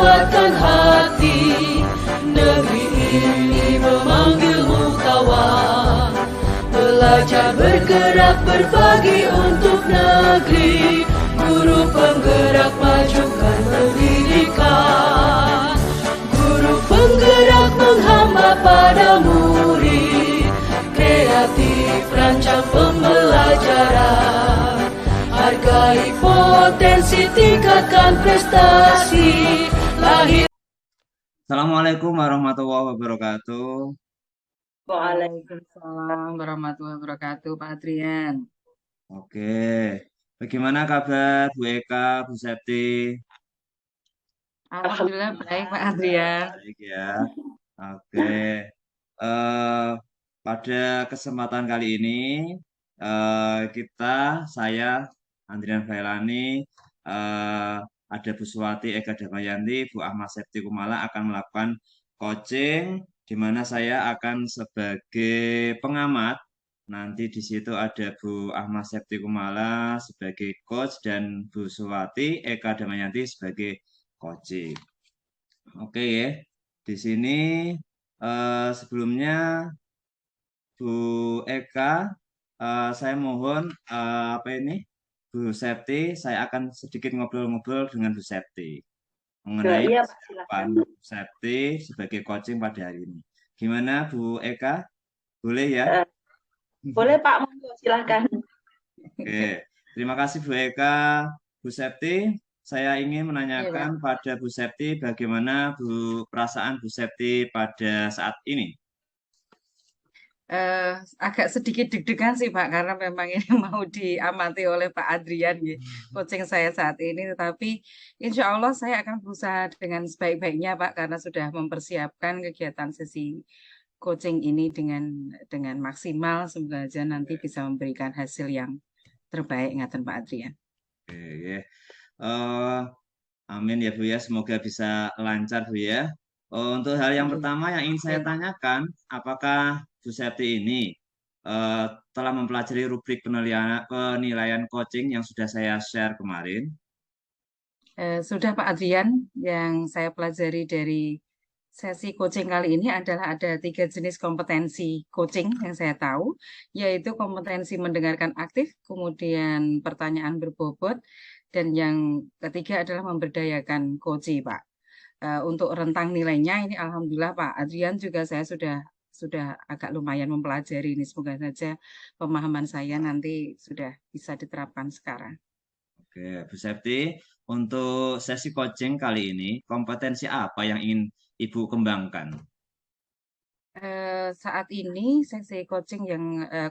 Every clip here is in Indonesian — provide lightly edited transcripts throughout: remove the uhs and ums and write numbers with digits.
kuatkan hati. Negeri ini memanggilmu kawan. Belajar bergerak berbagi untuk negeri. Guru penggerak majukan pendidikan. Guru penggerak menghamba pada murid. Kreatif rancang pembelajaran. Hargai potensi, tingkatkan prestasi. Lahir. Assalamualaikum warahmatullahi wabarakatuh. Waalaikumsalam warahmatullahi wabarakatuh, Pak Adrian. Oke, bagaimana kabar Bu Eka, Bu Septi? Alhamdulillah baik, Pak Adrian. Baik ya. Oke, pada kesempatan kali ini saya Andrian Failani, ada Bu Suwati Eka Damayanti, Bu Ahmad Septi Kumala akan melakukan coaching, di mana saya akan sebagai pengamat. Nanti di situ ada Bu Ahmad Septi Kumala sebagai coach dan Bu Suwati Eka Damayanti sebagai coaching. Oke ya, di sini sebelumnya Bu Eka, saya mohon Bu Septi, saya akan sedikit ngobrol-ngobrol dengan Bu Septi mengenai persiapan Bu Septi sebagai coaching pada hari ini. Gimana Bu Eka? Boleh ya? Boleh Pak, monggo silahkan. Oke, terima kasih Bu Eka. Bu Septi, saya ingin menanyakan pada Bu Septi bagaimana perasaan Bu Septi pada saat ini? Agak sedikit deg-degan sih Pak, karena memang ini mau diamati oleh Pak Adrian ya, coaching saya saat ini. Tetapi insya Allah saya akan berusaha dengan sebaik-baiknya Pak, karena sudah mempersiapkan kegiatan sesi coaching ini dengan maksimal, semoga nanti bisa memberikan hasil yang terbaik, ngaten Pak Adrian. Oke, ya. Amin ya Bu ya, semoga bisa lancar Bu ya. Untuk hal yang pertama yang ingin saya tanyakan, apakah Bu Septi ini telah mempelajari rubrik penilaian coaching yang sudah saya share kemarin? Sudah Pak Adrian, yang saya pelajari dari sesi coaching kali ini adalah ada 3 jenis kompetensi coaching yang saya tahu, yaitu kompetensi mendengarkan aktif, kemudian pertanyaan berbobot, dan yang ketiga adalah memberdayakan coachee, Pak. Untuk rentang nilainya ini alhamdulillah Pak Adrian juga saya sudah agak lumayan mempelajari ini. Semoga saja pemahaman saya nanti sudah bisa diterapkan sekarang. Oke, Bu Septi, untuk sesi coaching kali ini, kompetensi apa yang ingin Ibu kembangkan? Saat ini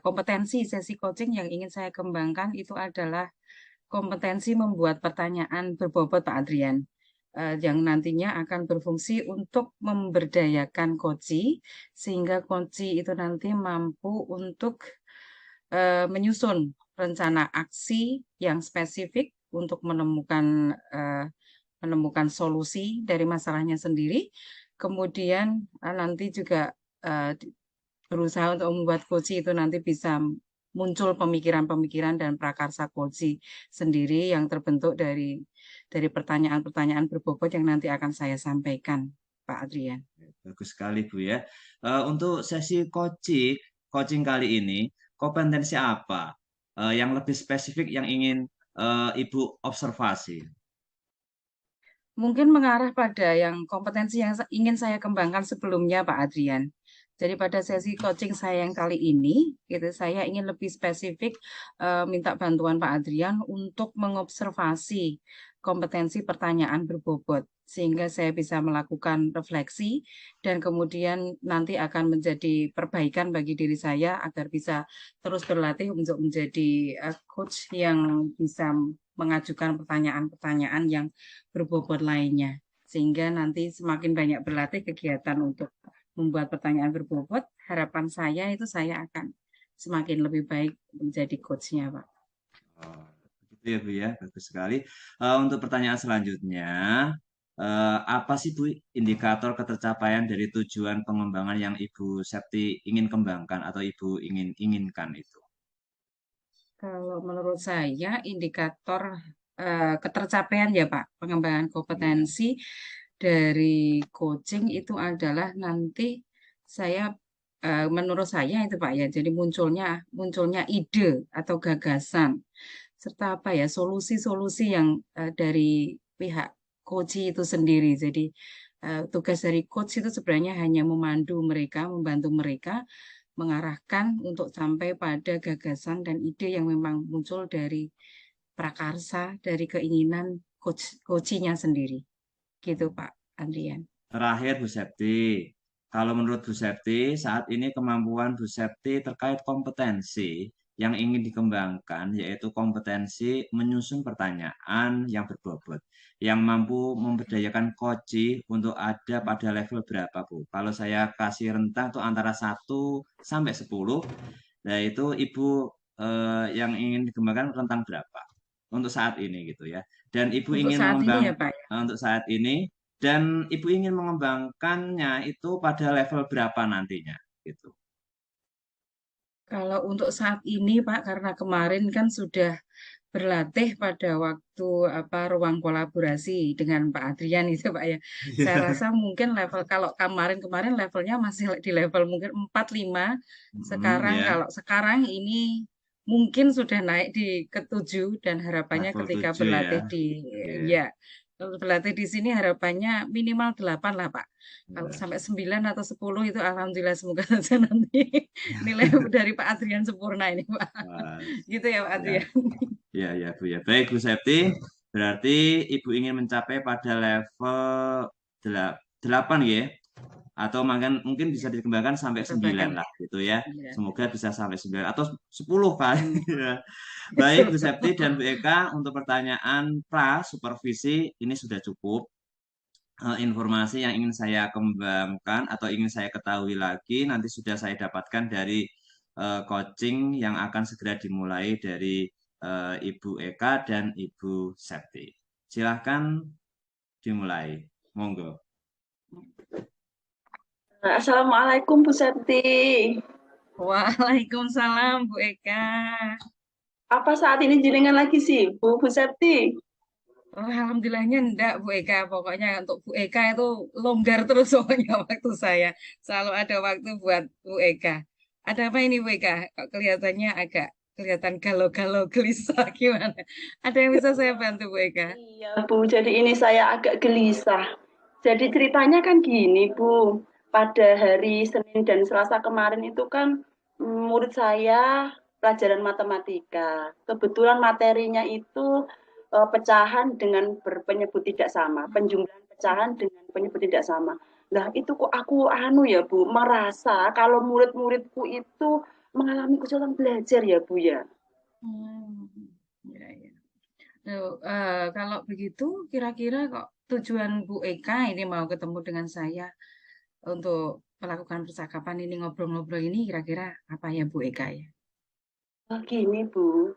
kompetensi sesi coaching yang ingin saya kembangkan itu adalah kompetensi membuat pertanyaan berbobot Pak Adrian. Yang nantinya akan berfungsi untuk memberdayakan coachee, sehingga coachee itu nanti mampu untuk menyusun rencana aksi yang spesifik untuk menemukan solusi dari masalahnya sendiri. Kemudian nanti juga berusaha untuk membuat coachee itu nanti bisa muncul pemikiran-pemikiran dan prakarsa coachee sendiri yang terbentuk dari pertanyaan-pertanyaan berbobot yang nanti akan saya sampaikan, Pak Adrian. Bagus sekali Bu ya. Untuk sesi coaching kali ini, kompetensi apa yang lebih spesifik yang ingin Ibu observasi? Mungkin mengarah pada yang kompetensi yang ingin saya kembangkan sebelumnya, Pak Adrian. Jadi pada sesi coaching saya yang kali ini, saya ingin lebih spesifik minta bantuan Pak Adrian untuk mengobservasi kompetensi pertanyaan berbobot, sehingga saya bisa melakukan refleksi dan kemudian nanti akan menjadi perbaikan bagi diri saya agar bisa terus berlatih untuk menjadi coach yang bisa mengajukan pertanyaan-pertanyaan yang berbobot lainnya. Sehingga nanti semakin banyak berlatih kegiatan untuk membuat pertanyaan berbobot, harapan saya itu saya akan semakin lebih baik menjadi coachnya, Pak. Begitu ya Bu ya, bagus sekali. Untuk pertanyaan selanjutnya, apa sih Bu indikator ketercapaian dari tujuan pengembangan yang Ibu Septi ingin kembangkan atau Ibu inginkan itu? Kalau menurut saya indikator ketercapaian ya Pak, pengembangan kompetensi dari coaching itu adalah nanti saya menurut saya itu Pak ya, jadi munculnya ide atau gagasan serta apa ya solusi-solusi yang dari pihak coach itu sendiri. Jadi tugas dari coach itu sebenarnya hanya memandu mereka, membantu mereka mengarahkan untuk sampai pada gagasan dan ide yang memang muncul dari prakarsa, dari keinginan coachnya sendiri. Gitu Pak Andrian. Terakhir Bu Septi, kalau menurut Bu Septi, saat ini kemampuan Bu Septi terkait kompetensi yang ingin dikembangkan, yaitu kompetensi menyusun pertanyaan yang berbobot, yang mampu memberdayakan koci untuk ada pada level berapa Bu? Kalau saya kasih rentang itu antara 1 sampai 10, nah itu Ibu yang ingin dikembangkan rentang berapa? Untuk saat ini gitu ya. Dan Ibu Untuk ingin saat ini ya Pak. untuk saat ini dan Ibu ingin mengembangkannya itu pada level berapa nantinya gitu. Kalau untuk saat ini Pak, karena kemarin kan sudah berlatih pada waktu ruang kolaborasi dengan Pak Adrian itu Pak ya. Saya rasa mungkin level kalau kemarin-kemarin levelnya masih di level mungkin 4 5. Sekarang Ya, kalau sekarang ini mungkin sudah naik di ke-7 dan harapannya level ketika 7 ya. Oke. ya berlatih di sini harapannya minimal 8 lah Pak. Kalau Ya. sampai 9 atau 10 itu alhamdulillah semoga saja nanti nilai dari Pak Adrian sempurna ini Pak. Wah, Gitu ya Pak ya. Adrian. Ya Bu ya. Baik Bu Septi, berarti Ibu ingin mencapai pada level 8 ya. Atau mungkin bisa dikembangkan sampai 9 lah gitu ya. Iya. Semoga bisa sampai 9 atau 10 kali. Baik Bu Septi dan Bu Eka, untuk pertanyaan supervisi ini sudah cukup. Informasi yang ingin saya kembangkan atau ingin saya ketahui lagi nanti sudah saya dapatkan dari coaching yang akan segera dimulai dari Ibu Eka dan Ibu Septi. Silahkan dimulai. Monggo. Assalamualaikum Bu Septi. Waalaikumsalam Bu Eka. Apa saat ini jenengan lagi sih Bu Septi? Oh, alhamdulillahnya enggak Bu Eka. Pokoknya untuk Bu Eka itu longgar terus soalnya waktu saya. Selalu ada waktu buat Bu Eka. Ada apa ini Bu Eka? Kok kelihatannya agak kelihatan galau-galau gelisah gimana? Ada yang bisa saya bantu Bu Eka? Iya Bu, jadi ini saya agak gelisah. Jadi ceritanya kan gini Bu, pada hari Senin dan Selasa kemarin itu kan murid saya pelajaran matematika. Kebetulan materinya itu pecahan dengan berpenyebut tidak sama, penjumlahan pecahan dengan penyebut tidak sama. Nah itu kok aku ya Bu, merasa kalau murid-muridku itu mengalami kesulitan belajar ya Bu ya. Ya, ya. Kalau begitu, kira-kira kok tujuan Bu Eka ini mau ketemu dengan saya untuk melakukan percakapan ini, ngobrol-ngobrol ini, kira-kira apa ya Bu Eka ya? Gini Bu,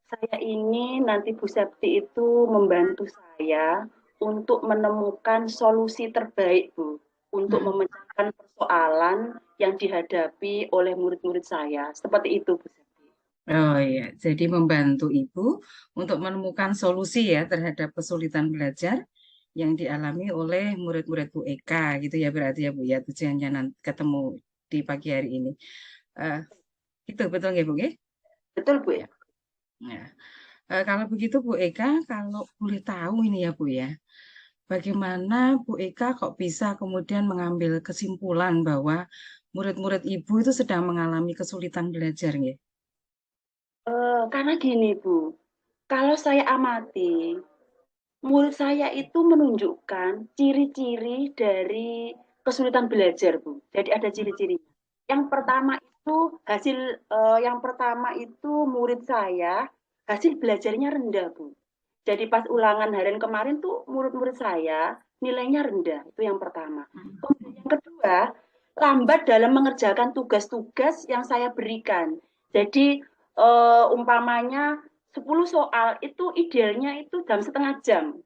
saya ini nanti Bu Septi itu membantu saya untuk menemukan solusi terbaik Bu, untuk memecahkan persoalan yang dihadapi oleh murid-murid saya. Seperti itu Bu Septi. Oh iya, jadi membantu Ibu untuk menemukan solusi ya terhadap kesulitan belajar yang dialami oleh murid-murid Bu Eka gitu ya berarti ya Bu ya tujuannya nanti ketemu di pagi hari ini. Itu betul nggak Bu ya? Betul Bu ya? Ya. Kalau begitu Bu Eka, kalau boleh tahu ini ya Bu ya, bagaimana Bu Eka kok bisa kemudian mengambil kesimpulan bahwa murid-murid Ibu itu sedang mengalami kesulitan belajar ya? Karena gini Bu, kalau saya amati, murid saya itu menunjukkan ciri-ciri dari kesulitan belajar Bu. Jadi ada ciri-cirinya. Yang pertama itu murid saya hasil belajarnya rendah Bu. Jadi pas ulangan harian kemarin tuh murid-murid saya nilainya rendah. Itu yang pertama. Kemudian yang kedua, lambat dalam mengerjakan tugas-tugas yang saya berikan. Jadi umpamanya 10 soal itu idealnya itu dalam setengah jam.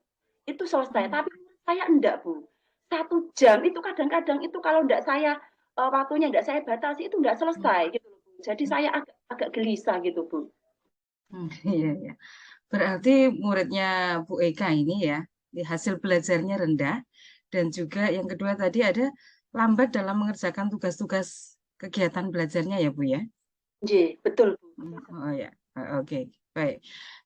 Itu selesai. Tapi saya enggak Bu. 1 jam itu kadang-kadang itu kalau enggak saya waktunya enggak saya batasi itu enggak selesai gitu. Jadi saya agak gelisah gitu Bu. Iya, iya. Berarti muridnya Bu Eka ini ya, hasil belajarnya rendah Dan juga yang kedua tadi ada lambat dalam mengerjakan tugas-tugas kegiatan belajarnya ya Bu ya. Nggih, betul Bu. Oh ya, oke, baik.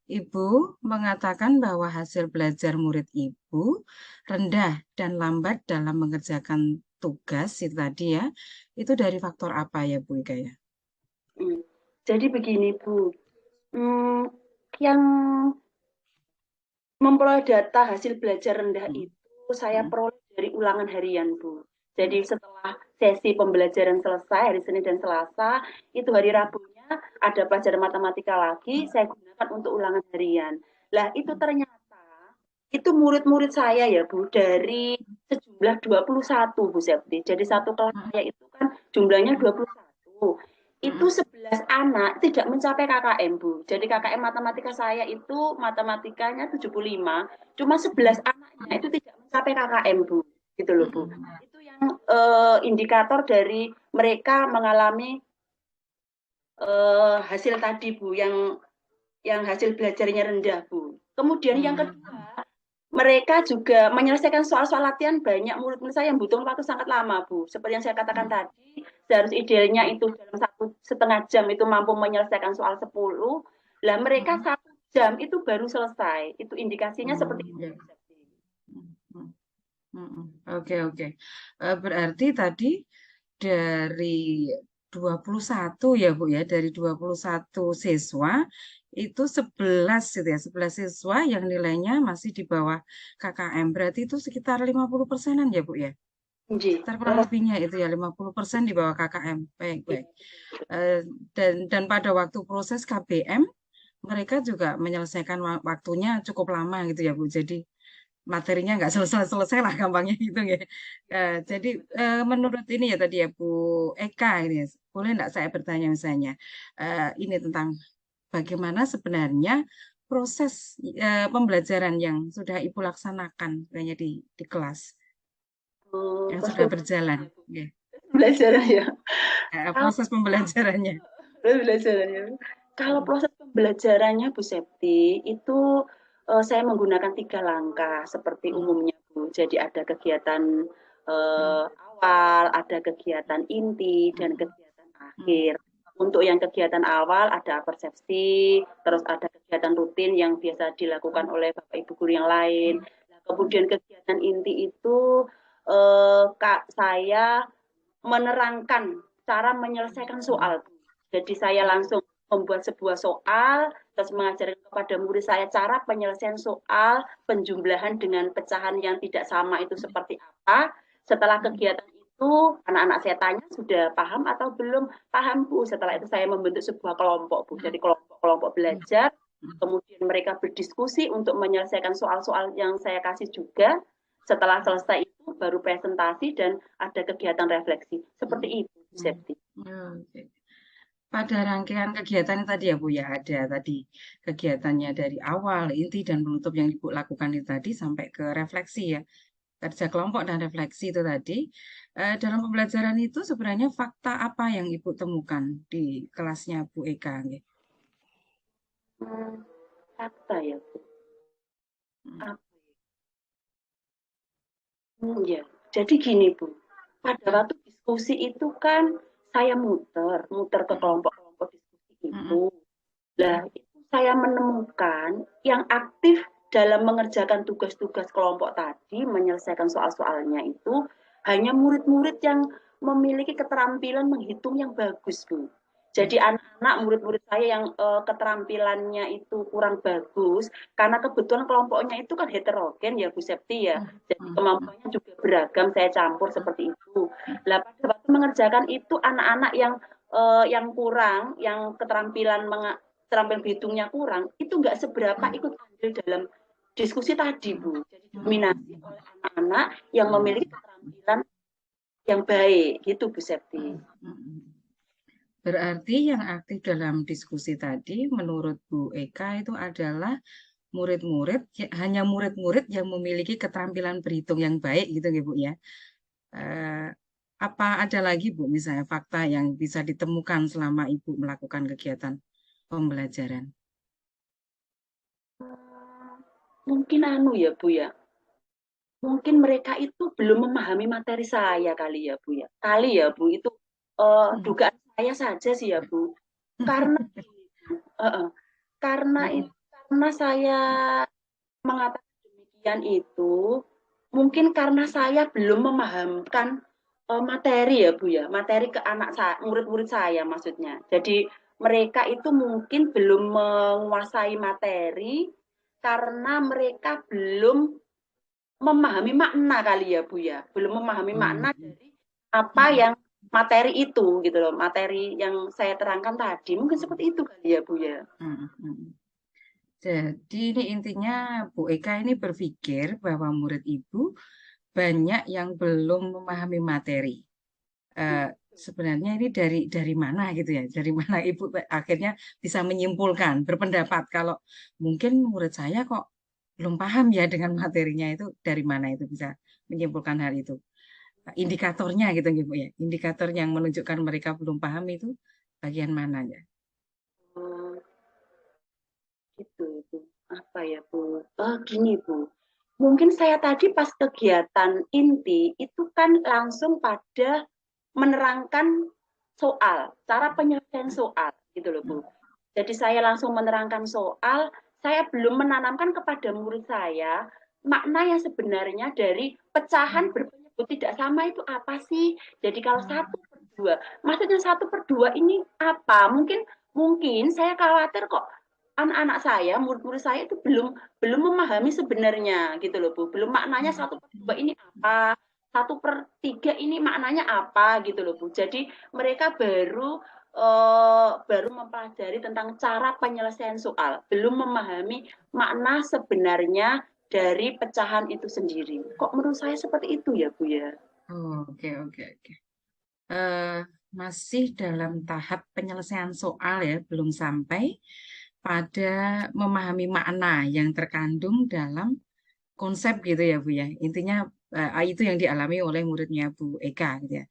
Ibu mengatakan bahwa hasil belajar murid Ibu rendah dan lambat dalam mengerjakan tugas itu tadi ya. Itu dari faktor apa ya Bu Ika ya? Hmm. Jadi begini Bu, Hmm, yang memperoleh data hasil belajar rendah Hmm. itu saya peroleh dari ulangan harian Bu. Jadi setelah sesi pembelajaran selesai hari Senin dan Selasa, itu hari Rabunya ada pelajaran matematika lagi, saya gunakan untuk ulangan harian. Lah itu ternyata itu murid-murid saya ya Bu, dari sejumlah 21 Bu Septi. Jadi satu kelas saya itu kan jumlahnya 21. Itu 11 anak tidak mencapai KKM Bu. Jadi KKM matematika saya itu matematikanya 75, cuma 11 anaknya itu tidak mencapai KKM Bu. Gitu loh Bu. Itu yang indikator dari mereka mengalami hasil tadi Bu, yang hasil belajarnya rendah Bu. Kemudian yang kedua, mereka juga menyelesaikan soal-soal latihan banyak murid-murid saya yang butuh waktu sangat lama Bu. Seperti yang saya katakan tadi, seharusnya idealnya itu dalam 1,5 jam itu mampu menyelesaikan soal 10. Lah mereka 1 jam itu baru selesai. Itu indikasinya seperti itu. Oke, oke. Berarti tadi dari 21 ya Bu ya, dari 21 siswa itu 11 gitu ya, 11 siswa yang nilainya masih di bawah KKM. Berarti itu sekitar 50%-an ya Bu ya? Sekitar kurang lebihnya itu ya 50% di bawah KKM. Baik, baik. Dan pada waktu proses KBM mereka juga menyelesaikan waktunya cukup lama gitu ya Bu. Jadi materinya nggak selesai-selesai lah gampangnya gitu ya. Jadi menurut ini ya tadi ya Bu Eka ini, boleh nggak saya bertanya misalnya ini tentang bagaimana sebenarnya proses pembelajaran yang sudah Ibu laksanakan kayaknya di kelas yang sudah berjalan, ya. Belajaran ya. Proses pembelajarannya. Pembelajarannya. Kalau proses pembelajarannya Bu Septi itu saya menggunakan 3 langkah seperti umumnya Bu. Jadi ada kegiatan awal, ada kegiatan inti, dan kegiatan akhir. Untuk yang kegiatan awal ada persepsi, terus ada kegiatan rutin yang biasa dilakukan oleh Bapak Ibu guru yang lain. Nah, kemudian kegiatan inti itu saya menerangkan cara menyelesaikan soal. Jadi saya langsung membuat sebuah soal, terus mengajarkan kepada murid saya cara penyelesaian soal, penjumlahan dengan pecahan yang tidak sama itu seperti apa. Setelah kegiatan itu, anak-anak saya tanya sudah paham atau belum paham Bu. Setelah itu saya membentuk sebuah kelompok Bu. Jadi kelompok-kelompok belajar, kemudian mereka berdiskusi untuk menyelesaikan soal-soal yang saya kasih juga. Setelah selesai itu baru presentasi dan ada kegiatan refleksi. Seperti itu, Septi. Oke. Pada rangkaian kegiatan tadi ya Bu ya, ada tadi kegiatannya dari awal, inti, dan penutup yang Ibu lakukan itu tadi sampai ke refleksi ya, kerja kelompok dan refleksi itu tadi. Dalam pembelajaran itu sebenarnya fakta apa yang Ibu temukan di kelasnya Bu Eka? Fakta ya Bu. Ya, jadi gini Bu, pada waktu diskusi itu kan saya muter ke kelompok-kelompok diskusi itu. Nah, itu saya menemukan yang aktif dalam mengerjakan tugas-tugas kelompok tadi, menyelesaikan soal-soalnya itu hanya murid-murid yang memiliki keterampilan menghitung yang bagus, Bu. Jadi anak-anak murid-murid saya yang keterampilannya itu kurang bagus, karena kebetulan kelompoknya itu kan heterogen ya Bu Septi ya, jadi kemampuannya juga beragam, saya campur seperti itu. Nah, pada waktu mengerjakan itu anak-anak yang kurang, yang keterampilan berhitungnya kurang, itu nggak seberapa ikut andil dalam diskusi tadi Bu. Jadi dominasi oleh anak-anak yang memiliki keterampilan yang baik, gitu Bu Septi. Berarti yang aktif dalam diskusi tadi menurut Bu Eka itu adalah murid-murid, hanya murid-murid yang memiliki keterampilan berhitung yang baik gitu ya Bu ya. Apa ada lagi Bu misalnya fakta yang bisa ditemukan selama Ibu melakukan kegiatan pembelajaran? Mungkin ya Bu ya. mungkin mereka itu belum memahami materi saya kali ya Bu ya. Kali ya Bu, itu dugaan saya saja sih ya Bu. Karena karena itu, karena saya mengatakan demikian itu mungkin karena saya belum memahamkan materi ya Bu ya, materi ke anak saya, murid-murid saya maksudnya. Jadi mereka itu mungkin belum menguasai materi karena mereka belum memahami makna kali ya Bu ya, belum memahami makna dari apa yang materi itu gitu loh, materi yang saya terangkan tadi, mungkin seperti itu kali ya Bu ya. Jadi ini intinya Bu Eka ini berpikir bahwa murid Ibu banyak yang belum memahami materi. Sebenarnya ini dari mana gitu ya? Dari mana Ibu akhirnya bisa menyimpulkan, berpendapat kalau mungkin murid saya kok belum paham ya dengan materinya, itu dari mana itu bisa menyimpulkan hal itu? Indikatornya gitu Bu ya. Indikator yang menunjukkan mereka belum paham itu bagian mana ya? Gitu Bu. Apa ya Bu? Gini Bu. Mungkin saya tadi pas kegiatan inti itu kan langsung pada menerangkan soal, cara penyelesaian soal gitu loh Bu. Jadi saya langsung menerangkan soal, saya belum menanamkan kepada murid saya makna yang sebenarnya dari pecahan berpenyebut tidak sama itu apa sih? Jadi kalau 1/2, maksudnya 1/2 ini apa? Mungkin saya khawatir kok anak-anak saya, murid-murid saya itu belum memahami sebenarnya gitu loh Bu. Belum maknanya 1/2 ini apa, 1/3 ini maknanya apa gitu loh Bu. Jadi mereka baru mempelajari tentang cara penyelesaian soal, belum memahami makna sebenarnya dari pecahan itu sendiri. Kok menurut saya seperti itu ya Bu ya? Oke. Masih dalam tahap penyelesaian soal ya, belum sampai pada memahami makna yang terkandung dalam konsep gitu ya Bu ya. Intinya itu yang dialami oleh muridnya Bu Eka gitu ya.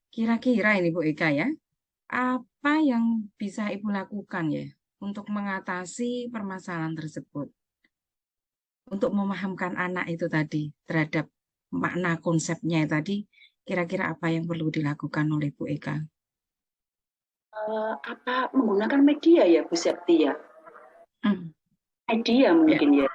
Kira-kira ini Bu Eka ya, apa yang bisa Ibu lakukan ya untuk mengatasi permasalahan tersebut? Untuk memahamkan anak itu tadi terhadap makna konsepnya tadi, kira-kira apa yang perlu dilakukan oleh Bu Eka? Apa menggunakan media ya Bu Septi ya? Media mungkin ya.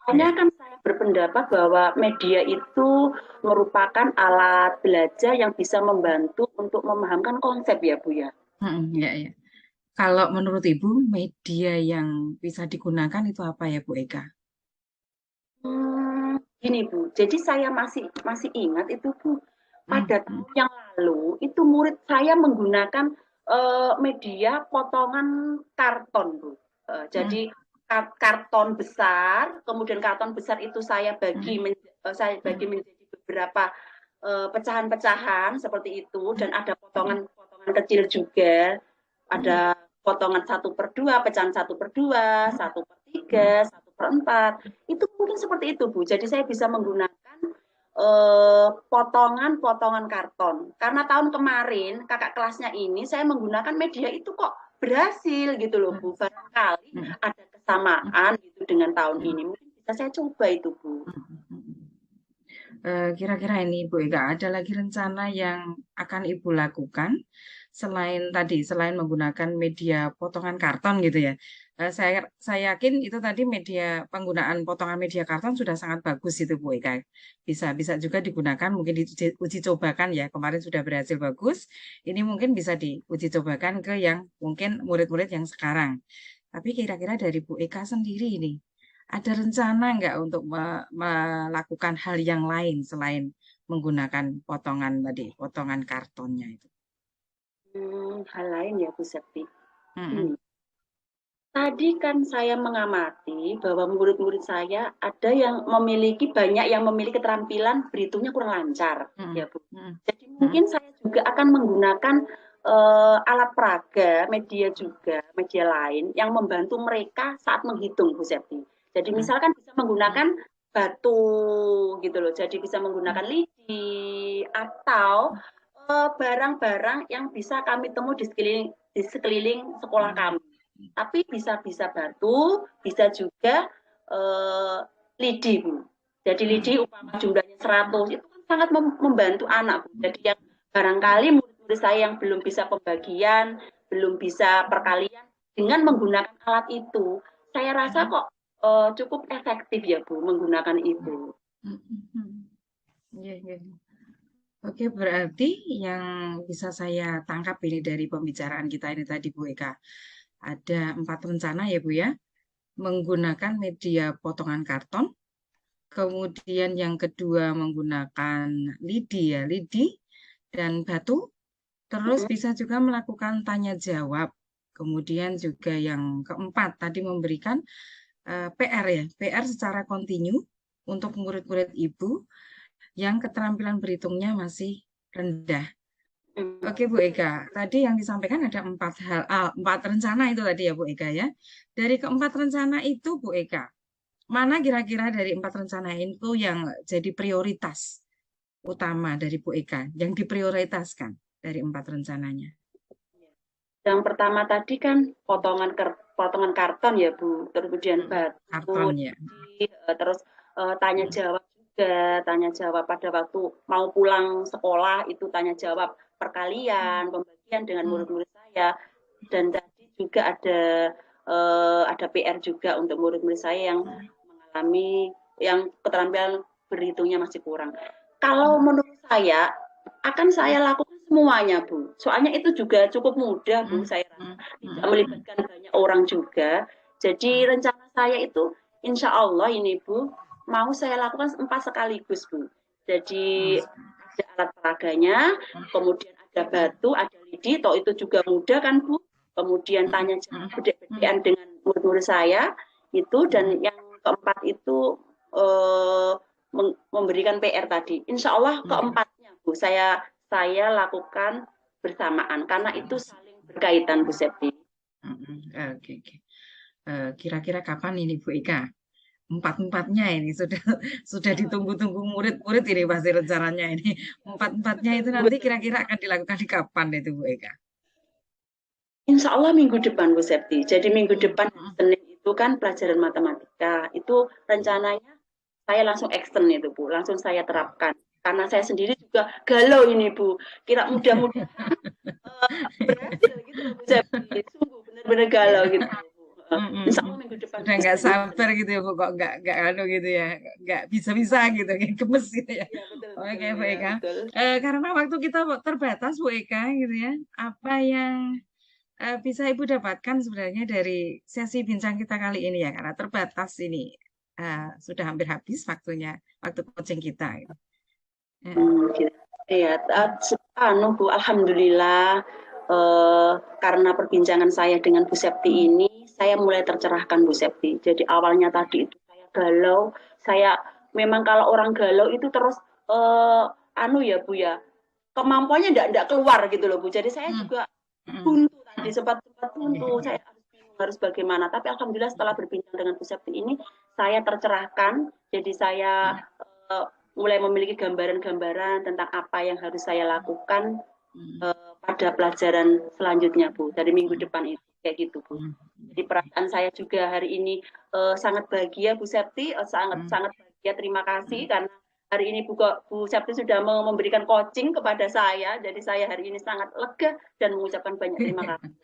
Hanya kan saya berpendapat bahwa media itu merupakan alat belajar yang bisa membantu untuk memahamkan konsep ya Bu ya. Ya. Kalau menurut Ibu, media yang bisa digunakan itu apa ya Bu Eka? Gini Bu, jadi saya masih ingat itu Bu, pada tahun yang lalu itu murid saya menggunakan media potongan karton Bu. Jadi karton besar, kemudian karton besar itu saya bagi menjadi beberapa pecahan-pecahan seperti itu, dan ada potongan-potongan kecil juga, ada potongan 1/2, pecahan 1/2, 1/3, 1/4. Itu mungkin seperti itu Bu. Jadi saya bisa menggunakan potongan-potongan karton. Karena tahun kemarin kakak kelasnya ini saya menggunakan media itu kok berhasil gitu loh Bu. Barangkali ada kesamaan gitu dengan tahun ini. Mungkin bisa saya coba itu Bu. Kira-kira ini Bu Eka, ada lagi rencana yang akan Ibu lakukan selain menggunakan media potongan karton gitu ya. Saya yakin itu tadi penggunaan potongan media karton sudah sangat bagus itu Bu Eka. Bisa juga digunakan, mungkin diuji cobakan ya. Kemarin sudah berhasil bagus. Ini mungkin bisa diuji cobakan ke yang mungkin murid-murid yang sekarang. Tapi kira-kira dari Bu Eka sendiri ini, ada rencana nggak untuk melakukan hal yang lain selain menggunakan potongan kartonnya itu? Hal lain ya Bu Septi. Tadi kan saya mengamati bahwa murid-murid saya ada yang banyak yang memiliki keterampilan berhitungnya kurang lancar, ya Bu. Jadi mungkin saya juga akan menggunakan alat peraga, media lain yang membantu mereka saat menghitung, Bu Septi. Jadi misalkan bisa menggunakan batu gitu loh. Jadi bisa menggunakan lidi atau barang-barang yang bisa kami temui di sekeliling sekolah kami. Tapi bisa batu, bisa juga lidi Bu. Jadi lidi umpama jumlahnya 100 itu kan sangat membantu anak, Bu. Jadi yang barangkali murid-murid saya yang belum bisa pembagian, belum bisa perkalian dengan menggunakan alat itu, saya rasa kok cukup efektif ya Bu menggunakan itu. Iya, iya. Oke, berarti yang bisa saya tangkap ini dari pembicaraan kita ini tadi, Bu Eka, ada 4 rencana ya, Bu ya, menggunakan media potongan karton, kemudian yang kedua menggunakan lidi ya, lidi dan batu, terus bisa juga melakukan tanya jawab, kemudian juga yang keempat tadi memberikan PR ya, PR secara kontinu untuk murid-murid ibu yang keterampilan berhitungnya masih rendah. Oke Bu Eka, tadi yang disampaikan ada 4 rencana itu tadi ya Bu Eka ya. Dari keempat rencana itu Bu Eka, mana kira-kira dari 4 rencana itu yang jadi prioritas utama dari Bu Eka, yang diprioritaskan dari 4 rencananya? Yang pertama tadi kan potongan karton ya Bu, kemudian batu, Karton ya. terus tanya jawab juga, tanya jawab pada waktu mau pulang sekolah itu tanya jawab perkalian, pembagian dengan murid-murid saya, dan tadi juga ada PR juga untuk murid-murid saya yang mengalami yang keterampilan berhitungnya masih kurang. Kalau menurut saya akan saya lakukan semuanya Bu. Soalnya itu juga cukup mudah Bu. Saya tidak melibatkan banyak orang juga. Jadi rencana saya itu insya Allah ini Bu mau saya lakukan 4 sekaligus Bu. Jadi ada alat peraganya, kemudian ada batu, ada lidi, toh itu juga mudah kan Bu. Kemudian tanya jawab beda-bedaan dengan murid-murid saya itu, dan yang keempat itu memberikan PR tadi. Insya Allah keempatnya Bu saya lakukan bersamaan karena itu saling berkaitan Bu Septi. Oke. Kira-kira kapan ini Bu Eka? 4-4-nya ini sudah ditunggu-tunggu murid-murid ini pasti rencananya ini. 4-4-nya itu nanti kira-kira akan dilakukan di kapan itu Bu Eka? Insya Allah minggu depan Bu Septi. Jadi minggu depan Senin itu kan pelajaran matematika. Itu rencananya saya langsung action itu Bu, langsung saya terapkan. Karena saya sendiri juga galau ini Bu. Kira mudah-mudahan berhasil gitu Bu Septi. Sungguh benar-benar galau gitu. Insya Allah minggu depan. Udah nggak sabar gitu ya Bu, kok nggak gitu ya, nggak bisa gitu, kayak gemes gitu ya. Oke Bu Eka. Karena waktu kita terbatas Bu Eka gitu ya, apa yang bisa Ibu dapatkan sebenarnya dari sesi bincang kita kali ini ya, karena terbatas ini sudah hampir habis waktunya, waktu coaching kita. Gitu. Iya, Bu, alhamdulillah karena perbincangan saya dengan Bu Septi ini, saya mulai tercerahkan Bu Septi. Jadi awalnya tadi itu saya galau, saya memang kalau orang galau itu terus ya Bu ya, kemampuannya enggak keluar gitu loh Bu. Jadi saya juga buntu tadi, sempat buntu, saya harus bagaimana. Tapi alhamdulillah setelah berbincang dengan Bu Septi ini, saya tercerahkan. Jadi saya mulai memiliki gambaran-gambaran tentang apa yang harus saya lakukan pada pelajaran selanjutnya Bu, dari minggu depan itu kayak gitu Bu. Jadi perasaan saya juga hari ini sangat bahagia Bu Septi, sangat bahagia, terima kasih karena hari ini Bu Septi sudah memberikan coaching kepada saya, jadi saya hari ini sangat lega dan mengucapkan banyak terima kasih.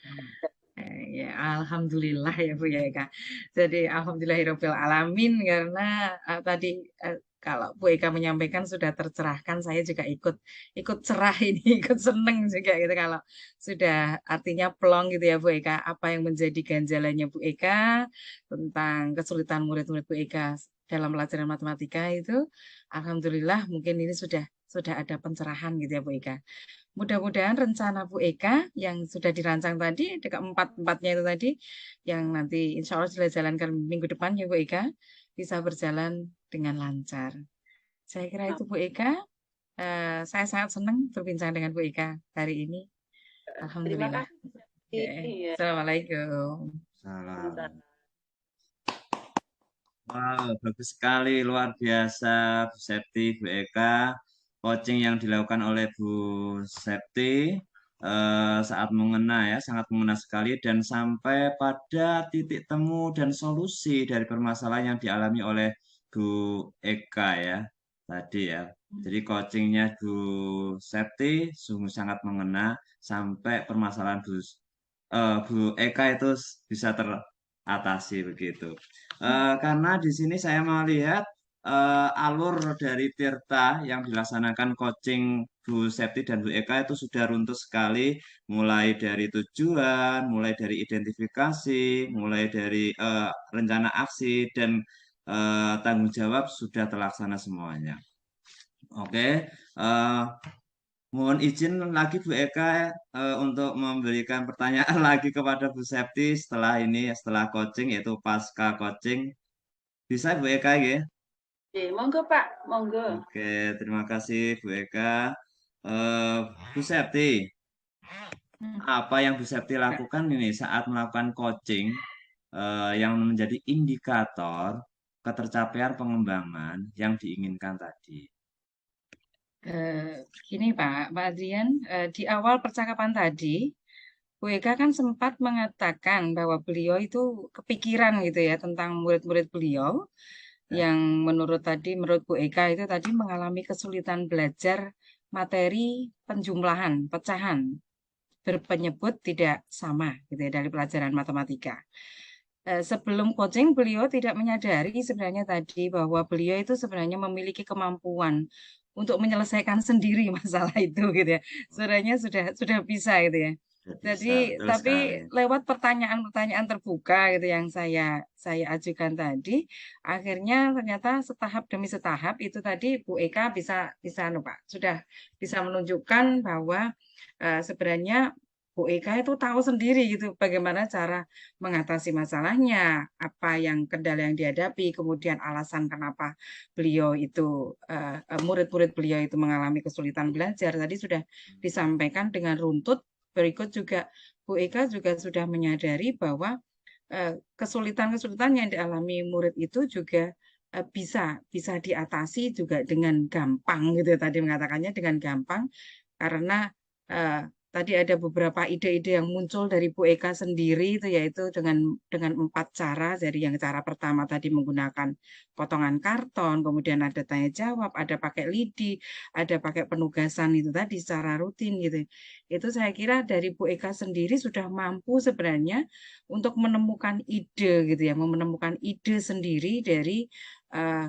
Ya, alhamdulillah ya Bu ya Eka. Jadi alhamdulillahirabbil alamin, karena tadi kalau Bu Eka menyampaikan sudah tercerahkan, saya juga ikut cerah ini, ikut seneng juga gitu kalau sudah artinya plong gitu ya Bu Eka, apa yang menjadi ganjalannya Bu Eka tentang kesulitan murid-murid Bu Eka dalam pelajaran matematika itu, alhamdulillah mungkin ini sudah ada pencerahan gitu ya Bu Eka. Mudah-mudahan rencana Bu Eka yang sudah dirancang tadi, keempat-empatnya itu tadi, yang nanti insya Allah dijalankan minggu depan ya Bu Eka, bisa berjalan dengan lancar. Saya kira itu Bu Eka. Saya sangat senang berbincang dengan Bu Eka hari ini. Alhamdulillah. Assalamualaikum. Salam. Wow, bagus sekali, luar biasa Bu Septi, Bu Eka. Coaching yang dilakukan oleh Bu Septi saat mengena ya, sangat mengena sekali, dan sampai pada titik temu dan solusi dari permasalahan yang dialami oleh Bu Eka ya tadi ya. Jadi coachingnya Bu Septi sungguh sangat mengena sampai permasalahan Bu Eka itu bisa teratasi begitu. Karena di sini saya melihat alur dari Tirta yang dilaksanakan coaching Bu Septi dan Bu Eka itu sudah runtuh sekali, mulai dari tujuan, mulai dari identifikasi, mulai dari rencana aksi dan tanggung jawab sudah terlaksana semuanya. Oke, eh, mohon izin lagi Bu Eka untuk memberikan pertanyaan lagi kepada Bu Septi setelah ini, setelah coaching yaitu pasca coaching. Bisa Bu Eka ya? Oke, monggo Pak, monggo. Oke, terima kasih Bu Eka. Eh, Bu Septi, apa yang Bu Septi lakukan ini saat melakukan coaching yang menjadi indikator ketercapaian pengembangan yang diinginkan tadi? Gini Pak Adrian, di awal percakapan tadi, Bu Eka kan sempat mengatakan bahwa beliau itu kepikiran gitu ya tentang murid-murid beliau Ya. yang menurut Bu Eka itu tadi mengalami kesulitan belajar materi penjumlahan, pecahan, berpenyebut tidak sama gitu ya dari pelajaran matematika. Sebelum coaching beliau tidak menyadari sebenarnya tadi bahwa beliau itu sebenarnya memiliki kemampuan untuk menyelesaikan sendiri masalah itu gitu ya. Sebenarnya sudah bisa gitu ya. Sudah Jadi bisa, betul tapi sekali. lewat pertanyaan-pertanyaan terbuka gitu yang saya ajukan tadi, akhirnya ternyata setahap demi setahap itu tadi Bu Eka bisa anu Pak, sudah bisa menunjukkan bahwa sebenarnya Bu Eka itu tahu sendiri gitu bagaimana cara mengatasi masalahnya, apa yang kendala yang dihadapi, kemudian alasan kenapa beliau itu murid-murid beliau itu mengalami kesulitan belajar. Tadi sudah disampaikan dengan runtut. Berikut juga Bu Eka juga sudah menyadari bahwa kesulitan-kesulitan yang dialami murid itu juga bisa diatasi juga dengan gampang gitu ya, tadi mengatakannya dengan gampang karena eh, tadi ada beberapa ide-ide yang muncul dari Bu Eka sendiri itu yaitu dengan 4 cara. Jadi yang cara pertama tadi menggunakan potongan karton, kemudian ada tanya jawab, ada pakai lidi, ada pakai penugasan itu tadi secara rutin gitu. Itu saya kira dari Bu Eka sendiri sudah mampu sebenarnya untuk menemukan ide gitu ya, menemukan ide sendiri dari eh,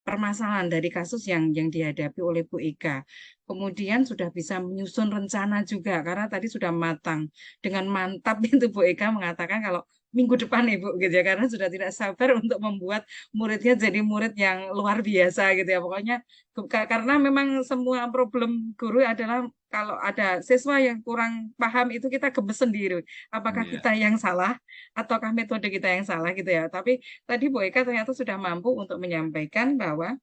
permasalahan dari kasus yang dihadapi oleh Bu Eka. Kemudian sudah bisa menyusun rencana juga karena tadi sudah matang. Dengan mantap itu Bu Eka mengatakan kalau minggu depan Ibu gitu ya karena sudah tidak sabar untuk membuat muridnya jadi murid yang luar biasa gitu ya. Pokoknya karena memang semua problem guru adalah kalau ada siswa yang kurang paham itu kita gemes sendiri. Apakah Iya. kita yang salah ataukah metode kita yang salah gitu ya. Tapi tadi Bu Eka ternyata sudah mampu untuk menyampaikan bahwa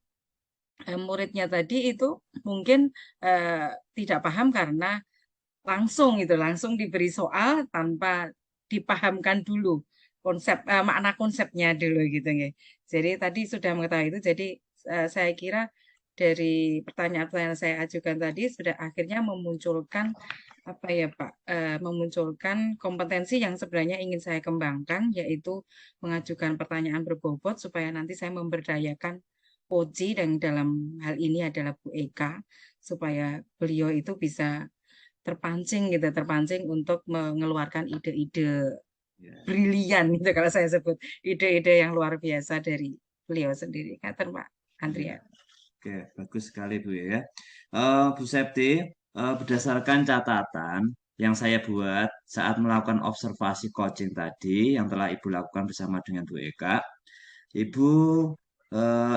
muridnya tadi itu mungkin tidak paham karena langsung diberi soal tanpa dipahamkan dulu makna konsepnya dulu gitu ya. Jadi tadi sudah mengetahui itu. Jadi saya kira dari pertanyaan-pertanyaan saya ajukan tadi sudah akhirnya memunculkan apa ya Pak, memunculkan kompetensi yang sebenarnya ingin saya kembangkan, yaitu mengajukan pertanyaan berbobot supaya nanti saya memberdayakan Poji dan dalam hal ini adalah Bu Eka, supaya beliau itu bisa terpancing untuk mengeluarkan ide-ide Ya. brilian gitu kalau saya sebut, ide-ide yang luar biasa dari beliau sendiri. Kata Pak Iya. Andrea. Oke, bagus sekali Bu ya. Bu Septi, berdasarkan catatan yang saya buat saat melakukan observasi coaching tadi yang telah Ibu lakukan bersama dengan Bu Eka, Ibu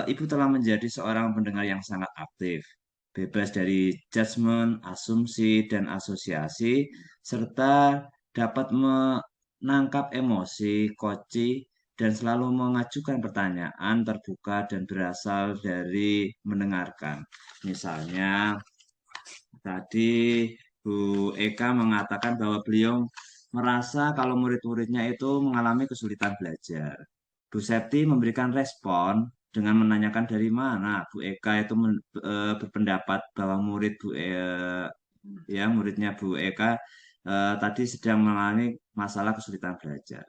Ibu telah menjadi seorang pendengar yang sangat aktif, bebas dari judgement, asumsi, dan asosiasi, serta dapat menangkap emosi, koci, dan selalu mengajukan pertanyaan terbuka dan berasal dari mendengarkan. Misalnya, tadi Bu Eka mengatakan bahwa beliau merasa kalau murid-muridnya itu mengalami kesulitan belajar. Bu Septi memberikan respon dengan menanyakan dari mana Bu Eka itu berpendapat bahwa muridnya Bu Eka tadi sedang mengalami masalah kesulitan belajar.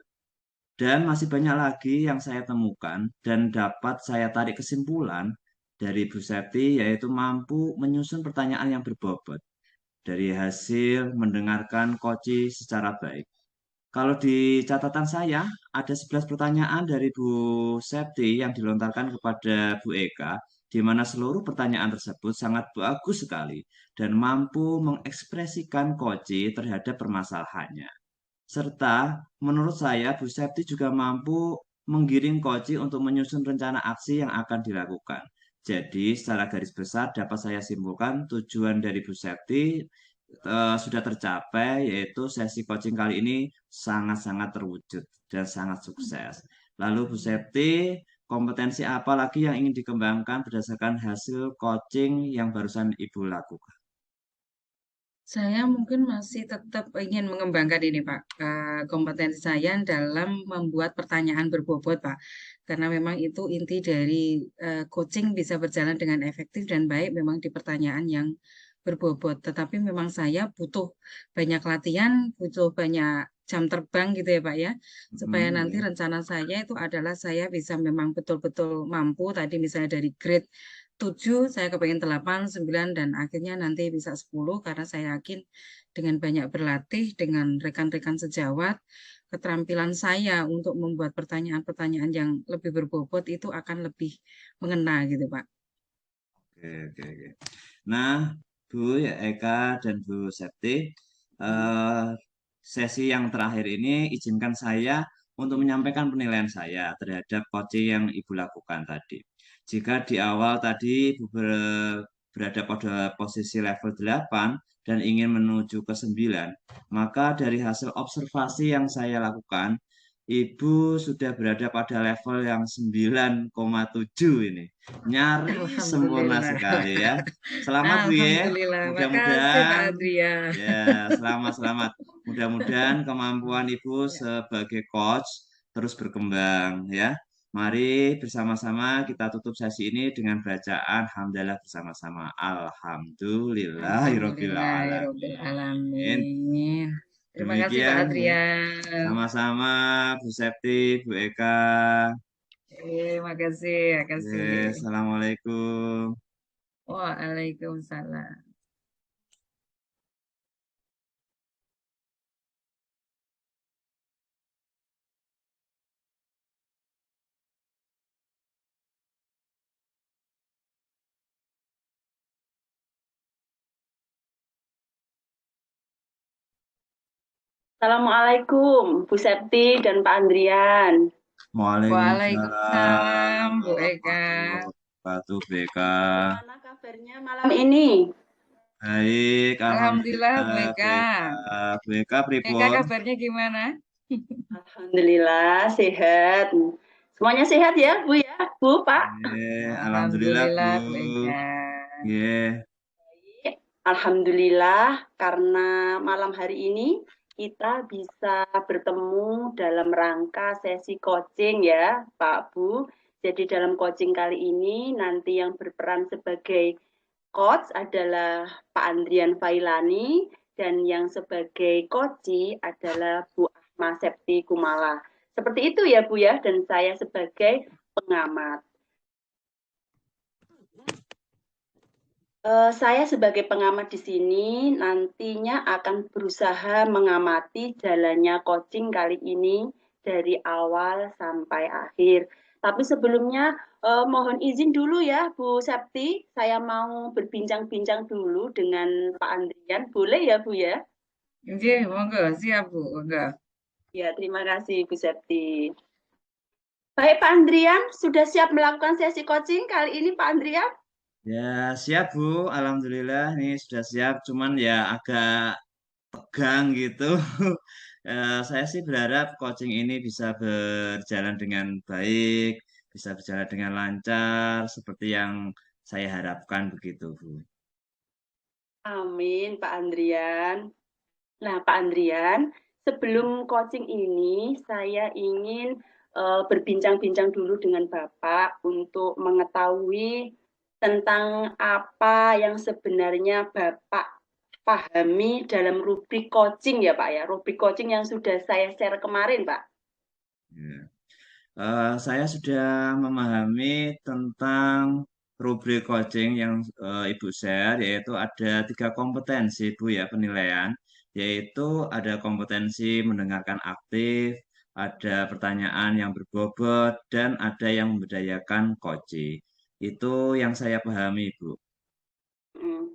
Dan masih banyak lagi yang saya temukan dan dapat saya tarik kesimpulan dari Bu Septi, yaitu mampu menyusun pertanyaan yang berbobot dari hasil mendengarkan Koci secara baik. Kalau di catatan saya, ada 11 pertanyaan dari Bu Septi yang dilontarkan kepada Bu Eka, di mana seluruh pertanyaan tersebut sangat bagus sekali dan mampu mengekspresikan Koci terhadap permasalahannya. Serta menurut saya Bu Septi juga mampu menggiring Koci untuk menyusun rencana aksi yang akan dilakukan. Jadi secara garis besar dapat saya simpulkan tujuan dari Bu Septi sudah tercapai, yaitu sesi coaching kali ini sangat-sangat terwujud dan sangat sukses. Lalu Bu Septi, kompetensi apa lagi yang ingin dikembangkan berdasarkan hasil coaching yang barusan Ibu lakukan? Saya mungkin masih tetap ingin mengembangkan ini, Pak, kompetensi saya dalam membuat pertanyaan berbobot, Pak. Karena memang itu inti dari coaching bisa berjalan dengan efektif dan baik memang di pertanyaan yang berbobot. Tetapi memang saya butuh banyak latihan, butuh banyak jam terbang gitu ya, Pak ya, supaya nanti Ya. rencana saya itu adalah saya bisa memang betul-betul mampu tadi misalnya dari grade 7 saya kepengen 8, 9 dan akhirnya nanti bisa 10 karena saya yakin dengan banyak berlatih dengan rekan-rekan sejawat, keterampilan saya untuk membuat pertanyaan-pertanyaan yang lebih berbobot itu akan lebih mengena gitu, Pak. Oke, oke, oke. Nah, Bu ya Eka dan Bu Septi, eh, sesi yang terakhir ini izinkan saya untuk menyampaikan penilaian saya terhadap coaching yang Ibu lakukan tadi. Jika di awal tadi Ibu berada pada posisi level 8 dan ingin menuju ke 9, maka dari hasil observasi yang saya lakukan, Ibu sudah berada pada level yang 9,7 ini. Nyaris sempurna Alhamdulillah. sekali ya. Selamat Bu ya. Alhamdulillah. Makasih Pak Mudah-mudahan Adrian. ya, selamat. Mudah-mudahan kemampuan Ibu sebagai coach terus berkembang ya. Mari bersama-sama kita tutup sesi ini dengan bacaan hamdalah bersama-sama. Alhamdulillahirabbil Alhamdulillahirabbil alamin. alamin. Terima kasih Pak Demikian ya. Adrian. Sama-sama Bu Septi, Bu Eka. Makasih, makasih. Assalamualaikum. Waalaikumsalam. Assalamualaikum, Bu Septi dan Pak Andrian. Waalaikumsalam, Bu Eka. Warahmatullahi wabarakatuh, Bu Eka. Bagaimana kabarnya malam ini? Baik, Alhamdulillah, Bu alhamdulillah, Eka. Bu Eka, Bu Eka pripun? kabarnya gimana? Alhamdulillah sehat. Semuanya sehat ya, Bu ya, Bu, Pak. Alhamdulillah, Bu Bu. Eka. Nggih. Alhamdulillah karena malam hari ini kita bisa bertemu dalam rangka sesi coaching ya, Pak Bu. Jadi dalam coaching kali ini nanti yang berperan sebagai coach adalah Pak Andrian Failani dan yang sebagai coach adalah Bu Ahma Septi Kumala. Seperti itu ya Bu ya, dan saya sebagai pengamat. Saya sebagai pengamat di sini nantinya akan berusaha mengamati jalannya coaching kali ini dari awal sampai akhir. Tapi sebelumnya mohon izin dulu ya Bu Septi, saya mau berbincang-bincang dulu dengan Pak Andrian. Boleh ya Bu ya? Nggih, monggo, siap Bu, monggo. Ya, terima kasih Bu Septi. Baik Pak Andrian, sudah siap melakukan sesi coaching kali ini Pak Andrian? Ya, siap Bu. Alhamdulillah nih sudah siap, cuman ya agak tegang gitu. Saya sih berharap coaching ini bisa berjalan dengan baik, bisa berjalan dengan lancar, seperti yang saya harapkan begitu, Bu. Amin Pak Andrian. Nah, Pak Andrian, sebelum coaching ini saya ingin berbincang-bincang dulu dengan Bapak untuk mengetahui tentang apa yang sebenarnya Bapak pahami dalam rubrik coaching ya Pak ya, rubrik coaching yang sudah saya share kemarin Pak. Ya. Saya sudah memahami tentang rubrik coaching yang Ibu share, yaitu ada 3 kompetensi, Bu ya, penilaian, yaitu ada kompetensi mendengarkan aktif, ada pertanyaan yang berbobot, dan ada yang memberdayakan coaching. Itu yang saya pahami, Bu.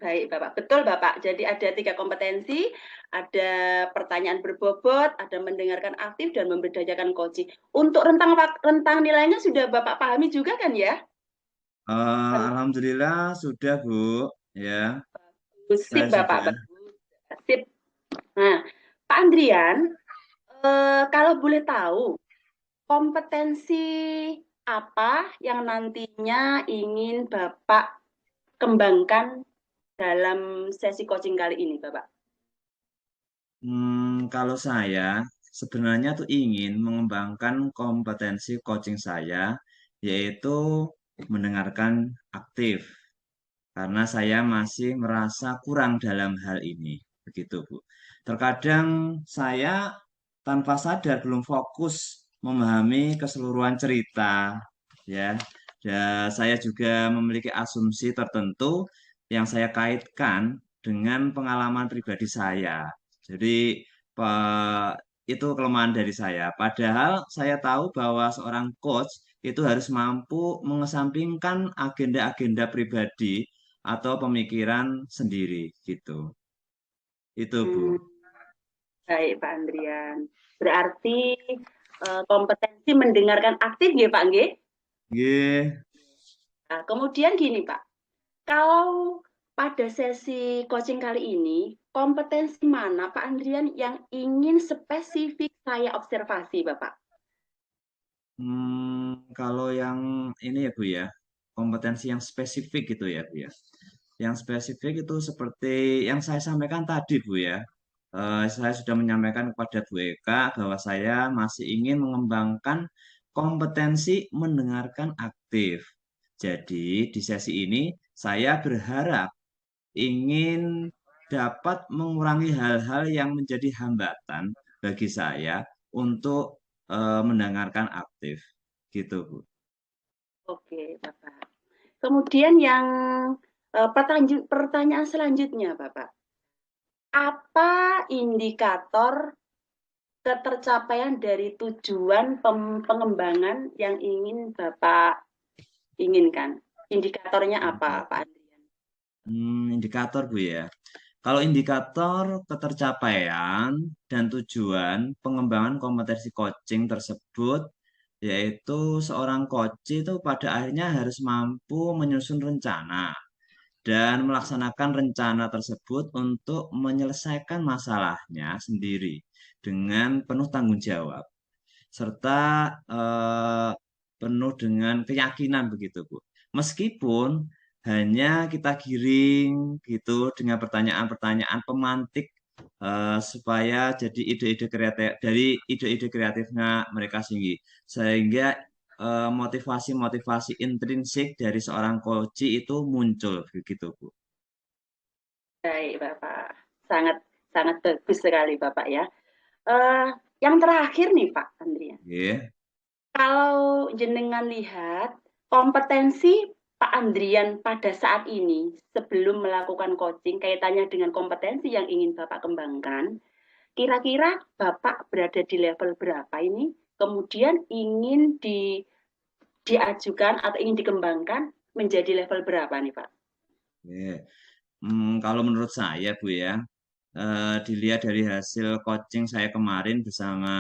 Baik, Bapak. Betul, Bapak. Jadi ada 3 kompetensi, ada pertanyaan berbobot, ada mendengarkan aktif, dan memberdayakan coaching. Untuk rentang nilainya sudah Bapak pahami juga kan ya? Alhamdulillah sudah, Bu. Ya, Sip, saya Bapak. sudah. Sip. Nah, Pak Andrian, kalau boleh tahu, kompetensi apa yang nantinya ingin Bapak kembangkan dalam sesi coaching kali ini, Bapak? Kalau saya sebenarnya tuh ingin mengembangkan kompetensi coaching saya, yaitu mendengarkan aktif, karena saya masih merasa kurang dalam hal ini, begitu Bu. Terkadang saya tanpa sadar belum fokus memahami keseluruhan cerita, ya. Dan saya juga memiliki asumsi tertentu yang saya kaitkan dengan pengalaman pribadi saya. Jadi, itu kelemahan dari saya. Padahal saya tahu bahwa seorang coach itu harus mampu mengesampingkan agenda-agenda pribadi atau pemikiran sendiri gitu. Itu, Bu. Baik, Pak Andrian. Berarti kompetensi mendengarkan aktif nggih, Pak nggih? Nggih. Nah, kemudian gini, Pak. Kalau pada sesi coaching kali ini, kompetensi mana Pak Andrian yang ingin spesifik saya observasi, Bapak? Kalau yang ini ya Bu ya, kompetensi yang spesifik gitu ya Bu ya. Yang spesifik itu seperti yang saya sampaikan tadi Bu ya. Saya sudah menyampaikan kepada Bu Eka bahwa saya masih ingin mengembangkan kompetensi mendengarkan aktif. Jadi di sesi ini saya berharap ingin dapat mengurangi hal-hal yang menjadi hambatan bagi saya untuk mendengarkan aktif gitu Bu. Oke, Bapak. Kemudian yang pertanyaan selanjutnya, Bapak. Apa indikator ketercapaian dari tujuan pengembangan yang ingin Bapak inginkan? Indikatornya apa, Pak Andrian? Indikator Bu ya. Kalau indikator ketercapaian dan tujuan pengembangan kompetensi coaching tersebut, yaitu seorang coach itu pada akhirnya harus mampu menyusun rencana dan melaksanakan rencana tersebut untuk menyelesaikan masalahnya sendiri dengan penuh tanggung jawab, serta penuh dengan keyakinan begitu Bu. Meskipun hanya kita giring gitu dengan pertanyaan-pertanyaan pemantik supaya jadi ide-ide kreatif dari ide-ide kreatifnya mereka sehingga motivasi-motivasi intrinsik dari seorang coach itu muncul begitu Bu. Baik, Bapak. Sangat bagus sekali, Bapak ya. Yang terakhir nih, Pak Andrian. Yeah. Kalau jenengan lihat kompetensi Pak Andrian pada saat ini sebelum melakukan coaching kaitannya dengan kompetensi yang ingin Bapak kembangkan, kira-kira Bapak berada di level berapa ini? Kemudian ingin diajukan atau ingin dikembangkan menjadi level berapa nih, Pak? Yeah. Kalau menurut saya Bu ya, dilihat dari hasil coaching saya kemarin bersama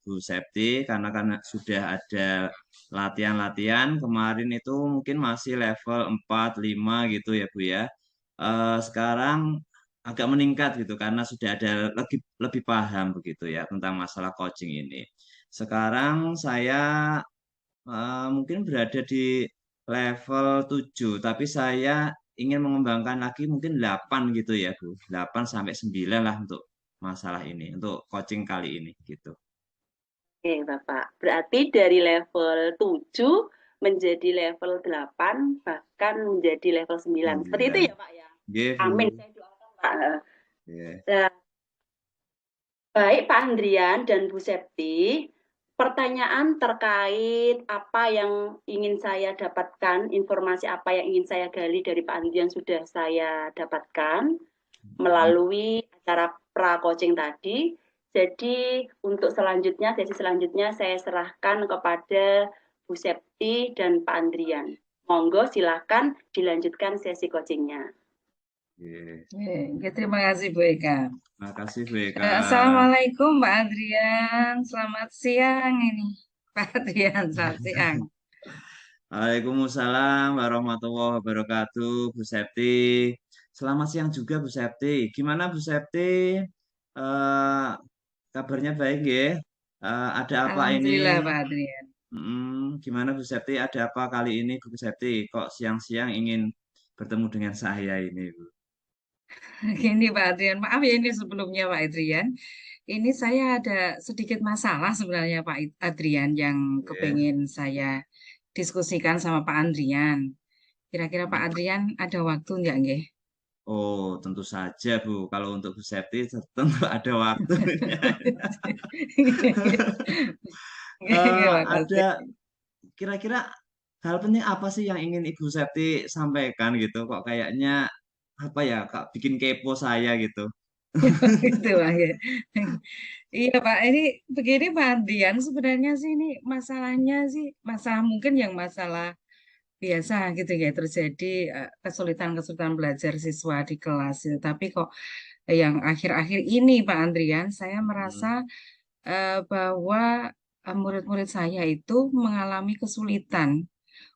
Bu Septi, karena sudah ada latihan-latihan kemarin itu mungkin masih level 4, 5 gitu ya Bu ya. Sekarang agak meningkat gitu karena sudah ada lebih paham begitu ya tentang masalah coaching ini. Sekarang saya mungkin berada di level 7, tapi saya ingin mengembangkan lagi mungkin 8 gitu ya Bu. 8 sampai 9 lah untuk masalah ini, untuk coaching kali ini gitu. Oke, Bapak. Berarti dari level 7 menjadi level 8, bahkan menjadi level 9. Seperti itu ya, Pak ya? Yeah, Amin. Saya doakan, Pak. Yeah. Nah, baik Pak Andrian dan Bu Septi, pertanyaan terkait apa yang ingin saya dapatkan, informasi apa yang ingin saya gali dari Pak Andi yang sudah saya dapatkan melalui acara pra-coaching tadi. Jadi untuk selanjutnya, sesi selanjutnya saya serahkan kepada Bu Septi dan Pak Andrian. Monggo silakan dilanjutkan sesi coachingnya. Terima kasih Bu Eka. Makasih Bu Eka. Assalamualaikum Pak Adrian, selamat siang ini Pak Adrian, selamat siang. Waalaikumsalam warahmatullahi wabarakatuh, Bu Septi. Selamat siang juga Bu Septi. Gimana Bu Septi? Kabarnya baik ya? Ada apa Alhamdulillah ini? Pak Adrian. Gimana Bu Septi? Ada apa kali ini Bu Septi? Kok siang-siang ingin bertemu dengan saya ini Bu? Gini Pak Adrian, maaf ya ini sebelumnya Pak Adrian. Ini saya ada sedikit masalah sebenarnya Pak Adrian yang Ya. kepengen saya diskusikan sama Pak Andrian. Kira-kira Pak Adrian ada waktu nggak nggih? Oh, tentu saja Bu. Kalau untuk Bu Septi tentu ada waktunya. Makasih. Ada kira-kira hal penting apa sih yang ingin Ibu Septi sampaikan gitu? Kok kayaknya apa ya, Kak, bikin kepo saya gitu. Gitu Pak ya. Iya Pak, ini begini Pak Andrian sebenarnya sih ini masalahnya sih masalah mungkin yang masalah biasa gitu ya terjadi kesulitan-kesulitan belajar siswa di kelas itu. Tapi kok yang akhir-akhir ini Pak Andrian saya merasa bahwa murid-murid saya itu mengalami kesulitan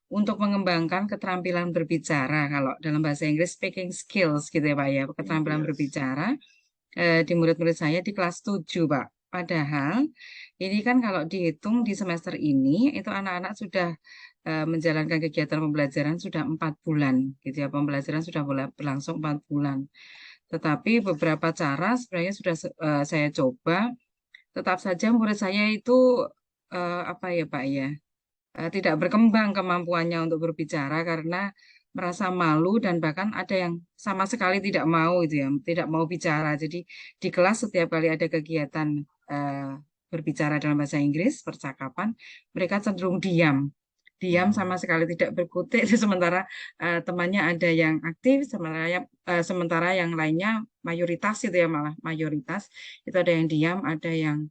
untuk mengembangkan keterampilan berbicara kalau dalam bahasa Inggris speaking skills gitu ya Pak ya, keterampilan Yes. berbicara di murid-murid saya di kelas 7 Pak. Padahal ini kan kalau dihitung di semester ini itu anak-anak sudah menjalankan kegiatan pembelajaran sudah 4 bulan gitu ya, pembelajaran sudah berlangsung 4 bulan. Tetapi beberapa cara sebenarnya sudah saya coba, tetap saja murid saya itu apa ya Pak ya, tidak berkembang kemampuannya untuk berbicara karena merasa malu dan bahkan ada yang sama sekali tidak mau itu ya, tidak mau bicara. Jadi di kelas setiap kali ada kegiatan berbicara dalam bahasa Inggris, percakapan, mereka cenderung diam. Diam sama sekali tidak berkutik, sementara temannya ada yang aktif, sementara yang lainnya mayoritas itu ya malah mayoritas itu ada yang diam, ada yang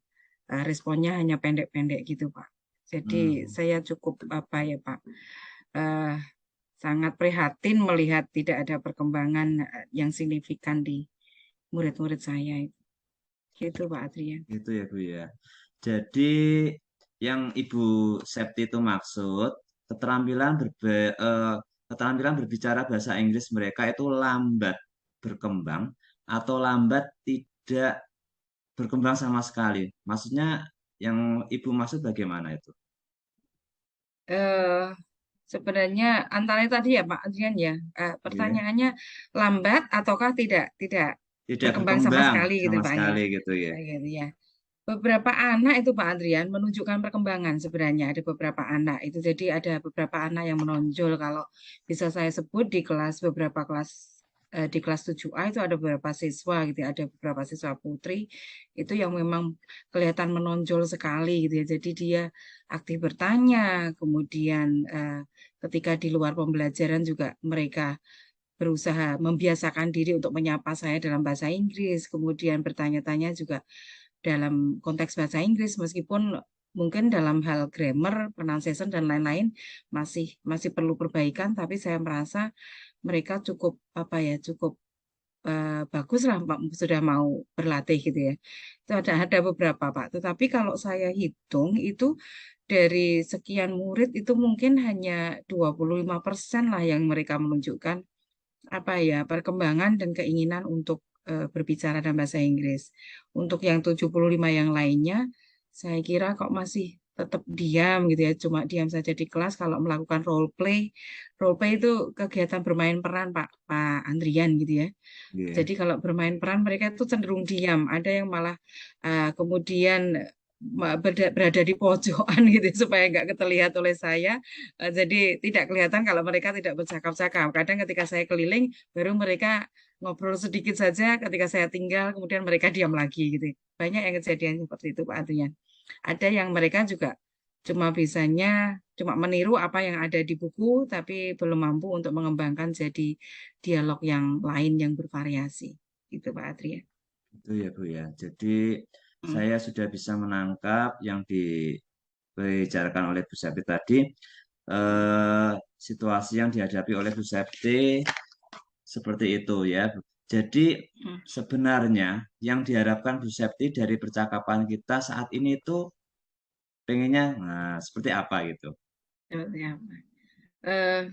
responnya hanya pendek-pendek gitu Pak. Jadi saya cukup apa ya Pak, sangat prihatin melihat tidak ada perkembangan yang signifikan di murid-murid saya itu. Gitu Pak Adrian. Gitu ya Bu ya. Jadi yang Ibu Septi itu maksud keterampilan berbicara bahasa Inggris mereka itu lambat berkembang atau lambat tidak berkembang sama sekali. Maksudnya yang Ibu maksud bagaimana itu? Eh, Sebenarnya antara tadi ya Pak Adrian ya, pertanyaannya lambat ataukah tidak Tidak berkembang sama berkembang sekali gitu sama Pak ya. sekali gitu ya. Gitu ya. Beberapa anak itu Pak Adrian menunjukkan perkembangan sebenarnya ada beberapa anak itu jadi ada beberapa anak yang menonjol kalau bisa saya sebut di kelas beberapa kelas di kelas 7A itu ada beberapa siswa gitu ya, ada beberapa siswa putri itu yang memang kelihatan menonjol sekali gitu ya. Jadi dia aktif bertanya, kemudian ketika di luar pembelajaran juga mereka berusaha membiasakan diri untuk menyapa saya dalam bahasa Inggris, kemudian bertanya-tanya juga dalam konteks bahasa Inggris meskipun mungkin dalam hal grammar, pronunciation dan lain-lain masih perlu perbaikan tapi saya merasa mereka cukup apa ya cukup bagus lah sudah mau berlatih gitu ya. Itu ada beberapa Pak. Tetapi kalau saya hitung itu dari sekian murid itu mungkin hanya 25% lah yang mereka menunjukkan apa ya perkembangan dan keinginan untuk berbicara dalam bahasa Inggris. Untuk yang 75 yang lainnya, saya kira kok masih tetap diam gitu ya, cuma diam saja di kelas kalau melakukan role play. Role play itu kegiatan bermain peran Pak Andrian gitu ya. Jadi kalau bermain peran mereka itu cenderung diam. Ada yang malah kemudian berada di pojokan gitu supaya nggak terlihat oleh saya. Jadi tidak kelihatan kalau mereka tidak bercakap-cakap. Kadang ketika saya keliling baru mereka ngobrol sedikit saja. Ketika saya tinggal kemudian mereka diam lagi gitu. Banyak yang kejadian seperti itu Pak Adrian. Ada yang mereka juga cuma meniru apa yang ada di buku, tapi belum mampu untuk mengembangkan jadi dialog yang lain yang bervariasi. Itu Pak Adria. Itu ya Bu ya. Jadi saya sudah bisa menangkap yang dibicarakan oleh Bu Septi tadi, situasi yang dihadapi oleh Bu Septi seperti itu ya. Jadi sebenarnya yang diharapkan Bu Septi dari percakapan kita saat ini itu pengennya seperti apa gitu. Ya. eh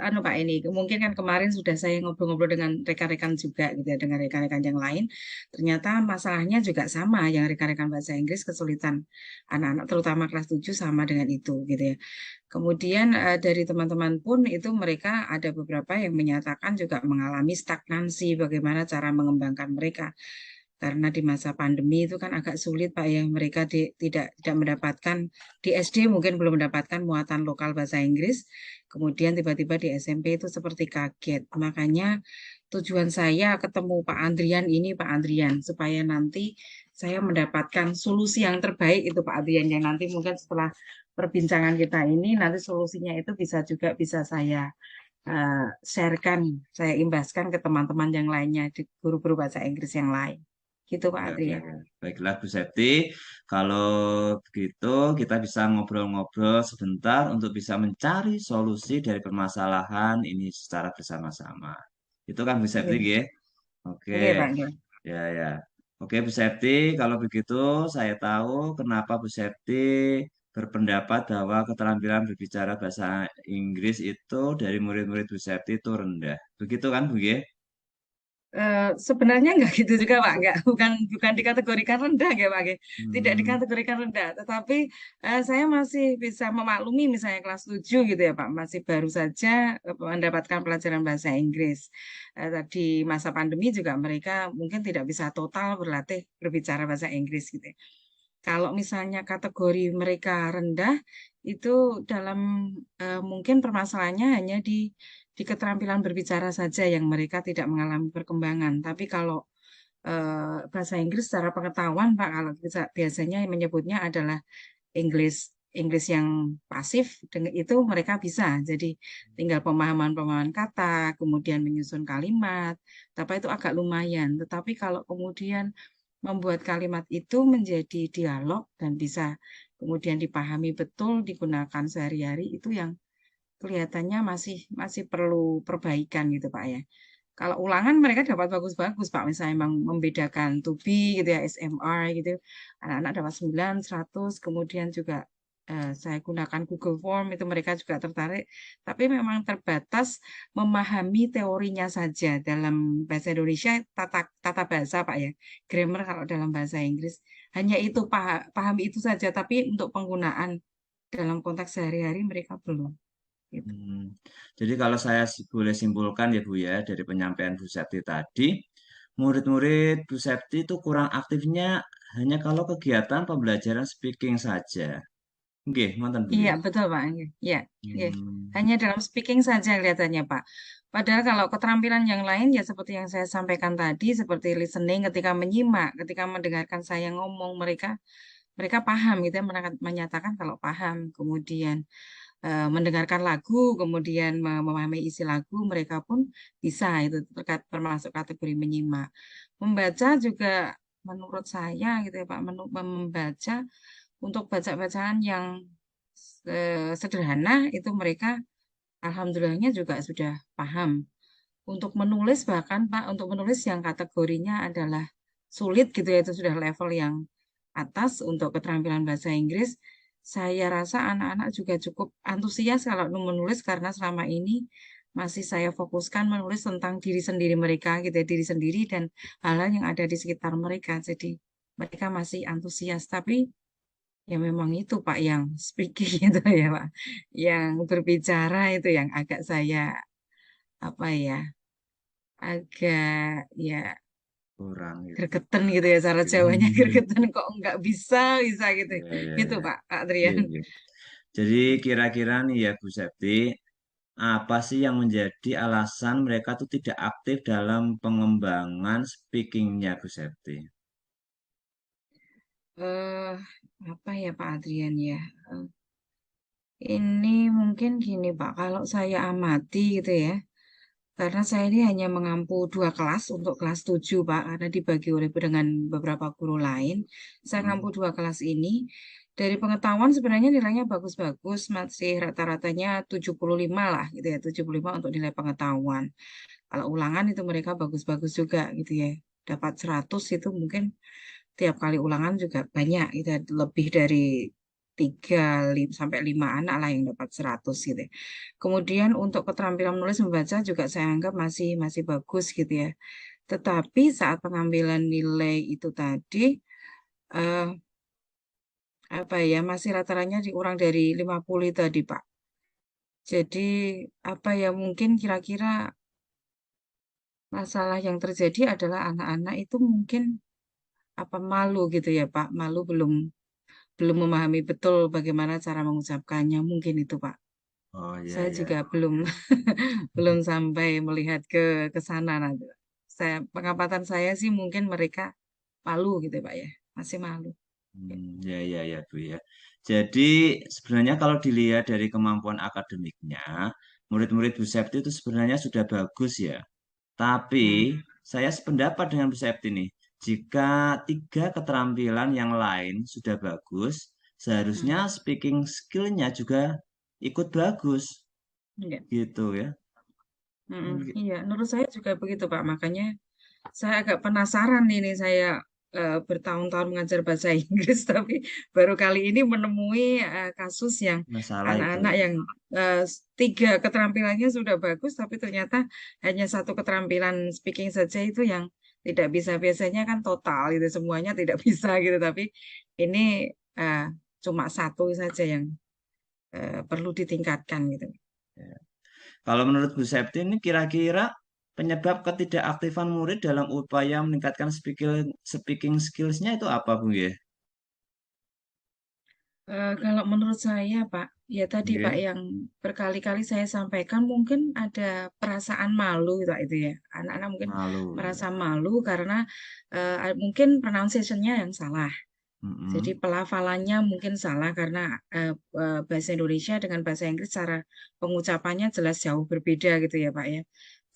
anu Pak, ini mungkin kan kemarin sudah saya ngobrol-ngobrol dengan rekan-rekan juga gitu ya, dengan rekan-rekan yang lain. Ternyata masalahnya juga sama, yang rekan-rekan bahasa Inggris kesulitan anak-anak terutama kelas 7 sama dengan itu gitu ya. Kemudian dari teman-teman pun itu mereka ada beberapa yang menyatakan juga mengalami stagnansi bagaimana cara mengembangkan mereka. Karena di masa pandemi itu kan agak sulit Pak ya, mereka tidak mendapatkan di SD mungkin belum mendapatkan muatan lokal bahasa Inggris, kemudian tiba-tiba di SMP itu seperti kaget. Makanya tujuan saya ketemu Pak Andrian ini, Pak Andrian, supaya nanti saya mendapatkan solusi yang terbaik itu Pak Andrian, yang nanti mungkin setelah perbincangan kita ini nanti solusinya itu bisa saya sharekan, saya imbaskan ke teman-teman yang lainnya di guru-guru bahasa Inggris yang lain. Gitu Pak Ya, Adri ya. baiklah Bu Septi, kalau begitu kita bisa ngobrol-ngobrol sebentar untuk bisa mencari solusi dari permasalahan ini secara bersama-sama. Itu kan Bu Septi, Oke, ya? Oke, oke Pak. Oke. ya ya. Oke Bu Septi, kalau begitu saya tahu kenapa Bu Septi berpendapat bahwa keterampilan berbicara bahasa Inggris itu dari murid-murid Bu Septi itu rendah. Begitu kan Bu, ya? Sebenarnya nggak gitu juga Pak, nggak, bukan dikategorikan rendah ya Pak, ya. Tidak Hmm, dikategorikan rendah, tetapi saya masih bisa memaklumi misalnya kelas 7 gitu ya Pak, masih baru saja mendapatkan pelajaran bahasa Inggris. Di masa pandemi juga mereka mungkin tidak bisa total berlatih berbicara bahasa Inggris gitu ya. Kalau misalnya kategori mereka rendah, itu dalam mungkin permasalahannya hanya di keterampilan berbicara saja yang mereka tidak mengalami perkembangan. Tapi kalau bahasa Inggris secara pengetahuan, Pak, kalau biasanya yang menyebutnya adalah English Inggris yang pasif, dengan itu mereka bisa. Jadi tinggal pemahaman-pemahaman kata, kemudian menyusun kalimat, tapi itu agak lumayan. Tetapi kalau kemudian membuat kalimat itu menjadi dialog dan bisa kemudian dipahami betul, digunakan sehari-hari, itu yang kelihatannya masih masih perlu perbaikan gitu Pak ya. Kalau ulangan mereka dapat bagus-bagus Pak, misalnya memang membedakan to be gitu ya, SMR gitu. Anak-anak dapat 9, 100, kemudian juga saya gunakan Google Form itu mereka juga tertarik. Tapi memang terbatas memahami teorinya saja dalam bahasa Indonesia, tata bahasa Pak ya. Grammar kalau dalam bahasa Inggris. Hanya itu pahami itu saja, tapi untuk penggunaan dalam konteks sehari-hari mereka belum. Gitu. hmm. Jadi kalau saya boleh simpulkan ya Bu ya dari penyampaian Bu Septi tadi, murid-murid Bu Septi itu kurang aktifnya hanya kalau kegiatan pembelajaran speaking saja. Oke, mantan Bu Iya, ya. betul, Pak. Iya, iya. Hmm, Hanya dalam speaking saja kelihatannya, Pak. Padahal kalau keterampilan yang lain, ya seperti yang saya sampaikan tadi, seperti listening ketika menyimak, ketika mendengarkan saya ngomong, mereka mereka paham gitu ya, menyatakan kalau paham. Kemudian mendengarkan lagu, kemudian memahami isi lagu, mereka pun bisa itu termasuk kategori menyimak. Membaca juga menurut saya gitu ya, Pak, membaca untuk bacaan yang sederhana itu mereka alhamdulillahnya juga sudah paham. Untuk menulis bahkan Pak, untuk menulis yang kategorinya adalah sulit gitu ya, itu sudah level yang atas untuk keterampilan bahasa Inggris. Saya rasa anak-anak juga cukup antusias kalau menulis karena selama ini masih saya fokuskan menulis tentang diri sendiri mereka gitu ya, diri sendiri dan hal-hal yang ada di sekitar mereka. Jadi mereka masih antusias, tapi ya memang itu Pak yang speaking itu ya Pak, yang berbicara itu yang agak saya apa ya, agak ya kurang itu. gregetan gitu ya, cara Jawanya gregetan, kok nggak bisa bisa gitu, Ya, ya, gitu ya. Pak Iya, Adrian. iya. Jadi kira-kira nih ya Bu Septi, apa sih yang menjadi alasan mereka tuh tidak aktif dalam pengembangan speakingnya Bu Septi? eh apa ya Pak Adrian ya? Eh, ini mungkin gini Pak, kalau saya amati gitu ya, karena saya ini hanya mengampu 2 kelas untuk kelas 7 Pak, karena dibagi oleh dengan beberapa guru lain. Saya Hmm. ngampu 2 kelas ini. Dari pengetahuan sebenarnya nilainya bagus-bagus, masih rata-ratanya 75 lah gitu ya, 75 untuk nilai pengetahuan. Kalau ulangan itu mereka bagus-bagus juga gitu ya. Dapat 100 itu mungkin tiap kali ulangan juga banyak gitu ya. Lebih dari 3 sampai 5 anak lah yang dapat 100 gitu ya. Kemudian untuk keterampilan menulis membaca juga saya anggap masih masih bagus gitu ya. Tetapi saat pengambilan nilai itu tadi eh, apa ya masih rata-ratanya dikurang dari 50 tadi Pak. Jadi apa ya mungkin kira-kira masalah yang terjadi adalah anak-anak itu mungkin apa malu gitu ya Pak, malu belum belum memahami betul bagaimana cara mengucapkannya, mungkin itu Pak. Oh iya Saya iya. juga belum belum sampai melihat ke sana nanti. Saya pengamatan saya sih mungkin mereka malu gitu Pak ya, masih malu. Ya ya ya Bu ya. Jadi sebenarnya kalau dilihat dari kemampuan akademiknya, murid-murid Bu Septi itu sebenarnya sudah bagus ya. Tapi Hmm, saya sependapat dengan Bu Septi nih. Jika 3 keterampilan yang lain sudah bagus, seharusnya hmm, speaking skill-nya juga ikut bagus iya. gitu ya. Iya, menurut saya juga begitu Pak. Makanya saya agak penasaran ini saya bertahun-tahun mengajar bahasa Inggris tapi baru kali ini menemui kasus yang Masalah itu. anak-anak yang 3 keterampilannya sudah bagus tapi ternyata hanya 1 keterampilan speaking saja itu yang tidak bisa. Biasanya kan total itu semuanya tidak bisa gitu tapi ini eh, cuma 1 saja yang perlu ditingkatkan gitu. Kalau menurut Bu Septi ini kira-kira penyebab ketidakaktifan murid dalam upaya meningkatkan speaking skills-nya itu apa, Bu ya? Kalau menurut saya, Pak, ya tadi Pak Nggih, yang berkali-kali saya sampaikan mungkin ada perasaan malu Pak, itu ya. Anak-anak mungkin malu merasa ya. malu karena mungkin pronunciation-nya yang salah. Jadi Mm-mm. pelafalannya mungkin salah karena bahasa Indonesia dengan bahasa Inggris cara pengucapannya jelas jauh berbeda gitu ya Pak ya.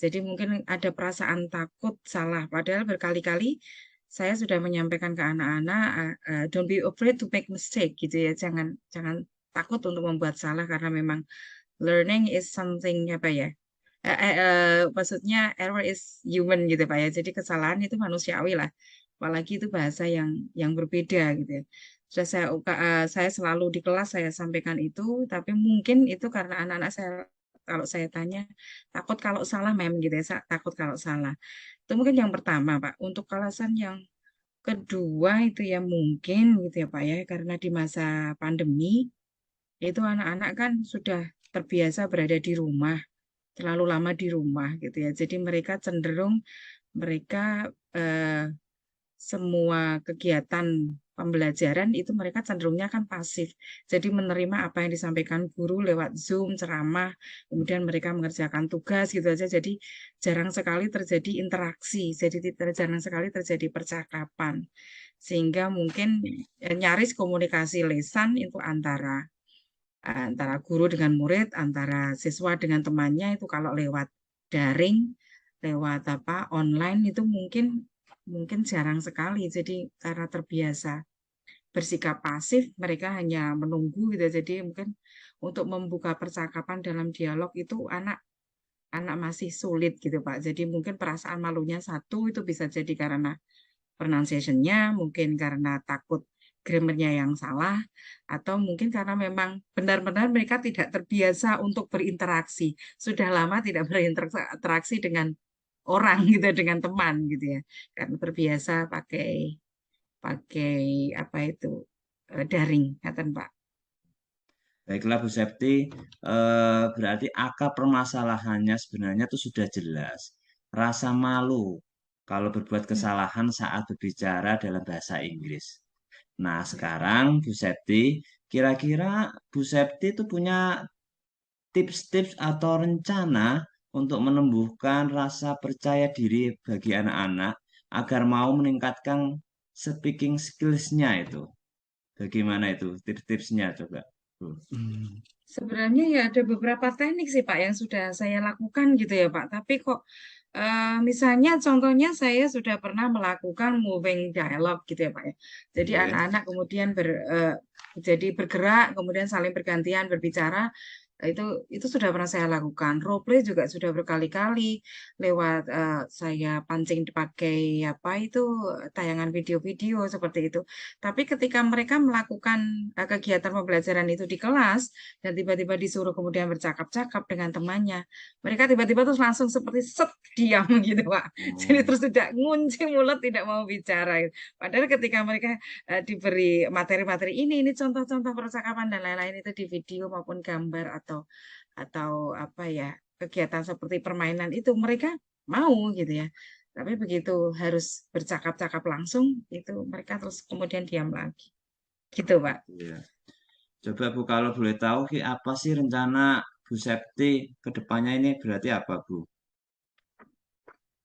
Jadi mungkin ada perasaan takut salah. Padahal berkali-kali saya sudah menyampaikan ke anak-anak, don't be afraid to make mistake gitu ya. Jangan jangan takut untuk membuat salah karena memang learning is something apa ya. Maksudnya error is human gitu Pak ya. Jadi kesalahan itu manusiawi lah. Apalagi itu bahasa yang berbeda gitu ya. Sudah saya selalu di kelas saya sampaikan itu, tapi mungkin itu karena anak-anak saya kalau saya tanya takut kalau salah mem gitu ya, takut kalau salah. Itu mungkin yang pertama, Pak. Untuk alasan yang kedua itu ya mungkin gitu ya, Pak ya, karena di masa pandemi itu anak-anak kan sudah terbiasa berada di rumah, terlalu lama di rumah gitu ya. Jadi mereka cenderung mereka eh, semua kegiatan pembelajaran itu mereka cenderungnya kan pasif. Jadi menerima apa yang disampaikan guru lewat Zoom, ceramah, kemudian mereka mengerjakan tugas gitu aja. Jadi jarang sekali terjadi interaksi. Jadi jarang sekali terjadi percakapan. Sehingga mungkin nyaris komunikasi lisan itu antara guru dengan murid, antara siswa dengan temannya itu kalau lewat daring, lewat apa online itu mungkin mungkin jarang sekali. Jadi karena terbiasa bersikap pasif, mereka hanya menunggu gitu. Jadi mungkin untuk membuka percakapan dalam dialog itu anak anak masih sulit gitu Pak. Jadi mungkin perasaan malunya satu itu bisa jadi karena pronunciation-nya, mungkin karena takut grammarnya yang salah, atau mungkin karena memang benar-benar mereka tidak terbiasa untuk berinteraksi. Sudah lama tidak berinteraksi dengan orang gitu, dengan teman gitu ya. Karena terbiasa pakai pakai apa itu daring, kata Pak. Baiklah Bu Septi, berarti akar permasalahannya sebenarnya itu sudah jelas. Rasa malu kalau berbuat kesalahan saat berbicara dalam bahasa Inggris. Nah, sekarang Bu Septi, kira-kira Bu Septi itu punya tips-tips atau rencana untuk menumbuhkan rasa percaya diri bagi anak-anak agar mau meningkatkan speaking skills-nya itu. Bagaimana itu tips-tipsnya coba, Bu? Sebenarnya ya ada beberapa teknik sih Pak yang sudah saya lakukan gitu ya Pak. Tapi kok misalnya contohnya saya sudah pernah melakukan moving dialogue gitu ya Pak ya. Jadi Oke. anak-anak kemudian jadi bergerak, kemudian saling bergantian berbicara. Itu sudah pernah saya lakukan. Role play juga sudah berkali-kali lewat saya pancing dipakai apa itu tayangan video-video seperti itu. Tapi ketika mereka melakukan kegiatan pembelajaran itu di kelas dan tiba-tiba disuruh kemudian bercakap-cakap dengan temannya, mereka tiba-tiba terus langsung seperti set diam gitu Pak. Jadi Oh, terus tidak ngunci mulut, tidak mau bicara. Padahal ketika mereka diberi materi-materi ini contoh-contoh percakapan dan lain-lain itu di video maupun gambar atau apa ya kegiatan seperti permainan itu mereka mau gitu ya. Tapi begitu harus bercakap-cakap langsung itu mereka terus kemudian diam lagi. Gitu, Pak. iya. Coba Bu, kalau boleh tahu apa sih rencana Bu Septi ke depannya ini berarti apa Bu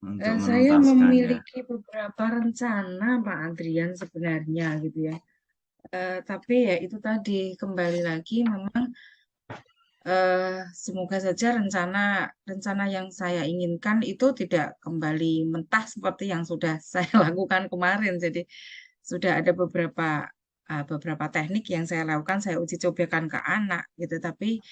untuk Saya menuntaskannya? memiliki beberapa rencana, Pak Adrian sebenarnya gitu ya. Tapi ya itu tadi kembali lagi memang semoga saja rencana yang saya inginkan itu tidak kembali mentah seperti yang sudah saya lakukan kemarin. Jadi sudah ada beberapa teknik yang saya lakukan, saya uji cobakan ke anak gitu. Tapi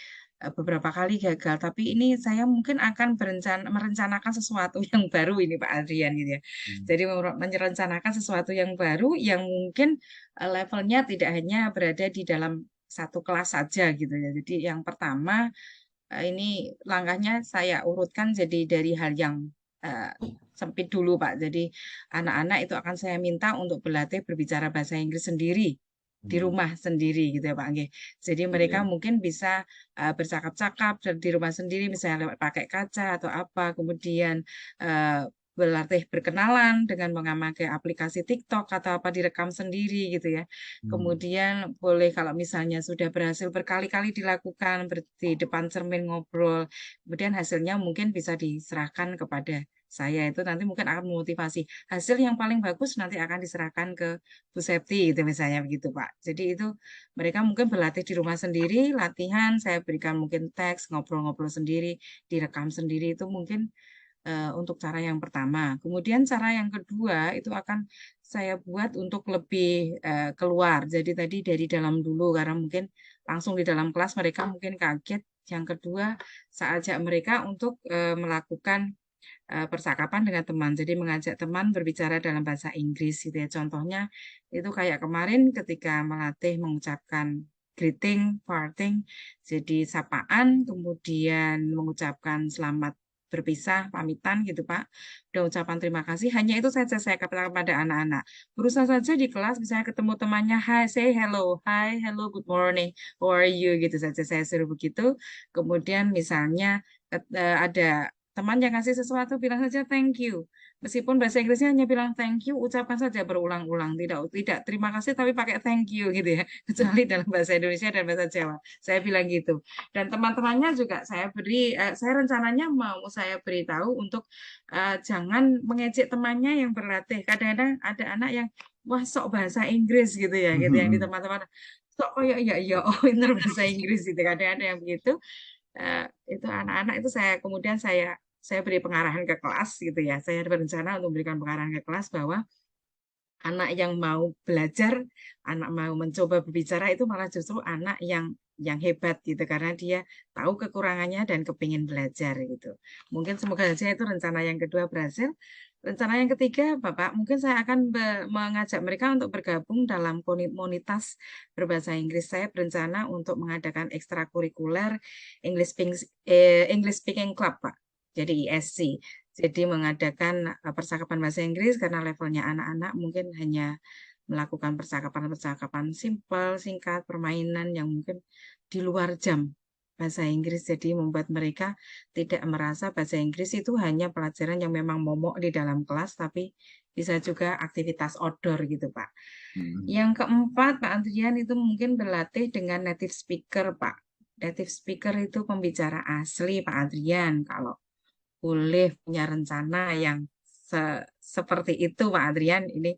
beberapa kali gagal. Tapi ini saya mungkin akan merencanakan sesuatu yang baru ini Pak Adrian gitu ya. Hmm. Jadi merencanakan sesuatu yang baru yang mungkin levelnya tidak hanya berada di dalam satu kelas saja gitu ya. Jadi yang pertama ini langkahnya saya urutkan jadi dari hal yang sempit dulu Pak. Jadi anak-anak itu akan saya minta untuk berlatih berbicara bahasa Inggris sendiri di rumah sendiri gitu ya Pak Nggih. Jadi mereka Iya. mungkin bisa bercakap-cakap di rumah sendiri misalnya lewat pakai kaca atau apa, kemudian berlatih berkenalan dengan memakai aplikasi TikTok atau apa direkam sendiri gitu ya. Hmm. Kemudian boleh kalau misalnya sudah berhasil berkali-kali dilakukan di depan cermin ngobrol, kemudian hasilnya mungkin bisa diserahkan kepada saya itu nanti mungkin akan memotivasi. Hasil yang paling bagus nanti akan diserahkan ke Bu Septi gitu misalnya begitu Pak. Jadi itu mereka mungkin berlatih di rumah sendiri, latihan, saya berikan mungkin teks, ngobrol-ngobrol sendiri, direkam sendiri itu mungkin untuk cara yang pertama. Kemudian cara yang kedua itu akan saya buat untuk lebih keluar. Jadi tadi dari dalam dulu karena mungkin langsung di dalam kelas mereka mungkin kaget. Yang kedua, saya ajak mereka untuk melakukan percakapan dengan teman. Jadi mengajak teman berbicara dalam bahasa Inggris gitu ya. Contohnya itu kayak kemarin ketika melatih mengucapkan greeting, parting, jadi sapaan, kemudian mengucapkan selamat berpisah, pamitan gitu Pak. Udah ucapan terima kasih, hanya itu saja saya katakan pada anak-anak. Berusaha saja di kelas, misalnya ketemu temannya, hi, hello, good morning, how are you, gitu saja saya suruh begitu. Kemudian misalnya ada teman yang kasih sesuatu, bilang saja thank you. Meskipun bahasa Inggrisnya hanya bilang thank you, ucapkan saja berulang-ulang. Tidak terima kasih, tapi pakai thank you gitu ya. Kecuali dalam bahasa Indonesia dan bahasa Jawa. Saya bilang gitu. Dan teman-temannya juga saya rencananya mau saya beritahu untuk jangan mengejek temannya yang berlatih. Kadang-kadang ada anak yang wah sok bahasa Inggris gitu ya, gitu yang di teman-teman sok kayak ya oh pinter bahasa Inggris gitu. Kadang-kadang yang begitu itu anak-anak itu kemudian saya beri pengarahan ke kelas gitu ya. Saya berencana untuk memberikan pengarahan ke kelas bahwa anak yang mau belajar, anak mau mencoba berbicara itu malah justru anak yang hebat gitu karena dia tahu kekurangannya dan kepingin belajar gitu. Mungkin semoga saja itu rencana yang kedua berhasil. Rencana yang ketiga, Bapak, mungkin saya akan mengajak mereka untuk bergabung dalam komunitas berbahasa Inggris. Saya berencana untuk mengadakan ekstrakurikuler English Speaking Club, Pak. Jadi ESC. Jadi mengadakan percakapan bahasa Inggris karena levelnya anak-anak mungkin hanya melakukan percakapan-percakapan simpel, singkat, permainan yang mungkin di luar jam bahasa Inggris. Jadi membuat mereka tidak merasa bahasa Inggris itu hanya pelajaran yang memang momok di dalam kelas, tapi bisa juga aktivitas outdoor gitu, Pak. Yang keempat, Pak Andrian itu mungkin berlatih dengan native speaker, Pak. Native speaker itu pembicara asli, Pak Adrian. Kalau boleh punya rencana yang seperti itu Pak Adrian. Ini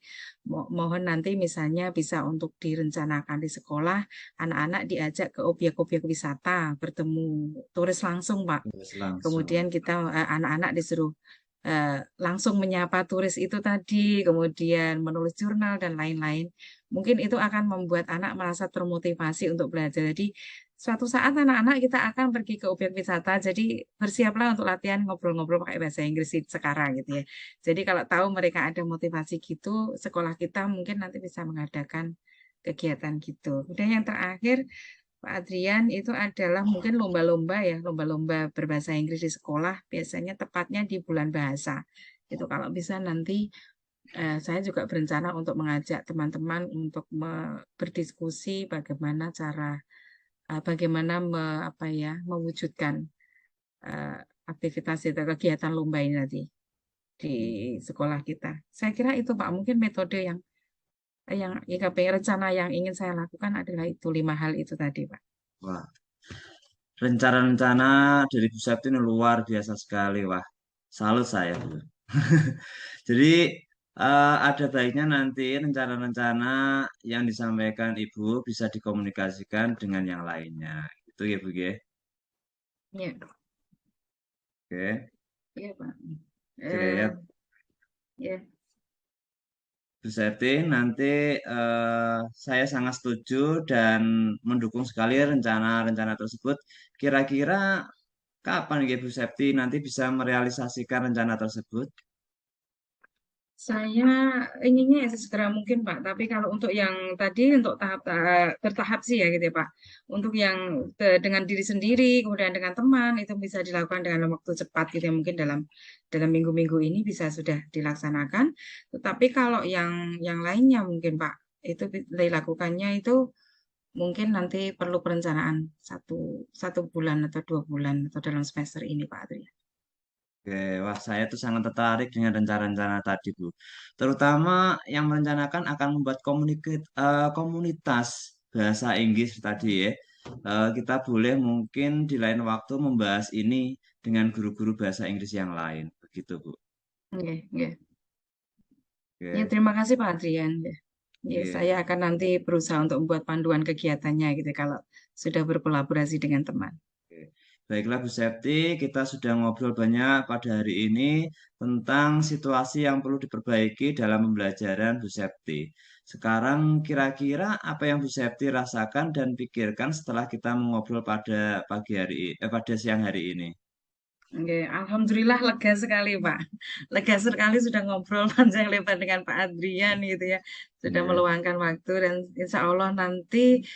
mohon nanti misalnya bisa untuk direncanakan di sekolah, anak-anak diajak ke objek-objek wisata, bertemu turis langsung Pak. Terus langsung. Kemudian kita anak-anak disuruh langsung menyapa turis itu tadi, kemudian menulis jurnal dan lain-lain. Mungkin itu akan membuat anak merasa termotivasi untuk belajar. Jadi suatu saat anak-anak kita akan pergi ke objek wisata, jadi bersiaplah untuk latihan ngobrol-ngobrol pakai bahasa Inggris sekarang gitu ya. Jadi kalau tahu mereka ada motivasi gitu, sekolah kita mungkin nanti bisa mengadakan kegiatan gitu. Kemudian yang terakhir Pak Adrian itu adalah mungkin lomba-lomba ya, lomba-lomba berbahasa Inggris di sekolah, biasanya tepatnya di bulan bahasa. Itu kalau bisa nanti saya juga berencana untuk mengajak teman-teman untuk berdiskusi bagaimana cara bagaimana mewujudkan aktivitas itu kegiatan lomba ini nanti di sekolah kita. Saya kira itu Pak, mungkin metode yang IKP rencana yang ingin saya lakukan adalah itu 5 hal itu tadi Pak. Wah, rencana-rencana dari Bu Septi ini luar biasa sekali, wah. Salut saya, Bu. Jadi ada baiknya nanti rencana-rencana yang disampaikan Ibu bisa dikomunikasikan dengan yang lainnya. Itu ya, Bu, ya. Ya, Oke. iya Pak. Oke, Eh, ya. ya, Bu Septi, nanti saya sangat setuju dan mendukung sekali rencana-rencana tersebut. Kira-kira kapan ya Bu Septi nanti bisa merealisasikan rencana tersebut? saya inginnya ya sesegera mungkin Pak. Tapi kalau untuk yang tadi untuk tahap bertahap sih ya gitu ya Pak. Untuk yang dengan diri sendiri, kemudian dengan teman itu bisa dilakukan dengan waktu cepat gitu ya. Mungkin dalam minggu-minggu ini bisa sudah dilaksanakan. Tetapi kalau yang lainnya mungkin Pak itu dilakukannya itu mungkin nanti perlu perencanaan satu bulan atau 2 bulan atau dalam semester ini Pak Adrian. Oke, wah saya tuh sangat tertarik dengan rencana-rencana tadi Bu. Terutama yang merencanakan akan membuat komunitas bahasa Inggris tadi ya. Kita boleh mungkin di lain waktu membahas ini dengan guru-guru bahasa Inggris yang lain. Begitu Bu. Oke, oke. Ya, Oke, terima kasih Pak Adrian. Ya, ya, iya. saya akan nanti berusaha untuk membuat panduan kegiatannya gitu kalau sudah berkolaborasi dengan teman. Oke. Baiklah Bu Septi, kita sudah ngobrol banyak pada hari ini tentang situasi yang perlu diperbaiki dalam pembelajaran Bu Septi. Sekarang kira-kira apa yang Bu Septi rasakan dan pikirkan setelah kita mengobrol pada siang hari ini? Oke, Alhamdulillah lega sekali Pak. Lega sekali sudah ngobrol panjang lebar dengan Pak Adrian gitu ya. Sudah Iya, meluangkan waktu dan insya Allah nanti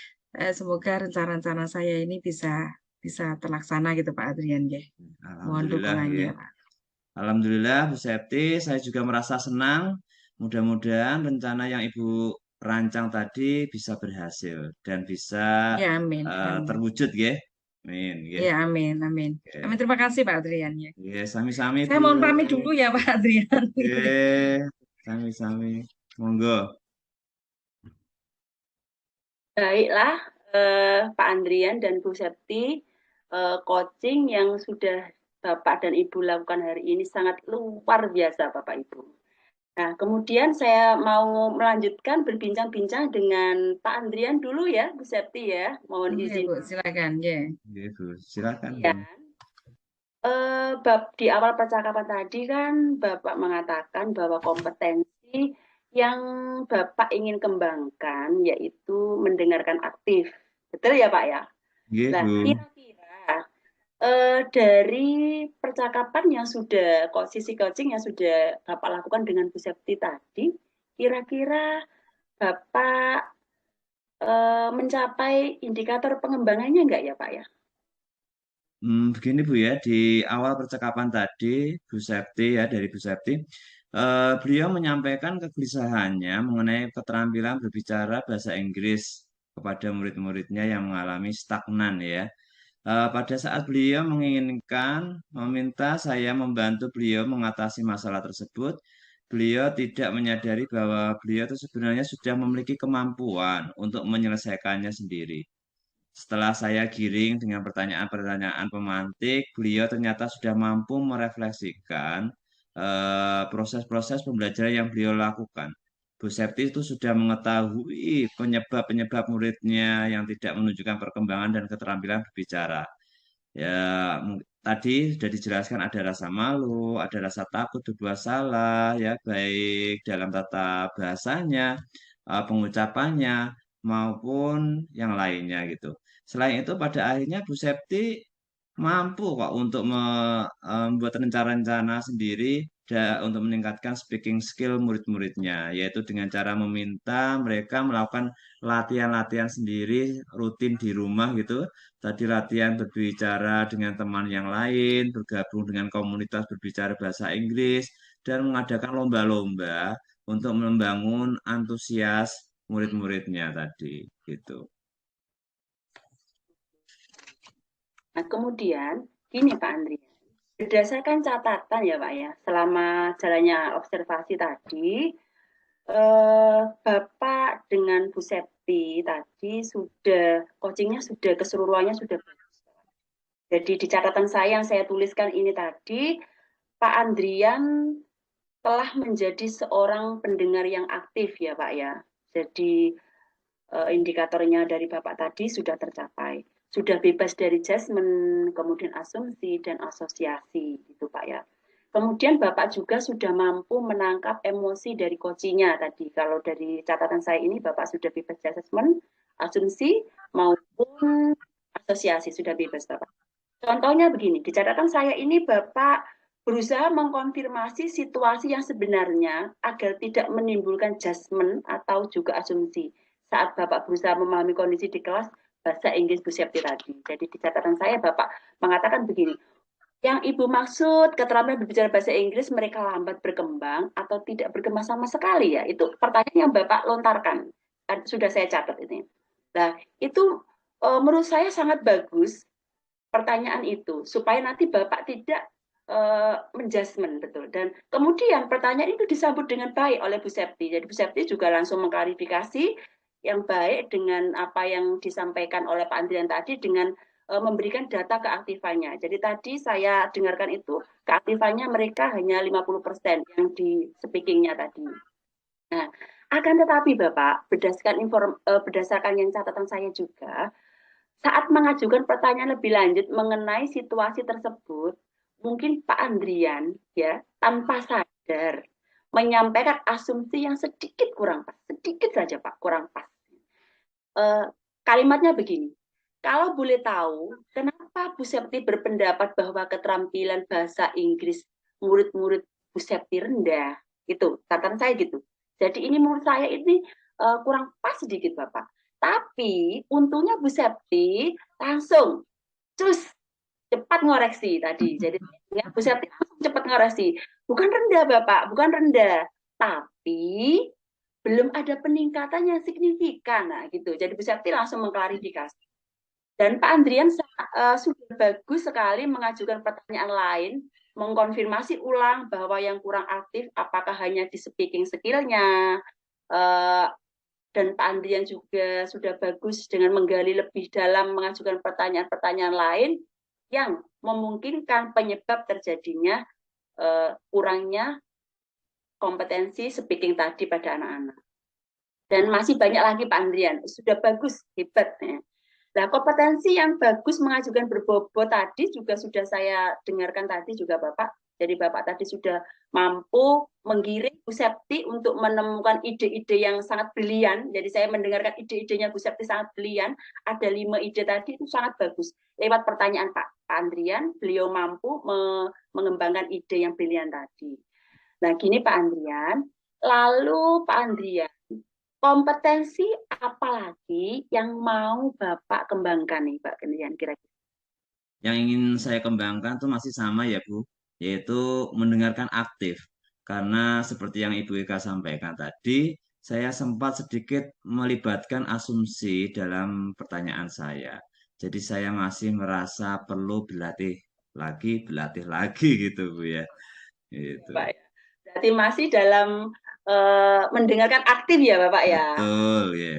semoga rencana-rencana saya ini bisa terlaksana gitu Pak Adrian ya. Mohon Alhamdulillah dukungannya ya. Pak. Alhamdulillah Bu Septi, saya juga merasa senang. Mudah-mudahan rencana yang Ibu rancang tadi bisa berhasil dan bisa Ya, amin, amin. terwujud ya. Amin, ya. Ya, amin, amin. Amin, Oke. terima kasih Pak Adrian ya. Ya, sami-sami Saya Bu. mohon pamit dulu ya Pak Adrian. Oke, sami-sami. Monggo. Baiklah, Pak Andrian dan Bu Septi, coaching yang sudah Bapak dan Ibu lakukan hari ini sangat luar biasa, Bapak Ibu. Nah, kemudian saya mau melanjutkan berbincang-bincang dengan Pak Andrian dulu ya, Bu Septi ya. Mohon Oke izin. Bu, silakan ya. Oke, Bu. Silakan, Bu. Ya. Di awal percakapan tadi kan Bapak mengatakan bahwa kompetensi yang Bapak ingin kembangkan yaitu mendengarkan aktif. Betul ya Pak ya? Oke, Nah, Bu. kira-kira dari percakapan yang sudah, sisi coaching yang sudah Bapak lakukan dengan Bu Septi tadi, kira-kira Bapak mencapai indikator pengembangannya enggak ya Pak ya? Begini Bu ya, di awal percakapan tadi, Bu Septi ya, dari Bu Septi, beliau menyampaikan kegelisahannya mengenai keterampilan berbicara bahasa Inggris kepada murid-muridnya yang mengalami stagnan ya. Pada saat beliau meminta saya membantu beliau mengatasi masalah tersebut, beliau tidak menyadari bahwa beliau itu sebenarnya sudah memiliki kemampuan untuk menyelesaikannya sendiri. Setelah saya giring dengan pertanyaan-pertanyaan pemantik, beliau ternyata sudah mampu merefleksikan proses-proses pembelajaran yang beliau lakukan. Bu Septi itu sudah mengetahui penyebab-penyebab muridnya yang tidak menunjukkan perkembangan dan keterampilan berbicara. Ya, tadi sudah dijelaskan ada rasa malu, ada rasa takut berbuat salah, ya baik dalam tata bahasanya, pengucapannya maupun yang lainnya gitu. Selain itu, pada akhirnya Bu Septi mampu kok untuk membuat rencana-rencana sendiri untuk meningkatkan speaking skill murid-muridnya, yaitu dengan cara meminta mereka melakukan latihan-latihan sendiri rutin di rumah gitu. Tadi latihan berbicara dengan teman yang lain, bergabung dengan komunitas berbicara bahasa Inggris, dan mengadakan lomba-lomba untuk membangun antusias murid-muridnya tadi gitu. Nah, kemudian gini Pak Andri, berdasarkan catatan ya Pak ya, selama jalannya observasi tadi, Bapak dengan Bu Septi tadi sudah, coachingnya sudah, keseluruhannya sudah bagus. Jadi di catatan saya yang saya tuliskan ini tadi, Pak Andrian telah menjadi seorang pendengar yang aktif ya Pak ya. Jadi indikatornya dari Bapak tadi sudah tercapai. Sudah bebas dari judgment, kemudian asumsi dan asosiasi gitu Pak ya. Kemudian Bapak juga sudah mampu menangkap emosi dari coachingnya tadi. Kalau dari catatan saya ini Bapak sudah bebas judgment, asumsi maupun asosiasi sudah bebas Bapak. Contohnya begini, di catatan saya ini Bapak berusaha mengkonfirmasi situasi yang sebenarnya agar tidak menimbulkan judgment atau juga asumsi saat Bapak berusaha memahami kondisi di kelas bahasa Inggris Bu Septi tadi. Jadi di catatan saya Bapak mengatakan begini, yang Ibu maksud keterampilan berbicara bahasa Inggris mereka lambat berkembang atau tidak berkembang sama sekali ya? Itu pertanyaan yang Bapak lontarkan. Sudah saya catat ini. Nah, itu menurut saya sangat bagus pertanyaan itu supaya nanti Bapak tidak menjudgment betul. Dan kemudian pertanyaan itu disambut dengan baik oleh Bu Septi. Jadi Bu Septi juga langsung mengklarifikasi yang baik dengan apa yang disampaikan oleh Pak Andrian tadi dengan memberikan data keaktifannya. Jadi tadi saya dengarkan itu keaktifannya mereka hanya 50% yang di speakingnya tadi. Nah, akan tetapi Bapak berdasarkan yang catatan saya juga, saat mengajukan pertanyaan lebih lanjut mengenai situasi tersebut, mungkin Pak Andrian ya tanpa sadar menyampaikan asumsi yang sedikit kurang pas, sedikit saja Pak kurang pas. Kalimatnya begini, kalau boleh tahu, kenapa Bu Septi berpendapat bahwa keterampilan bahasa Inggris murid-murid Bu Septi rendah? Gitu, catatan saya gitu. Jadi ini menurut saya ini kurang pas sedikit Bapak. Tapi untungnya Bu Septi langsung cus cepat ngoreksi tadi. Jadi ya, Bu Septi langsung cepat ngoreksi. Bukan rendah Bapak, bukan rendah. Tapi belum ada peningkatan yang signifikan. Nah, gitu. Jadi Bu Septi langsung mengklarifikasi. Dan Pak Andrian sudah bagus sekali mengajukan pertanyaan lain, mengkonfirmasi ulang bahwa yang kurang aktif apakah hanya di speaking skill-nya, dan Pak Andrian juga sudah bagus dengan menggali lebih dalam mengajukan pertanyaan-pertanyaan lain yang memungkinkan penyebab terjadinya kurangnya kompetensi speaking tadi pada anak-anak. Dan masih banyak lagi Pak Andrian, sudah bagus, hebat. Ya. Nah, kompetensi yang bagus mengajukan berbobot tadi juga sudah saya dengarkan tadi juga Bapak. Jadi Bapak tadi sudah mampu menggiring Bu Septi untuk menemukan ide-ide yang sangat brilian. Jadi saya mendengarkan ide-idenya Bu Septi sangat brilian. Ada 5 ide tadi itu sangat bagus. Lewat pertanyaan Pak Andrian, beliau mampu mengembangkan ide yang brilian tadi. Nah, gini Pak Andrian. Lalu Pak Andrian, kompetensi apa lagi yang mau Bapak kembangkan nih Pak Andrian kira-kira? Yang ingin saya kembangkan itu masih sama ya Bu, yaitu mendengarkan aktif. Karena seperti yang Ibu Eka sampaikan tadi, saya sempat sedikit melibatkan asumsi dalam pertanyaan saya. Jadi saya masih merasa perlu berlatih lagi gitu Bu ya. Gitu. Pak, berarti masih dalam mendengarkan aktif ya Bapak ya? Betul ya.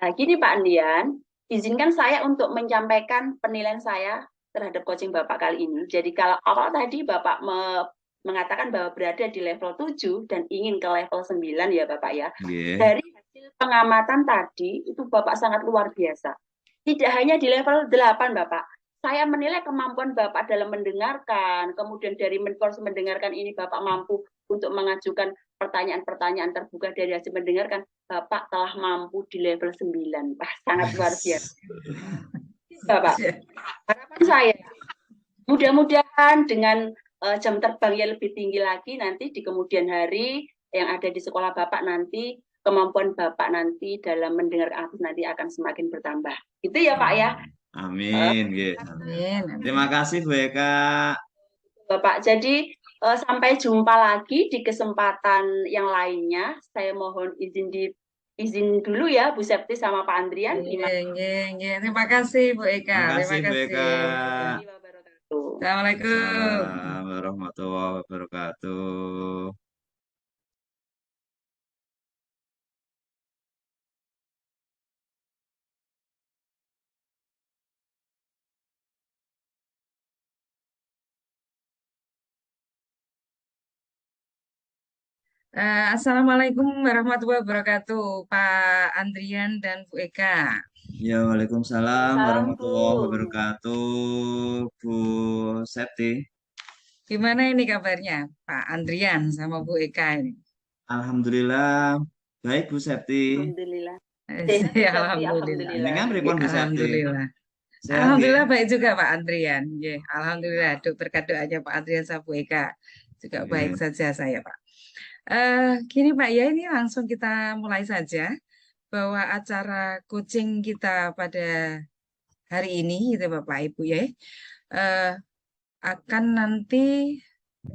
Nah gini Pak Andrian, izinkan saya untuk menyampaikan penilaian saya terhadap coaching Bapak kali ini. Jadi kalau awal tadi Bapak mengatakan bahwa berada di level 7 dan ingin ke level 9 ya Bapak ya. Nggih. Dari hasil pengamatan tadi itu Bapak sangat luar biasa. Tidak hanya di level 8 Bapak. Saya menilai kemampuan Bapak dalam mendengarkan, kemudian dari proses mendengarkan ini Bapak mampu untuk mengajukan pertanyaan-pertanyaan terbuka dari hasil mendengarkan, Bapak telah mampu di level 9. Wah, sangat luar biasa. Bapak, harapan saya mudah-mudahan dengan jam terbang yang lebih tinggi lagi nanti di kemudian hari yang ada di sekolah Bapak nanti, kemampuan Bapak nanti dalam mendengar artis nanti akan semakin bertambah. Itu ya Pak ya. Amin, nggih. Amin. Terima kasih Bu Eka. Bapak, jadi sampai jumpa lagi di kesempatan yang lainnya. Saya mohon izin dulu ya Bu Septi sama Pak Andrian. Terima kasih Bu Eka. Terima Terima kasih Bu kasih. Eka. Assalamualaikum. Assalamualaikum warahmatullahi wabarakatuh. Assalamualaikum warahmatullahi wabarakatuh, Pak Andrian dan Bu Eka. Ya, waalaikumsalam Salam, warahmatullahi Bu. wabarakatuh, Bu Septi. Gimana ini kabarnya, Pak Andrian sama Bu Eka ini? Alhamdulillah, baik Bu Septi. Alhamdulillah. Alhamdulillah. Dengan pripun Bu Septi? Alhamdulillah. Sehat, Alhamdulillah nggih? baik juga Pak Andrian. Alhamdulillah. Berkat doanya Pak Andrian sama Bu Eka juga baik Nggih. saja saya, Pak. Gini Pak ya, ini langsung kita mulai saja bahwa acara coaching kita pada hari ini gitu Bapak Ibu ya, akan nanti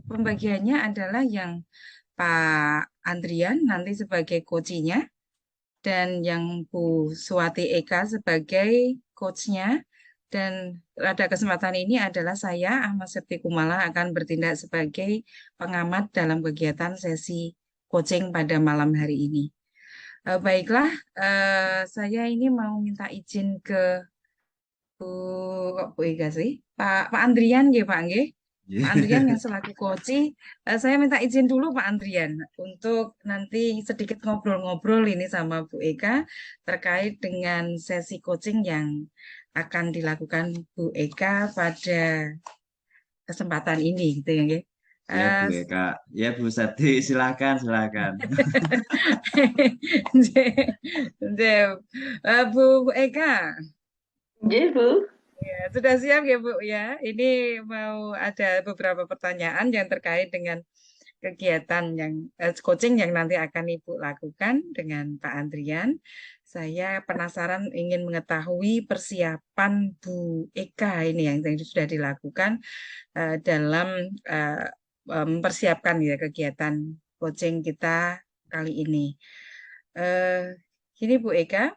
pembagiannya adalah yang Pak Andrian nanti sebagai coachnya dan yang Bu Suwati Eka sebagai coachnya. Dan pada kesempatan ini adalah saya, Ahmad Septi Kumala, akan bertindak sebagai pengamat dalam kegiatan sesi coaching pada malam hari ini. Baiklah, saya ini mau minta izin ke Bu Eka sih, Pak Andrian, ya Pak nggih. Pak Andrian yang selaku coach, saya minta izin dulu Pak Andrian untuk nanti sedikit ngobrol-ngobrol ini sama Bu Eka terkait dengan sesi coaching yang akan dilakukan Bu Eka pada kesempatan ini gitu ya nggih. Ya Bu Eka, ya Bu Septi, silakan. Bu Eka. Nggih, Bu. Ya, sudah siap ya Bu ya. Ini mau ada beberapa pertanyaan yang terkait dengan kegiatan yang coaching yang nanti akan Ibu lakukan dengan Pak Andrian. Saya penasaran ingin mengetahui persiapan Bu Eka ini yang sudah dilakukan dalam mempersiapkan ya kegiatan coaching kita kali ini. Gini Bu Eka,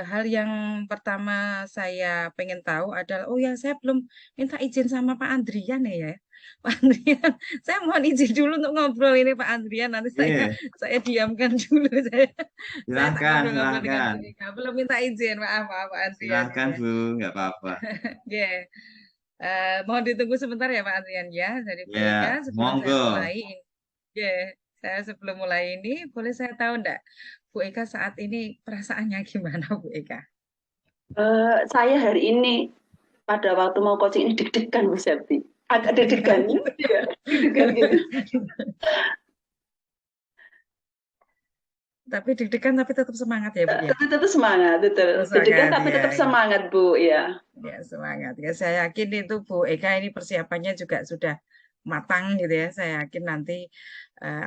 hal yang pertama saya pengen tahu adalah, oh ya saya belum minta izin sama Pak Andrian ya. Pak Andrian, saya mohon izin dulu untuk ngobrol ini Pak Andrian, nanti saya diamkan dulu. Silakan. Belum minta izin, maaf Pak Andrian. Silakan Bu, nggak apa-apa. Mohon ditunggu sebentar ya Pak Andrian ya. Jadi Bu Eka, sebelum mulai ini, boleh saya tahu enggak Bu Eka saat ini perasaannya gimana Bu Eka? Saya hari ini pada waktu mau coaching ini deg-degan Bu Septi. Agak deg-degan. Deg-degan gitu. Tapi deg-degan tapi tetap semangat ya Bu ya? Tetap semangat, betul. Deg-degan tapi tetap semangat Bu ya. Ya semangat ya. Saya yakin itu Bu Eka ini persiapannya juga sudah matang gitu ya. Saya yakin nanti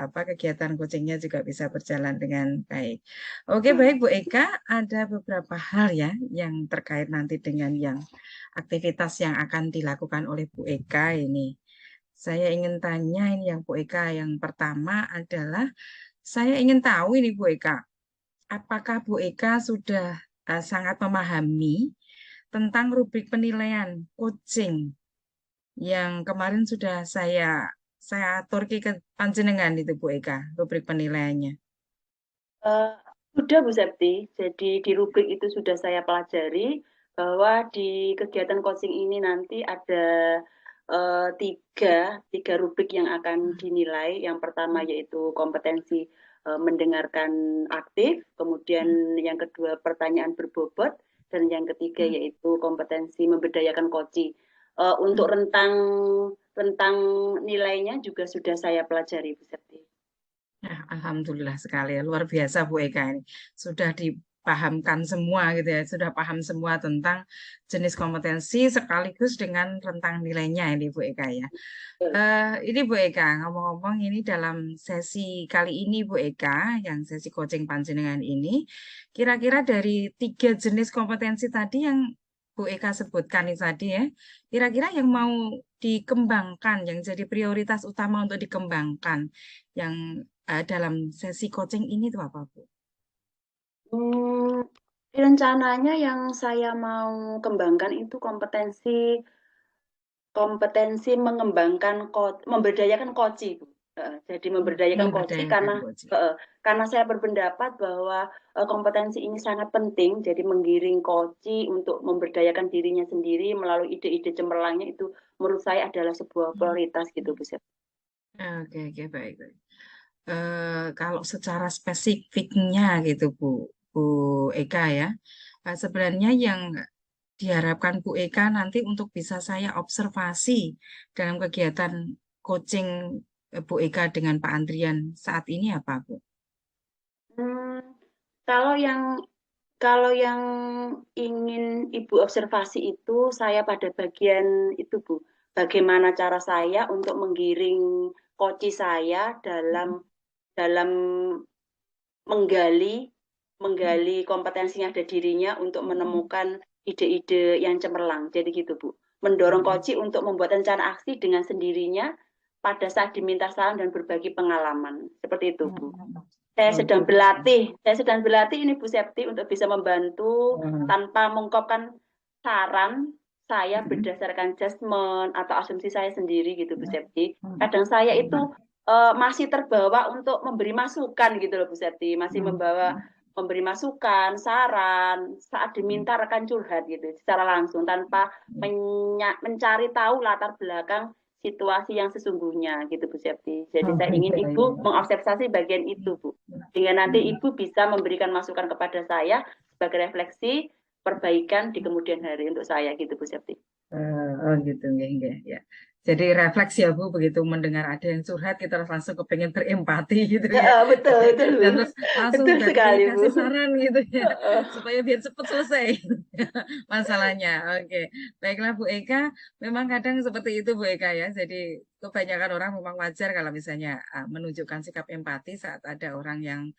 kegiatan coachingnya juga bisa berjalan dengan baik. Oke, baik Bu Eka, ada beberapa hal ya yang terkait nanti dengan yang aktivitas yang akan dilakukan oleh Bu Eka ini. Saya ingin tanya ini yang Bu Eka, yang pertama adalah saya ingin tahu ini Bu Eka, apakah Bu Eka sudah sangat memahami tentang rubrik penilaian coaching yang kemarin sudah saya atur ke panjenengan itu Bu Eka, rubrik penilaiannya. Sudah Bu Septi, jadi di rubrik itu sudah saya pelajari bahwa di kegiatan coaching ini nanti ada tiga rubrik yang akan dinilai. Yang pertama yaitu kompetensi mendengarkan aktif, kemudian yang kedua pertanyaan berbobot, dan yang ketiga yaitu kompetensi memberdayakan koci. Untuk rentang nilainya juga sudah saya pelajari, Bu Septi. Nah, alhamdulillah sekali ya, luar biasa Bu Eka ini. Sudah dipahamkan semua gitu ya, sudah paham semua tentang jenis kompetensi sekaligus dengan rentang nilainya ini Bu Eka ya. Ini Bu Eka, ngomong-ngomong ini dalam sesi kali ini Bu Eka, yang sesi coaching panjenengan ini, kira-kira dari 3 jenis kompetensi tadi yang Bu Eka sebutkan ini tadi ya, kira-kira yang mau dikembangkan, yang jadi prioritas utama untuk dikembangkan, yang dalam sesi coaching ini tuh apa Bu? Rencananya yang saya mau kembangkan itu kompetensi mengembangkan memberdayakan koci, Bu. Jadi memberdayakan koci Memberdayakan coaching. karena saya berpendapat bahwa kompetensi ini sangat penting. Jadi menggiring koci untuk memberdayakan dirinya sendiri melalui ide-ide cemerlangnya itu menurut saya adalah sebuah prioritas gitu, Bu Septi. Oke, baik, baik. Kalau secara spesifiknya gitu Bu Eka ya, sebenarnya yang diharapkan Bu Eka nanti untuk bisa saya observasi dalam kegiatan coaching Bu Eka dengan Pak Andrian saat ini apa Bu? Hmm, kalau yang ingin Ibu observasi itu saya pada bagian itu, Bu. Bagaimana cara saya untuk menggiring koci saya dalam menggali kompetensi yang ada dirinya untuk menemukan ide-ide yang cemerlang. Jadi gitu, Bu. Mendorong koci untuk membuat rencana aksi dengan sendirinya pada saat diminta saran dan berbagi pengalaman. Seperti itu, Bu. Saya sedang berlatih ini Bu Septi untuk bisa membantu tanpa mengungkapkan saran saya berdasarkan judgement atau asumsi saya sendiri gitu Bu Septi. Kadang saya itu masih terbawa untuk memberi masukan gitu loh Bu Septi, masih memberi masukan, saran saat diminta rekan curhat gitu secara langsung tanpa mencari tahu latar belakang situasi yang sesungguhnya gitu Bu Septi. Jadi saya ingin Ibu mengobservasi bagian itu Bu. Sehingga nanti Ibu bisa memberikan masukan kepada saya sebagai refleksi perbaikan di kemudian hari untuk saya gitu Bu Septi. Oh gitu, enggak, ya. Jadi refleks ya Bu, begitu mendengar ada yang curhat kita langsung kepengen berempati gitu ya. Betul. Dan terus langsung Betul sekali, Bu. kasih saran gitu ya, supaya biar cepat selesai masalahnya. Oke, baiklah Bu Eka, memang kadang seperti itu Bu Eka ya. Jadi kebanyakan orang memang wajar kalau misalnya menunjukkan sikap empati saat ada orang yang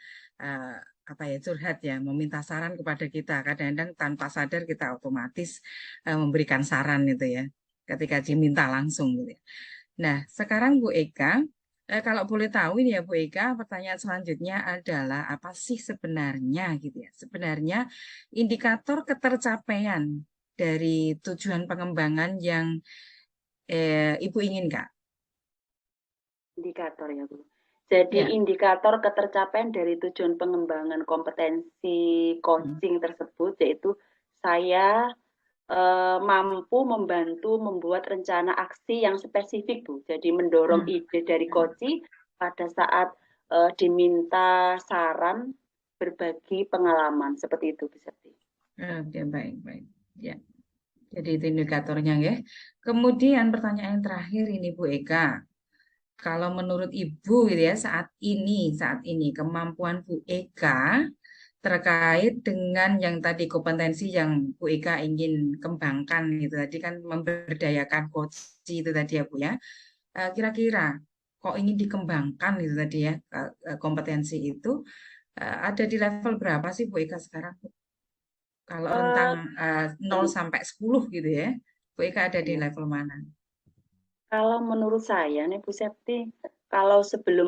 curhat ya, meminta saran kepada kita. Kadang-kadang tanpa sadar kita otomatis memberikan saran gitu ya, ketika diminta langsung gitu ya. Nah, sekarang Bu Eka, kalau boleh tahu ini ya Bu Eka, pertanyaan selanjutnya adalah apa sih sebenarnya gitu ya? Sebenarnya indikator ketercapaian dari tujuan pengembangan yang Ibu inginkan. Indikator ya Bu. Jadi indikator ketercapaian dari tujuan pengembangan kompetensi coaching tersebut yaitu saya mampu membantu membuat rencana aksi yang spesifik Bu. Jadi mendorong ide dari coach pada saat diminta saran berbagi pengalaman seperti itu bisa. Oke, baik. Ya. Jadi itu indikatornya ya. Kemudian pertanyaan yang terakhir ini Bu Eka. Kalau menurut Ibu gitu ya saat ini kemampuan Bu Eka terkait dengan yang tadi kompetensi yang Bu Eka ingin kembangkan gitu tadi kan memberdayakan coach itu tadi ya Bu ya. Kira-kira kok ingin dikembangkan itu tadi ya kompetensi itu ada di level berapa sih Bu Eka sekarang? Kalau tentang 0 sampai 10 gitu ya. Bu Eka ada di level mana? Kalau menurut saya nih Bu Septi, kalau sebelum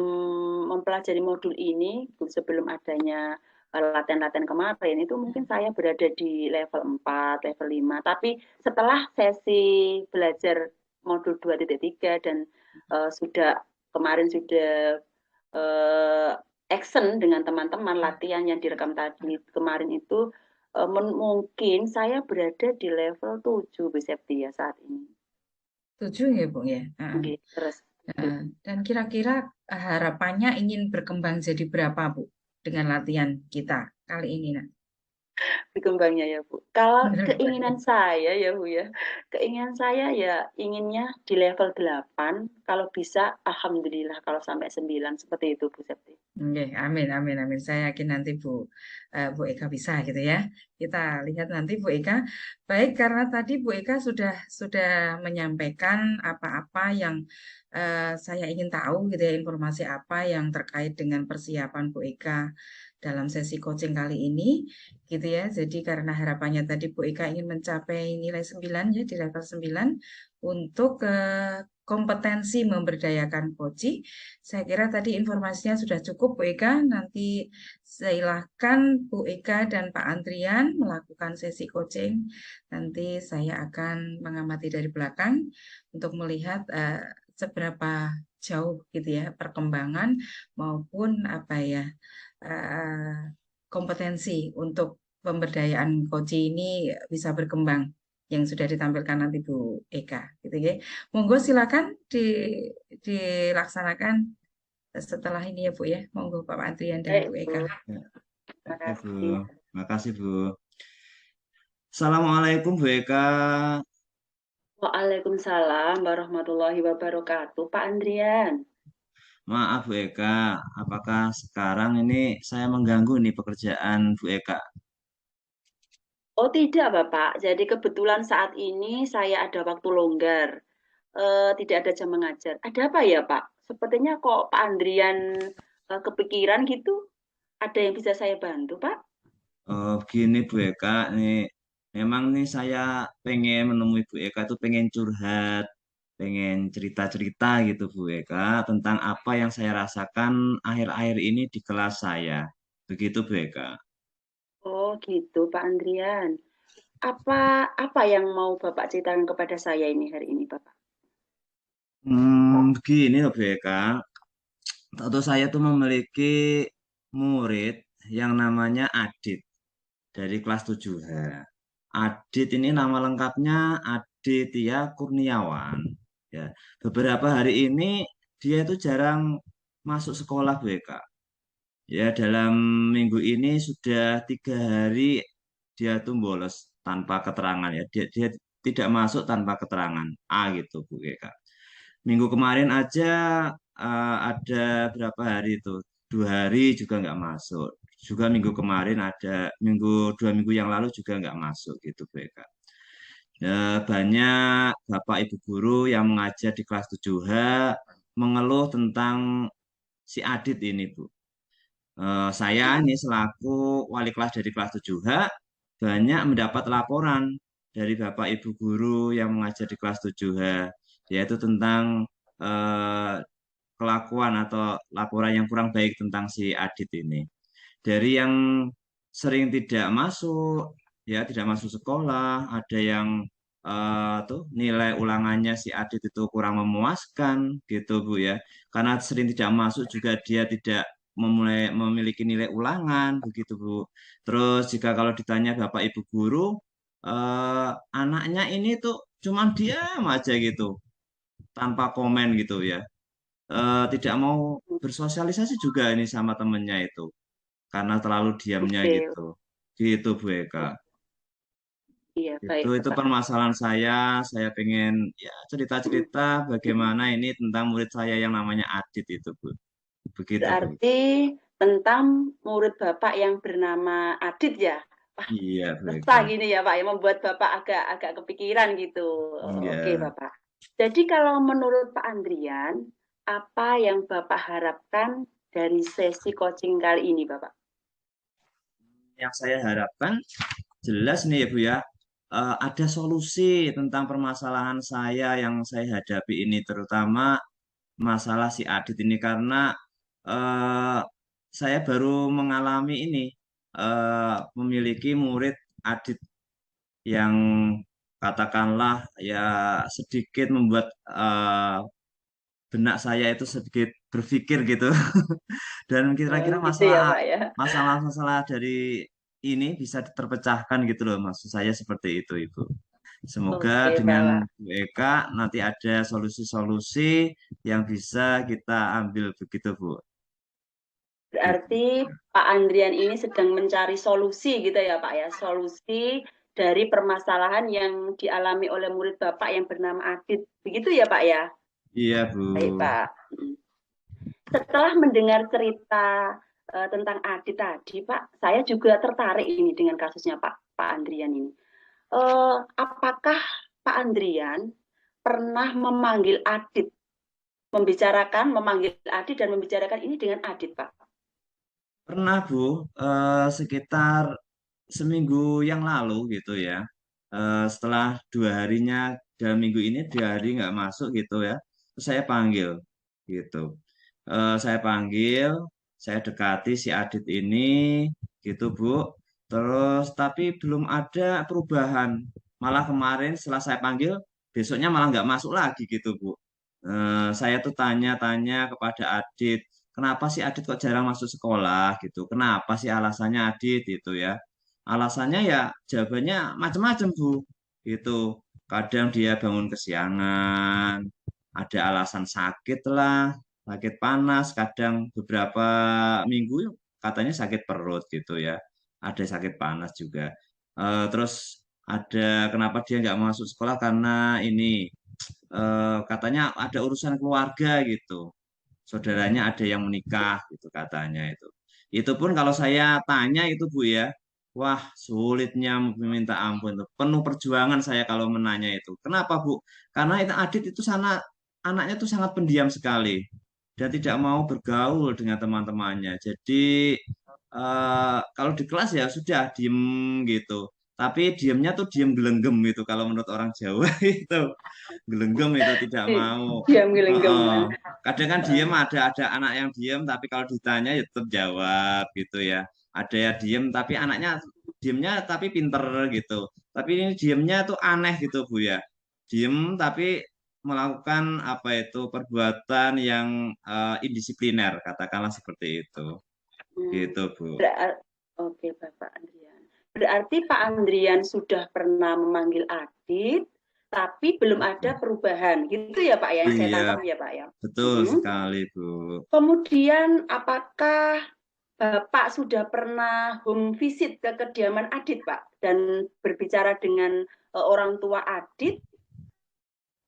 mempelajari modul ini, sebelum adanya latihan-latihan kemarin, itu mungkin saya berada di level 4, level 5. Tapi setelah sesi belajar modul 2.3 dan kemarin sudah action dengan teman-teman latihan yang direkam tadi kemarin itu, mungkin saya berada di level 7 Bu Septi ya saat ini. Setuju ya, Bu ya. Nggih, terus Dan kira-kira harapannya ingin berkembang jadi berapa, Bu, dengan latihan kita kali ini, Nak? berkembangnya ya Bu. Kalau Berkembang. keinginan saya ya Bu ya, keinginan saya ya inginnya di level 8, kalau bisa alhamdulillah kalau sampai 9 seperti itu Bu Septi. Oke, amin, amin, amin. Saya yakin nanti Bu Eka bisa gitu ya. Kita lihat nanti Bu Eka. Baik, karena tadi Bu Eka sudah menyampaikan apa-apa yang saya ingin tahu gitu ya, informasi apa yang terkait dengan persiapan Bu Eka dalam sesi coaching kali ini gitu ya. Jadi karena harapannya tadi Bu Eka ingin mencapai nilai 9 ya di level 9 untuk kompetensi memberdayakan coaching. Saya kira tadi informasinya sudah cukup, Bu Eka. Nanti silahkan Bu Eka dan Pak Andrian melakukan sesi coaching. Nanti saya akan mengamati dari belakang untuk melihat seberapa jauh gitu ya perkembangan maupun apa ya kompetensi untuk pemberdayaan coaching ini bisa berkembang yang sudah ditampilkan nanti Bu Eka gitu ya. Monggo silakan dilaksanakan setelah ini ya Bu ya. Monggo Pak Adrian dan Baik Bu Bu, Eka. Ya, terima oke Bu, kasih. makasih Bu. Assalamualaikum Bu Eka. Waalaikumsalam warahmatullahi wabarakatuh. Pak Andrian. Maaf Bu Eka, apakah sekarang ini saya mengganggu nih pekerjaan Bu Eka? Oh tidak Bapak, jadi kebetulan saat ini saya ada waktu longgar. Tidak ada jam mengajar. Ada apa ya Pak? Sepertinya kok Pak Andrian kepikiran gitu. Ada yang bisa saya bantu Pak? Oh, begini Bu Eka, nih memang nih saya pengen menemui Bu Eka tuh pengen curhat, pengen cerita-cerita gitu Bu Eka tentang apa yang saya rasakan akhir-akhir ini di kelas saya. Begitu Bu Eka. Oh gitu Pak Andrian. Apa apa yang mau Bapak ceritakan kepada saya ini hari ini Bapak? Begini loh Bu Eka. Tentu saya tuh memiliki murid yang namanya Adit dari kelas 7H. Adit ini nama lengkapnya Aditya Kurniawan. Ya, beberapa hari ini dia itu jarang masuk sekolah Bu Eka. Ya, dalam minggu ini sudah 3 hari dia tuh bolos tanpa keterangan ya. Dia tidak masuk tanpa keterangan. Gitu Bu Eka. Minggu kemarin aja ada berapa hari itu? 2 hari juga nggak masuk. Juga minggu kemarin ada 2 minggu yang lalu juga nggak masuk gitu Bu Eka. Banyak Bapak Ibu guru yang mengajar di kelas 7H mengeluh tentang si Adit ini Bu. Saya ini selaku wali kelas dari kelas 7H banyak mendapat laporan dari Bapak Ibu guru yang mengajar di kelas 7H yaitu tentang eh, kelakuan atau laporan yang kurang baik tentang si Adit ini. Dari yang sering tidak masuk, ya tidak masuk sekolah, ada yang tuh nilai ulangannya si Adit itu kurang memuaskan gitu Bu ya. Karena sering tidak masuk juga dia tidak memiliki nilai ulangan begitu Bu. Terus jika kalau ditanya Bapak Ibu guru, anaknya ini tuh cuman diam aja gitu, tanpa komen gitu ya. Tidak mau bersosialisasi juga ini sama temennya itu karena terlalu diamnya Oke, gitu. Gitu Bu Eka. iya baik Itu Bapak. permasalahan saya pengen ya cerita-cerita bagaimana ini tentang murid saya yang namanya Adit itu Bu. Begitu Bu. Berarti tentang murid Bapak yang bernama Adit ya? Wah, Iya Bu resah Eka. gini ya Pak, ya membuat Bapak agak kepikiran gitu. Oke Iya. Bapak. Jadi kalau menurut Pak Andrian, apa yang Bapak harapkan dari sesi coaching kali ini Bapak? Yang saya harapkan jelas nih ya Bu ya, ada solusi tentang permasalahan saya yang saya hadapi ini, terutama masalah si Adit ini karena eh, saya baru mengalami ini, memiliki murid Adit yang katakanlah ya sedikit membuat benak saya itu sedikit berpikir gitu. Dan kira-kira Gitu ya Pak ya. masalah-masalah dari ini bisa terpecahkan gitu loh, maksud saya seperti itu Ibu. Semoga Oke, dengan Pak. Bu Eka nanti ada solusi-solusi yang bisa kita ambil begitu, Bu. Gitu. Berarti Pak Andrian ini sedang mencari solusi gitu ya Pak ya, solusi dari permasalahan yang dialami oleh murid Bapak yang bernama Adit. Begitu ya Pak ya? Iya, Bu. Baik Pak. Setelah mendengar cerita tentang Adit tadi Pak, saya juga tertarik ini dengan kasusnya Pak Andrian ini. Apakah Pak Andrian pernah memanggil Adit, memanggil Adit dan membicarakan ini dengan Adit Pak? Pernah, Bu, sekitar seminggu yang lalu gitu ya. Setelah 2 harinya dalam minggu ini 2 hari nggak masuk gitu ya, terus saya panggil gitu. Saya panggil, saya dekati si Adit ini gitu, Bu. Terus tapi belum ada perubahan. Malah kemarin setelah saya panggil, besoknya malah nggak masuk lagi gitu, Bu. Saya tuh tanya-tanya kepada Adit, kenapa sih Adit kok jarang masuk sekolah gitu? Kenapa sih alasannya Adit itu ya? Alasannya ya jawabannya macam-macam, Bu. Gitu. Kadang dia bangun kesiangan, ada alasan sakit lah, sakit panas, kadang beberapa minggu katanya sakit perut gitu ya. Ada sakit panas juga. Terus ada kenapa dia nggak mau masuk sekolah karena ini katanya ada urusan keluarga gitu. Saudaranya ada yang menikah gitu katanya itu. Itu pun kalau saya tanya itu Bu ya, wah sulitnya meminta ampun tuh. Penuh perjuangan saya kalau menanya itu. Kenapa Bu? Karena itu Adit itu anaknya tuh sangat pendiam sekali dan tidak mau bergaul dengan teman-temannya. Jadi kalau di kelas ya sudah diem gitu. Tapi diemnya tuh diem gelenggem gitu kalau menurut orang Jawa itu gelenggem itu tidak mau. Diam Heeh. gelenggaman. Kadang kan diem ada anak yang diem tapi kalau ditanya ya tetap jawab gitu ya. Ada yang diem tapi anaknya diemnya tapi pinter gitu. Tapi ini diemnya tuh aneh gitu Bu ya. Diem tapi melakukan apa itu perbuatan yang indisipliner katakanlah seperti itu. Hmm. Gitu Bu. Oke, Bapak Andrian. Berarti Pak Andrian sudah pernah memanggil Adit, tapi belum ada perubahan. Gitu ya, Pak ya, yang saya Iya, tangkap ya, Pak ya. betul sekali Bu. Kemudian, apakah Bapak sudah pernah home visit ke kediaman Adit, Pak, dan berbicara dengan orang tua Adit?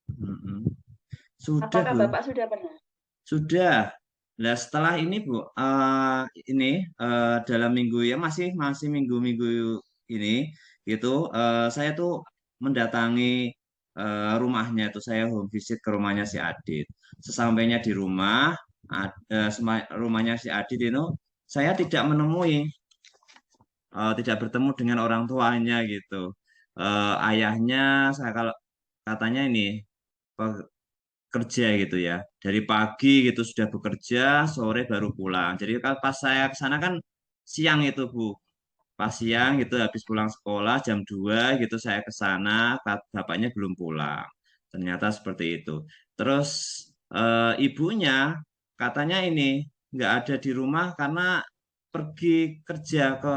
Mm-mm. Sudah Apakah Bu. Bapak sudah pernah? Sudah. Nah, setelah ini Bu, ini dalam minggu ya masih minggu-minggu ini gitu, saya tuh mendatangi rumahnya itu saya home visit ke rumahnya si Adit. Sesampainya di rumah, rumahnya si Adit itu, saya tidak menemui, tidak bertemu dengan orang tuanya gitu. Ayahnya saya kalau katanya ini kerja gitu ya. Dari pagi gitu sudah bekerja, sore baru pulang. Jadi pas saya ke sana kan siang itu, Bu. Pas siang gitu habis pulang sekolah jam 2 gitu saya ke sana, bapaknya belum pulang. Ternyata seperti itu. Terus ibunya katanya ini nggak ada di rumah karena pergi kerja ke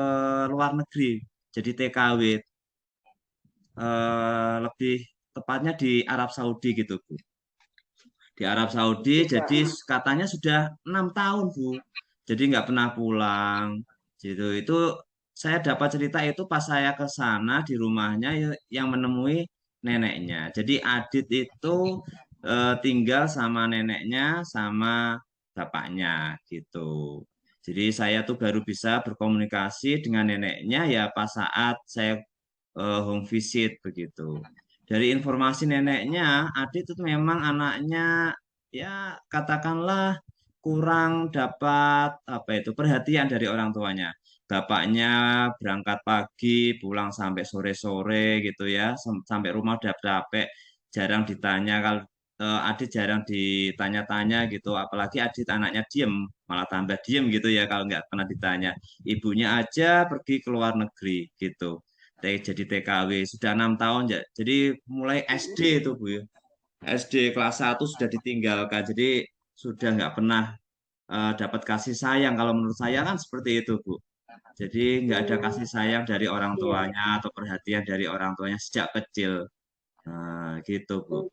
luar negeri. Jadi TKW, lebih tepatnya di Arab Saudi gitu, Bu. Di Arab Saudi Oke, jadi Pak. katanya sudah 6 tahun Bu, jadi nggak pernah pulang gitu. Itu saya dapat cerita itu pas saya ke sana di rumahnya yang menemui neneknya. Jadi Adit itu tinggal sama neneknya sama bapaknya gitu. Jadi saya tuh baru bisa berkomunikasi dengan neneknya ya pas saat saya home visit begitu. Dari informasi neneknya, Adit itu memang anaknya ya katakanlah kurang dapat apa itu perhatian dari orang tuanya. Bapaknya berangkat pagi, pulang sampai sore-sore gitu ya, sampai rumah udah capek, jarang ditanya kalau Adit jarang ditanya-tanya gitu, apalagi Adit anaknya diem, malah tambah diem gitu ya kalau nggak pernah ditanya. Ibunya aja pergi ke luar negeri gitu. Jadi TKW sudah 6 tahun ya. Jadi mulai SD itu Bu ya. SD kelas 1 sudah ditinggalkan. Jadi sudah nggak pernah dapat kasih sayang. Kalau menurut saya kan seperti itu Bu. Jadi nggak ada kasih sayang dari orang Iya, tuanya atau perhatian dari orang tuanya sejak kecil. Nah, gitu Bu.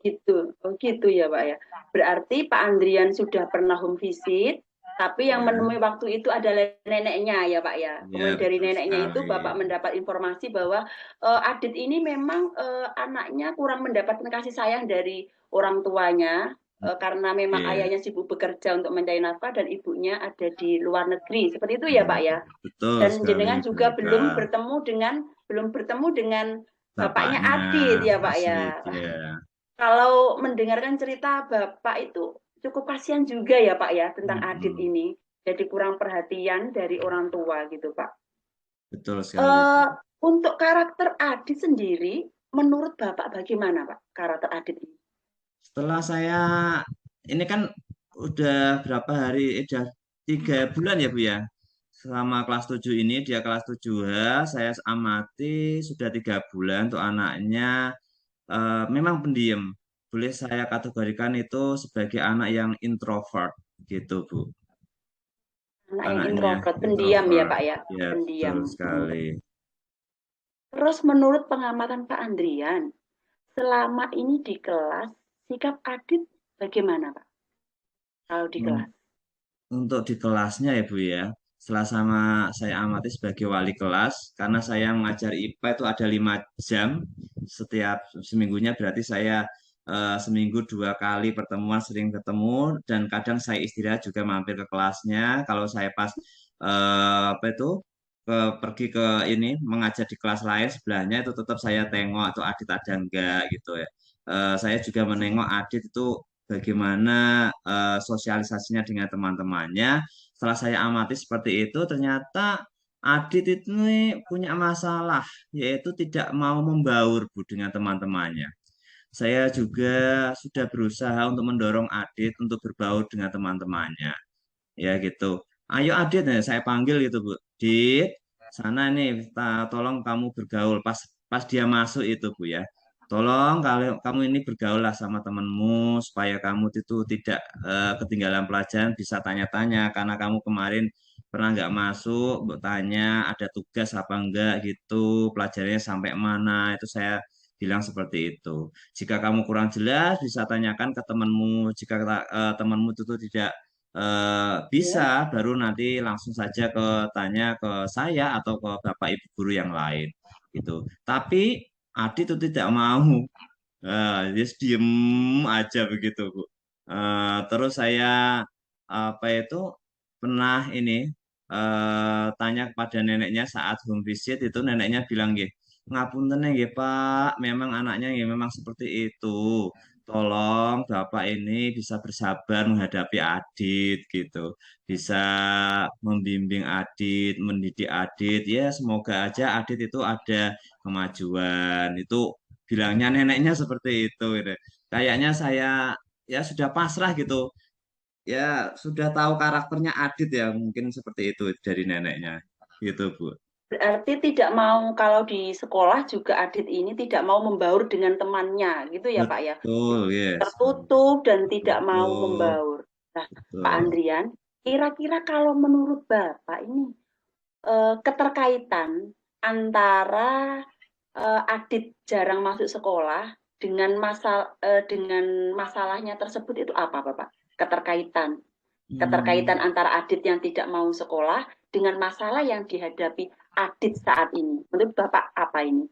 Oh gitu ya Pak ya. Berarti Pak Andrian sudah pernah home visit, tapi yang Ya, menemui waktu itu adalah neneknya ya Pak ya. ya Kemudian dari betul neneknya itu sekali. Bapak mendapat informasi bahwa Adit ini memang anaknya kurang mendapatkan kasih sayang dari orang tuanya. Karena memang Iya, ayahnya sibuk bekerja untuk mencari nafkah dan ibunya ada di luar negeri. Seperti itu ya iya, Pak ya. betul Dan sekali jenengan Bu juga Eka. belum bertemu dengan bapaknya Bapaknya Adit ya Pak Mas ya. Sid, ya. Kalau mendengarkan cerita Bapak itu cukup kasihan juga ya Pak ya tentang Adit Mm-mm. ini. Jadi kurang perhatian dari orang tua gitu Pak. Betul sekali Bu. Eh, untuk karakter Adit sendiri, menurut Bapak bagaimana Pak karakter Adit ini? Setelah saya ini kan udah berapa hari, udah 3 bulan ya Bu ya. Selama kelas 7 ini, dia kelas 7H, saya amati sudah 3 bulan untuk anaknya memang pendiam. Boleh saya kategorikan itu sebagai anak yang introvert gitu Bu. Anak yang Anaknya introvert, pendiam ya introvert. Pak ya, Ya, pendiam. betul sekali. Terus menurut pengamatan Pak Andrian, selama ini di kelas, sikap Adit bagaimana Pak? Kalau di kelas? Untuk di kelasnya ya Bu ya, setelah sama saya amati sebagai wali kelas, karena saya mengajar IPA itu ada 5 jam setiap seminggunya, berarti saya seminggu 2 kali pertemuan, sering ketemu, dan kadang saya istirahat juga mampir ke kelasnya. Kalau saya pas apa itu pergi ke ini mengajar di kelas lain sebelahnya itu tetap saya tengok atau Adit ada enggak gitu ya. Saya juga menengok Adit itu bagaimana sosialisasinya dengan teman-temannya. Setelah saya amati seperti itu, ternyata Adit itu nih punya masalah, yaitu tidak mau membaur Bu dengan teman-temannya. Saya juga sudah berusaha untuk mendorong Adit untuk berbaur dengan teman-temannya. Ya gitu. Ayo Adit, ya, saya panggil gitu Bu. Dit, sana nih, tolong kamu bergaul. Pas pas dia masuk itu Bu ya. Tolong kalau kamu ini bergaul lah sama temenmu supaya kamu itu tidak ketinggalan pelajaran, bisa tanya-tanya karena kamu kemarin pernah nggak masuk, tanya ada tugas apa enggak gitu, pelajarannya sampai mana, itu saya bilang seperti itu. Jika kamu kurang jelas bisa tanyakan ke temanmu. Jika temanmu itu tidak bisa, Ya. baru nanti langsung saja tanya ke saya atau ke Bapak Ibu guru yang lain gitu. Tapi Adi itu tidak mau. Dia diem aja begitu, Bu. Terus saya apa itu pernah ini tanya kepada neneknya saat home visit, itu neneknya bilang nggih, ngapunten nggih Pak, memang anaknya nggih memang seperti itu. Tolong Bapak ini bisa bersabar menghadapi Adit gitu. Bisa membimbing Adit, mendidik Adit. Ya, semoga aja Adit itu ada kemajuan. Itu bilangnya neneknya seperti itu gitu. Kayaknya saya ya sudah pasrah gitu. Ya sudah tahu karakternya Adit ya, mungkin seperti itu dari neneknya. Gitu, Bu. Berarti tidak mau kalau di sekolah juga Adit ini tidak mau membaur dengan temannya, gitu ya Pak ya? Betul, yes. Tertutup dan tidak mau Betul, membaur. Nah, Pak betul. Andrian, kira-kira kalau menurut Bapak ini keterkaitan antara Adit jarang masuk sekolah dengan masalahnya tersebut itu apa, Bapak? Keterkaitan Hmm, antara Adit yang tidak mau sekolah dengan masalah yang dihadapi Adit saat ini. Menurut Bapak apa ini?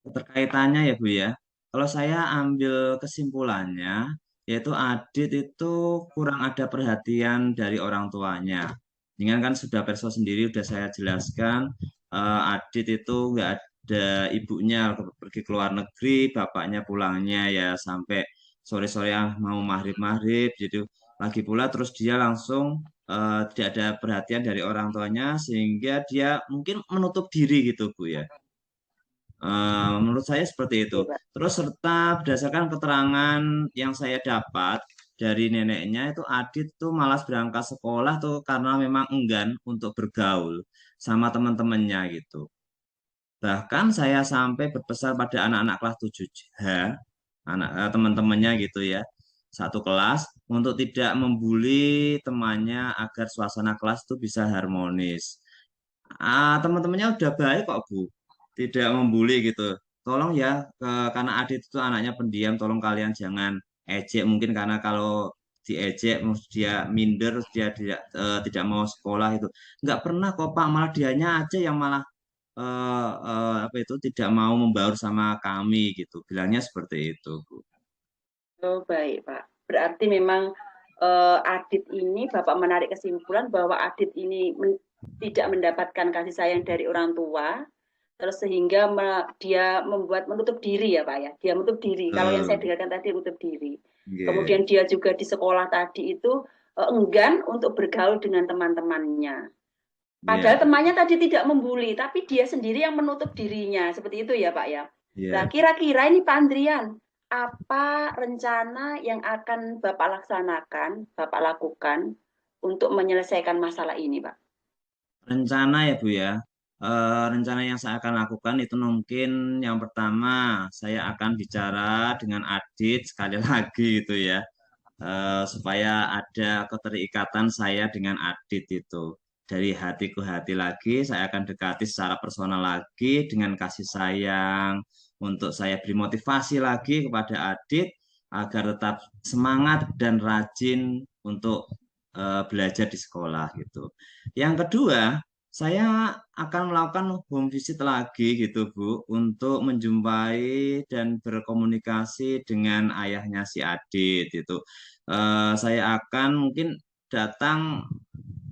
keterkaitannya ya Bu ya. Kalau saya ambil kesimpulannya, yaitu Adit itu kurang ada perhatian dari orang tuanya. Dengan kan sudah perso sendiri udah saya jelaskan, Adit itu nggak ada ibunya pergi ke luar negeri, bapaknya pulangnya ya sampai sore-sore mau maghrib-maghrib gitu. Lagi pula terus dia langsung tidak ada perhatian dari orang tuanya sehingga dia mungkin menutup diri gitu Bu ya. Menurut saya seperti itu. Oke, Pak. Terus serta berdasarkan keterangan yang saya dapat dari neneknya itu Adit tuh malas berangkat sekolah tuh karena memang enggan untuk bergaul sama teman-temannya gitu. Bahkan saya sampai berpesan pada anak-anak kelas 7H, teman-temannya gitu ya, satu kelas untuk tidak membuli temannya agar suasana kelas itu bisa harmonis. Teman-temannya udah baik kok Bu, tidak membuli gitu. tolong ya, karena Adit itu anaknya pendiam, tolong kalian jangan ejek, mungkin karena kalau diejek dia minder, dia tidak mau sekolah itu. Nggak pernah kok Pak, malah dianya aja yang malah apa itu tidak mau membaur sama kami gitu. Bilangnya seperti itu, Bu. Oh, baik, Pak. Berarti memang Adit ini, Bapak menarik kesimpulan bahwa Adit ini tidak mendapatkan kasih sayang dari orang tua, terus sehingga dia menutup diri ya, Pak ya. Dia menutup diri. Kalau yang saya dengarkan tadi menutup diri. Nggih. Kemudian dia juga di sekolah tadi itu enggan untuk bergaul dengan teman-temannya. Padahal Iya, temannya tadi tidak membuli, tapi dia sendiri yang menutup dirinya. Seperti itu ya, Pak ya. iya. Nah, kira-kira ini Pak Andrian, apa rencana yang akan Bapak laksanakan, Bapak lakukan untuk menyelesaikan masalah ini, Pak? Rencana ya Bu ya. Rencana yang saya akan lakukan itu mungkin yang pertama saya akan bicara dengan Adit sekali lagi gitu ya. Supaya ada keterikatan saya dengan Adit itu. Dari hati ke hati lagi, saya akan dekati secara personal lagi dengan kasih sayang. Untuk saya beri motivasi lagi kepada Adit agar tetap semangat dan rajin untuk belajar di sekolah gitu. Yang kedua, saya akan melakukan home visit lagi gitu Bu, untuk menjumpai dan berkomunikasi dengan ayahnya si Adit itu. Saya akan mungkin datang,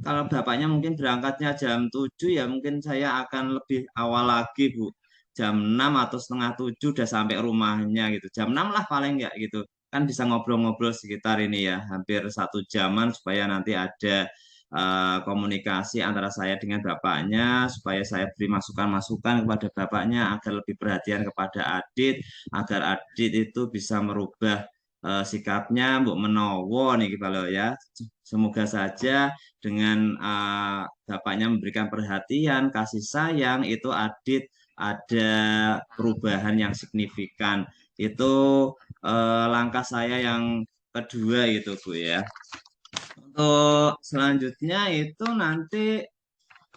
kalau bapaknya mungkin berangkatnya jam 7 ya mungkin saya akan lebih awal lagi Bu. Jam 6 atau setengah 7 udah sampai rumahnya gitu. Jam 6 lah paling nggak gitu. Kan bisa ngobrol-ngobrol sekitar ini ya, hampir 1 jaman supaya nanti ada komunikasi antara saya dengan bapaknya, supaya saya beri masukan-masukan kepada bapaknya agar lebih perhatian kepada Adit, agar Adit itu bisa merubah sikapnya Mbok Menowo nih kalau ya. Semoga saja dengan bapaknya memberikan perhatian, kasih sayang, itu Adit ada perubahan yang signifikan. Itu langkah saya yang kedua itu Bu ya. Untuk selanjutnya itu nanti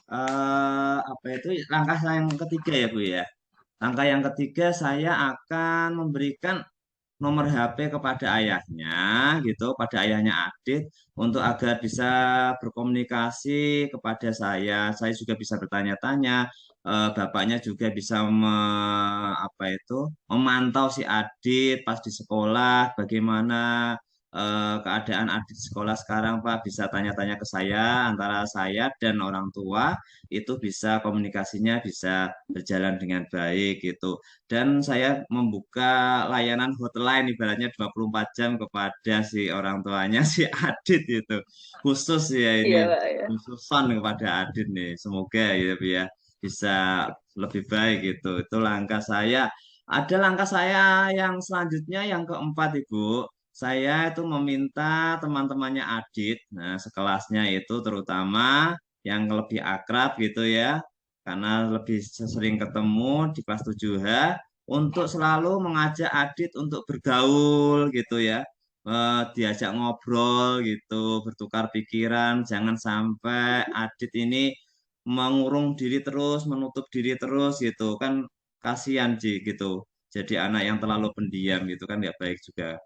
apa itu langkah yang ketiga ya Bu ya. Langkah yang ketiga saya akan memberikan nomor HP kepada ayahnya gitu, pada ayahnya Adit untuk agar bisa berkomunikasi kepada saya. Saya juga bisa bertanya-tanya, bapaknya juga bisa apa itu memantau si Adit pas di sekolah, bagaimana keadaan Adit di sekolah sekarang Pak, bisa tanya-tanya ke saya, antara saya dan orang tua itu bisa komunikasinya bisa berjalan dengan baik gitu. Dan saya membuka layanan hotline ibaratnya 24 jam kepada si orang tuanya si Adit itu. Khusus ya Iya, ini, Pak ya. khususan kepada Adit nih. Semoga ya Bu ya bisa lebih baik gitu. Itu langkah saya. Ada langkah saya yang selanjutnya yang keempat Ibu. Saya itu meminta teman-temannya Adit, nah sekelasnya itu terutama yang lebih akrab gitu ya, karena lebih sering ketemu di kelas 7H, untuk selalu mengajak Adit untuk bergaul gitu ya. Diajak ngobrol gitu, bertukar pikiran, jangan sampai Adit ini mengurung diri terus, menutup diri terus gitu kan, kasihan sih gitu. Jadi anak yang terlalu pendiam gitu kan nggak baik juga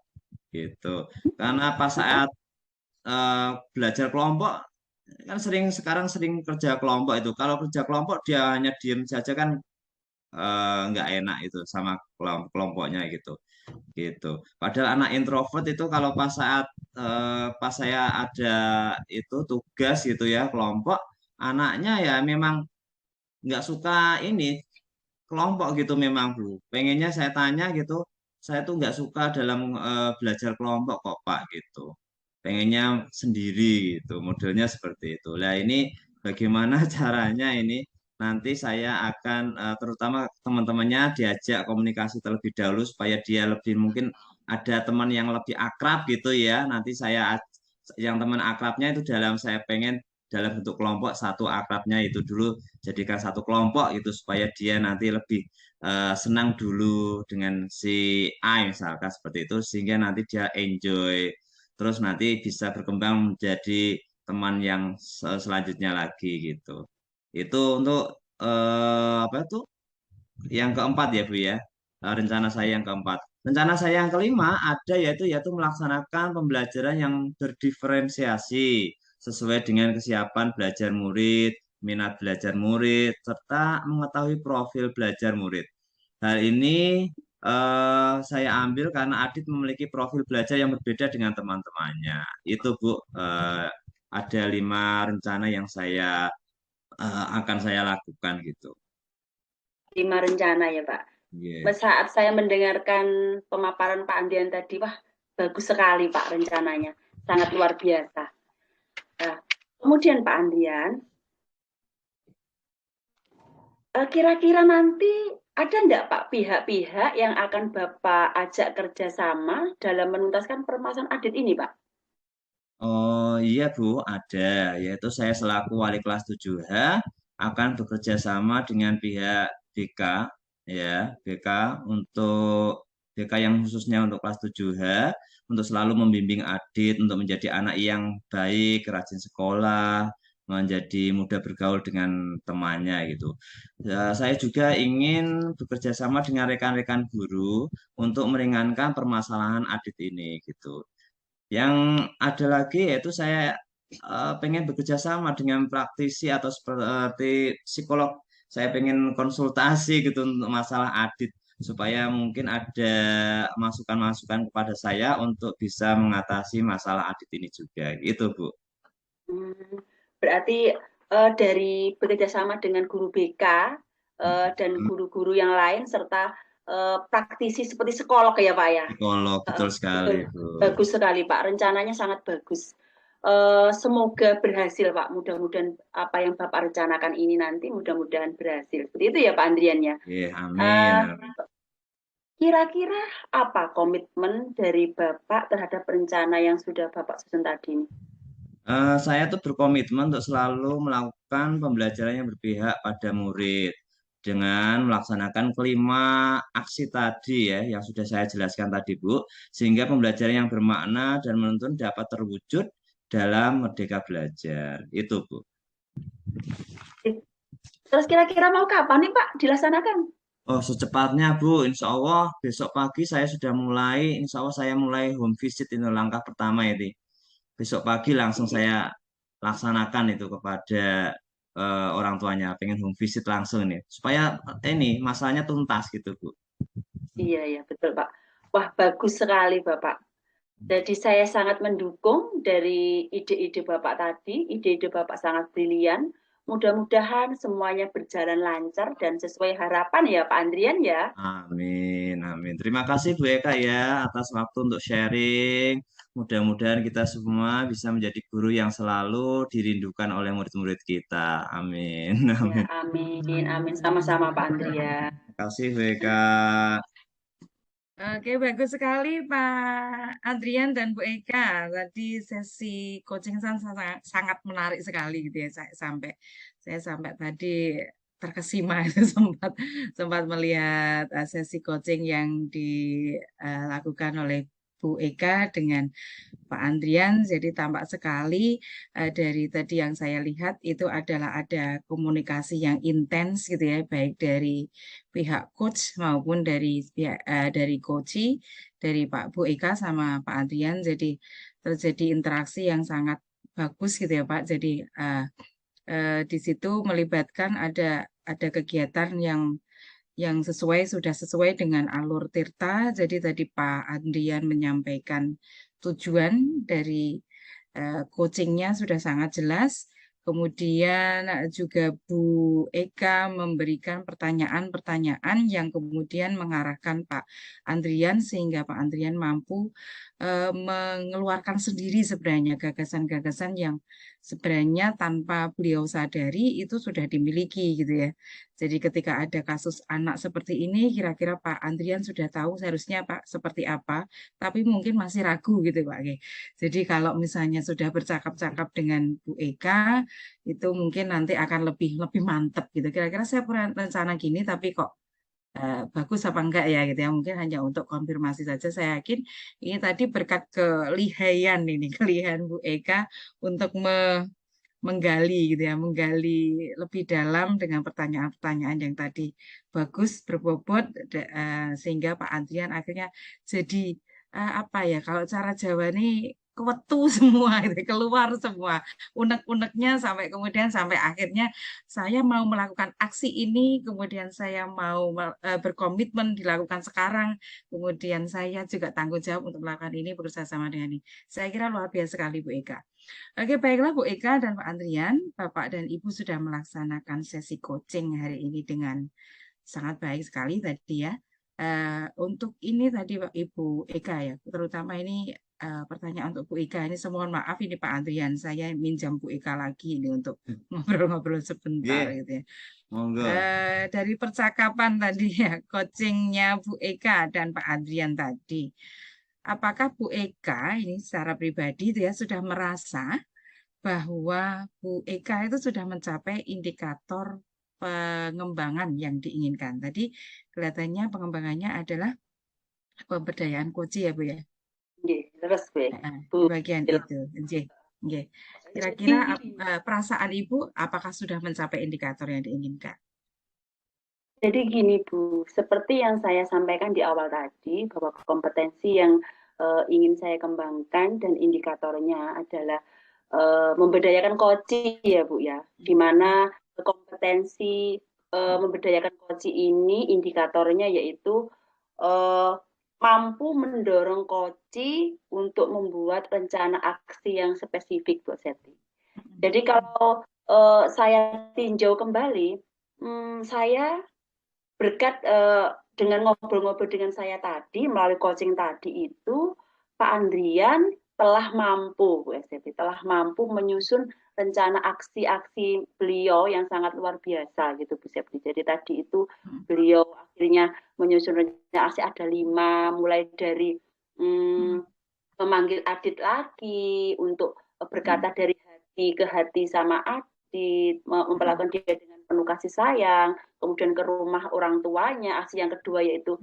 gitu. Karena pas saat belajar kelompok kan sekarang sering kerja kelompok itu. Kalau kerja kelompok dia hanya diem saja kan nggak enak itu sama kelompoknya gitu. Gitu. Padahal anak introvert itu kalau pas saya ada itu tugas gitu ya kelompok, anaknya ya memang nggak suka ini kelompok gitu memang Bu. Pengennya saya tanya gitu, saya tuh nggak suka dalam belajar kelompok kok Pak gitu. Pengennya sendiri gitu, modelnya seperti itu. Nah ini bagaimana caranya ini? Nanti saya akan terutama teman-temannya diajak komunikasi terlebih dahulu supaya dia lebih mungkin ada teman yang lebih akrab gitu ya. Nanti yang teman akrabnya itu dalam saya pengen dalam bentuk kelompok, satu akrabnya itu dulu jadikan satu kelompok itu supaya dia nanti lebih senang dulu dengan si A misalkan seperti itu sehingga nanti dia enjoy, terus nanti bisa berkembang menjadi teman yang selanjutnya lagi gitu. Itu untuk apa tuh yang keempat ya Bu ya. rencana saya yang keempat. Rencana saya yang kelima ada yaitu melaksanakan pembelajaran yang berdiferensiasi sesuai dengan kesiapan belajar murid, minat belajar murid, serta mengetahui profil belajar murid. Hal ini saya ambil karena Adit memiliki profil belajar yang berbeda dengan teman-temannya. Itu Bu, ada 5 rencana yang akan saya lakukan gitu. 5 rencana ya Pak. Yes. Saat saya mendengarkan pemaparan Pak Andrian tadi, wah bagus sekali Pak rencananya, sangat luar biasa. Nah, kemudian Pak Andrian, kira-kira nanti ada enggak Pak pihak-pihak yang akan Bapak ajak kerjasama dalam menuntaskan permasalahan Adit ini Pak? Oh iya Bu, ada. Yaitu saya selaku wali kelas 7H akan bekerja sama dengan pihak BK, ya, BK yang khususnya untuk kelas 7H, untuk selalu membimbing Adit untuk menjadi anak yang baik, rajin sekolah, menjadi mudah bergaul dengan temannya gitu. Ya, saya juga ingin bekerja sama dengan rekan-rekan guru untuk meringankan permasalahan Adit ini gitu. Yang ada lagi yaitu saya pengen bekerja sama dengan praktisi atau seperti psikolog. Saya pengen konsultasi gitu untuk masalah Adit supaya mungkin ada masukan-masukan kepada saya untuk bisa mengatasi masalah Adit ini juga. Gitu, Bu. Berarti dari bekerja sama dengan guru BK dan guru-guru yang lain serta praktisi seperti psikolog ya Pak ya. Psikolog, betul sekali, Bu. Bagus sekali Pak, rencananya sangat bagus. Semoga berhasil Pak, mudah-mudahan apa yang Bapak rencanakan ini nanti mudah-mudahan berhasil. Seperti itu ya Pak Andrian ya. Amin. Kira-kira apa komitmen dari Bapak terhadap rencana yang sudah Bapak susun tadi ini? Saya tuh berkomitmen untuk selalu melakukan pembelajaran yang berpihak pada murid dengan melaksanakan 5 aksi tadi ya yang sudah saya jelaskan tadi Bu, sehingga pembelajaran yang bermakna dan menuntun dapat terwujud dalam Merdeka Belajar. Itu Bu. Terus kira-kira mau kapan nih Pak dilaksanakan? Oh, secepatnya Bu, insya Allah besok pagi insya Allah saya mulai home visit itu langkah pertama itu. Besok pagi langsung saya laksanakan itu kepada orang tuanya, pengen home visit langsung nih, supaya ini masalahnya tuntas gitu Bu. Iya, betul Pak. Wah, bagus sekali Bapak. Jadi saya sangat mendukung dari ide-ide Bapak tadi, ide-ide Bapak sangat brilian. Mudah-mudahan semuanya berjalan lancar dan sesuai harapan ya Pak Andrian ya. Amin, amin. Terima kasih Bu Eka ya atas waktu untuk sharing. Mudah-mudahan kita semua bisa menjadi guru yang selalu dirindukan oleh murid-murid kita. Amin. Ya, Amin. amin, amin. Sama-sama Pak Andrian. Terima kasih Bu Eka. Oke, bagus sekali Pak Adrian dan Bu Eka. Tadi sesi coaching sangat menarik sekali gitu ya. Saya sampai tadi terkesima itu sempat melihat sesi coaching yang dilakukan oleh Bu Eka dengan Pak Andrian. Jadi tampak sekali dari tadi yang saya lihat itu adalah ada komunikasi yang intens gitu ya, baik dari pihak coach maupun dari pihak dari coachee, dari Pak Bu Eka sama Pak Andrian. Jadi terjadi interaksi yang sangat bagus gitu ya Pak. Jadi di situ melibatkan ada kegiatan yang sudah sesuai dengan alur Tirta. Jadi tadi Pak Andrian menyampaikan tujuan dari coachingnya sudah sangat jelas. Kemudian juga Bu Eka memberikan pertanyaan-pertanyaan yang kemudian mengarahkan Pak Andrian sehingga Pak Andrian mampu mengeluarkan sendiri sebenarnya gagasan-gagasan yang sebenarnya tanpa beliau sadari itu sudah dimiliki gitu ya. Jadi ketika ada kasus anak seperti ini, kira-kira Pak Andrian sudah tahu seharusnya Pak seperti apa, tapi mungkin masih ragu gitu Pak. Jadi kalau misalnya sudah bercakap-cakap dengan Bu Eka, itu mungkin nanti akan lebih mantep gitu. Kira-kira saya punya rencana gini, tapi kok bagus apa enggak ya gitu ya. Mungkin hanya untuk konfirmasi saja. Saya yakin ini tadi berkat kelihayan Bu Eka untuk menggali gitu ya, menggali lebih dalam dengan pertanyaan-pertanyaan yang tadi bagus, berbobot, sehingga Pak Adrian akhirnya jadi apa ya, kalau cara Jawa ini kewetu semua, gitu, keluar semua unek-uneknya sampai kemudian sampai akhirnya saya mau melakukan aksi ini, kemudian saya mau berkomitmen dilakukan sekarang, kemudian saya juga tanggung jawab untuk melakukan ini bekerja sama dengan ini. Saya kira luar biasa sekali Bu Eka. Oke, baiklah Bu Eka dan Pak Andrian, Bapak dan Ibu sudah melaksanakan sesi coaching hari ini dengan sangat baik sekali tadi ya. Untuk ini tadi Pak Ibu Eka ya, terutama ini pertanyaan untuk Bu Eka ini, mohon maaf ini Pak Andrian, saya minjam Bu Eka lagi ini untuk ngobrol-ngobrol sebentar Nggih, gitu ya. monggo. Dari percakapan tadi ya, coachingnya Bu Eka dan Pak Andrian tadi, apakah Bu Eka ini secara pribadi itu ya sudah merasa bahwa Bu Eka itu sudah mencapai indikator pengembangan yang diinginkan? Tadi kelihatannya pengembangannya adalah pemberdayaan coach ya Bu ya. Nggih, terus Bu. Di bagian itu. Nggih. Jadi Kira-kira perasaan Ibu apakah sudah mencapai indikator yang diinginkan? Jadi gini Bu, seperti yang saya sampaikan di awal tadi, bahwa kompetensi yang ingin saya kembangkan dan indikatornya adalah memberdayakan coaching ya Bu ya, di mana kompetensi memberdayakan coaching ini indikatornya yaitu mampu mendorong coaching untuk membuat rencana aksi yang spesifik Bu Seti. Jadi kalau saya tinjau kembali, saya berkat dengan ngobrol-ngobrol dengan saya tadi melalui coaching tadi itu, Pak Andrian telah mampu, Bu Seti, telah mampu menyusun rencana aksi-aksi beliau yang sangat luar biasa gitu Bu Seti. Jadi tadi itu beliau akhirnya menyusun rencana aksi ada 5, mulai dari memanggil Adit lagi untuk berkata dari hati ke hati sama Adit, memperlakukan dia dengan penuh kasih sayang, kemudian ke rumah orang tuanya. Aksi yang kedua yaitu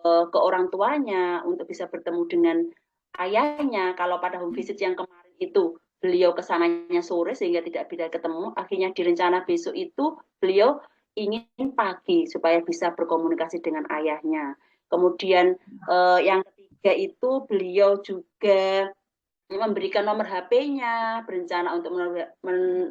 ke orang tuanya untuk bisa bertemu dengan ayahnya. Kalau pada home visit yang kemarin itu beliau kesananya sore sehingga tidak bisa ketemu, akhirnya di rencana besok itu beliau ingin pagi supaya bisa berkomunikasi dengan ayahnya. Kemudian yang ketiga itu beliau juga memberikan nomor HP-nya, berencana untuk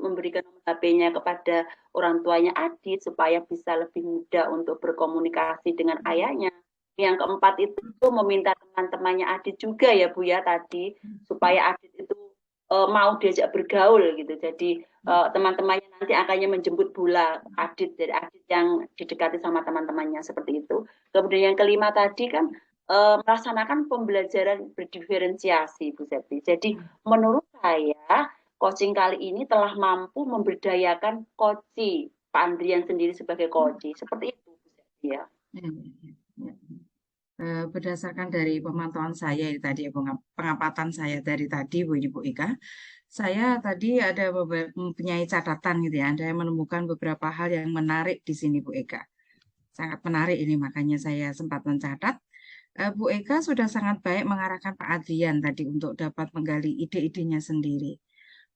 memberikan nomor HP-nya kepada orang tuanya Adit supaya bisa lebih mudah untuk berkomunikasi dengan ayahnya. Yang keempat itu meminta teman-temannya Adit juga ya Bu ya tadi, supaya Adit itu mau diajak bergaul gitu. Jadi teman-temannya nanti akannya menjemput bola Adit, dari Adit yang didekati sama teman-temannya seperti itu. Kemudian yang kelima tadi kan melaksanakan pembelajaran berdiferensiasi Bu Septi. Jadi menurut saya coaching kali ini telah mampu memberdayakan coaching, Pak Andrian sendiri sebagai coaching. Seperti itu Bu Septi ya. Berdasarkan dari pemantauan saya tadi, pengamatan saya dari tadi Bu Eka, saya tadi ada mempunyai catatan gitu ya, Anda menemukan beberapa hal yang menarik di sini Bu Eka. Sangat menarik ini, makanya saya sempat mencatat. Bu Eka sudah sangat baik mengarahkan Pak Adrian tadi untuk dapat menggali ide-idenya sendiri.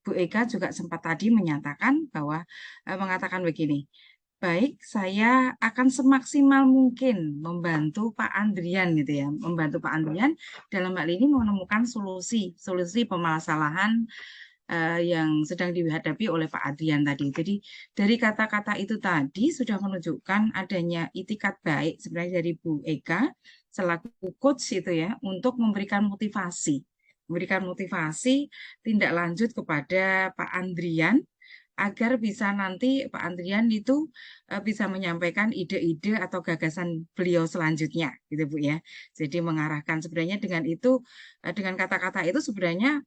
Bu Eka juga sempat tadi menyatakan bahwa mengatakan begini, baik, saya akan semaksimal mungkin membantu Pak Andrian gitu ya, membantu Pak Andrian dalam hal ini menemukan solusi permasalahan yang sedang dihadapi oleh Pak Adrian tadi. Jadi dari kata-kata itu tadi sudah menunjukkan adanya itikat baik sebenarnya dari Bu Eka selaku coach itu ya untuk memberikan motivasi tindak lanjut kepada Pak Andrian agar bisa nanti Pak Andrian itu bisa menyampaikan ide-ide atau gagasan beliau selanjutnya gitu Bu ya. Jadi mengarahkan sebenarnya dengan itu, dengan kata-kata itu sebenarnya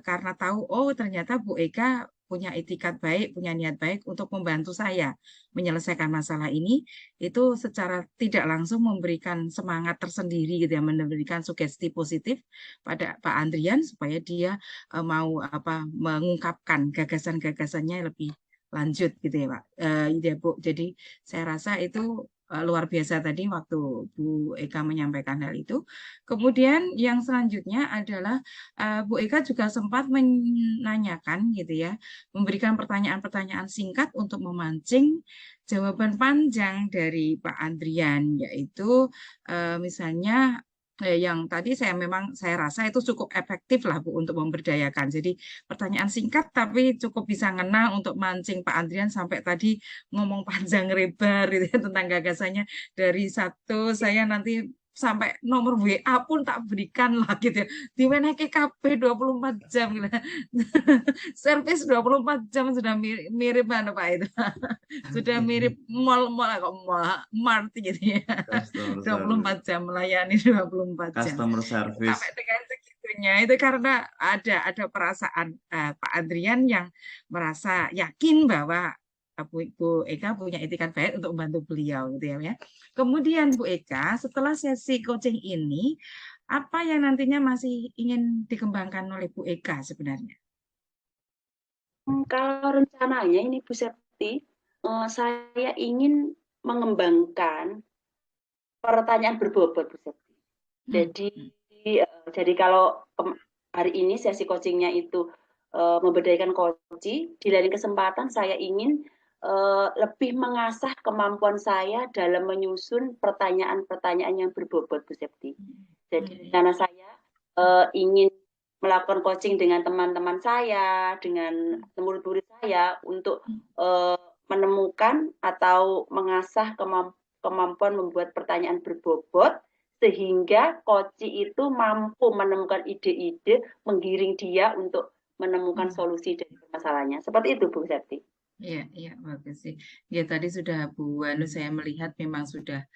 karena tahu oh ternyata Bu Eka punya itikat baik, punya niat baik untuk membantu saya menyelesaikan masalah ini, itu secara tidak langsung memberikan semangat tersendiri gitu ya, memberikan sugesti positif pada Pak Andrian supaya dia mau mengungkapkan gagasan-gagasannya lebih lanjut gitu ya Pak. Bu. Jadi saya rasa itu luar biasa tadi waktu Bu Eka menyampaikan hal itu. Kemudian yang selanjutnya adalah Bu Eka juga sempat menanyakan gitu ya, memberikan pertanyaan-pertanyaan singkat untuk memancing jawaban panjang dari Pak Andrian, yaitu misalnya yang tadi saya rasa itu cukup efektif lah Bu untuk memberdayakan. Jadi pertanyaan singkat tapi cukup bisa ngena untuk mancing Pak Andrian sampai tadi ngomong panjang lebar gitu ya, tentang gagasannya dari satu saya nanti sampai nomor WA pun tak berikan lah gitu ya. Di mana KKP 24 jam gitu. Servis 24 jam sudah mirip mana Pak itu. Sudah mirip mall-mall kok mart gitu ya. Customer 24 service. jam melayani 24 jam. Customer service. Sampai dengan segitunya itu karena ada perasaan Pak Adrian yang merasa yakin bahwa Bu Eka punya etikat baik untuk membantu beliau gitu ya. Kemudian Bu Eka setelah sesi coaching ini apa yang nantinya masih ingin dikembangkan oleh Bu Eka sebenarnya? Kalau rencananya ini Bu Septi, saya ingin mengembangkan pertanyaan berbobot Bu Septi. Jadi kalau hari ini sesi coachingnya itu memberdayakan coaching, di lain kesempatan saya ingin lebih mengasah kemampuan saya dalam menyusun pertanyaan-pertanyaan yang berbobot Bu Septi. Jadi karena saya ingin melakukan coaching dengan teman-teman saya, dengan murid-murid saya untuk menemukan atau mengasah kemampuan membuat pertanyaan berbobot sehingga coaching itu mampu menemukan ide-ide, menggiring dia untuk menemukan solusi dari permasalahannya. Seperti itu Bu Septi. Iya, bagus sih. Ya tadi sudah Bu Anu saya melihat memang sudah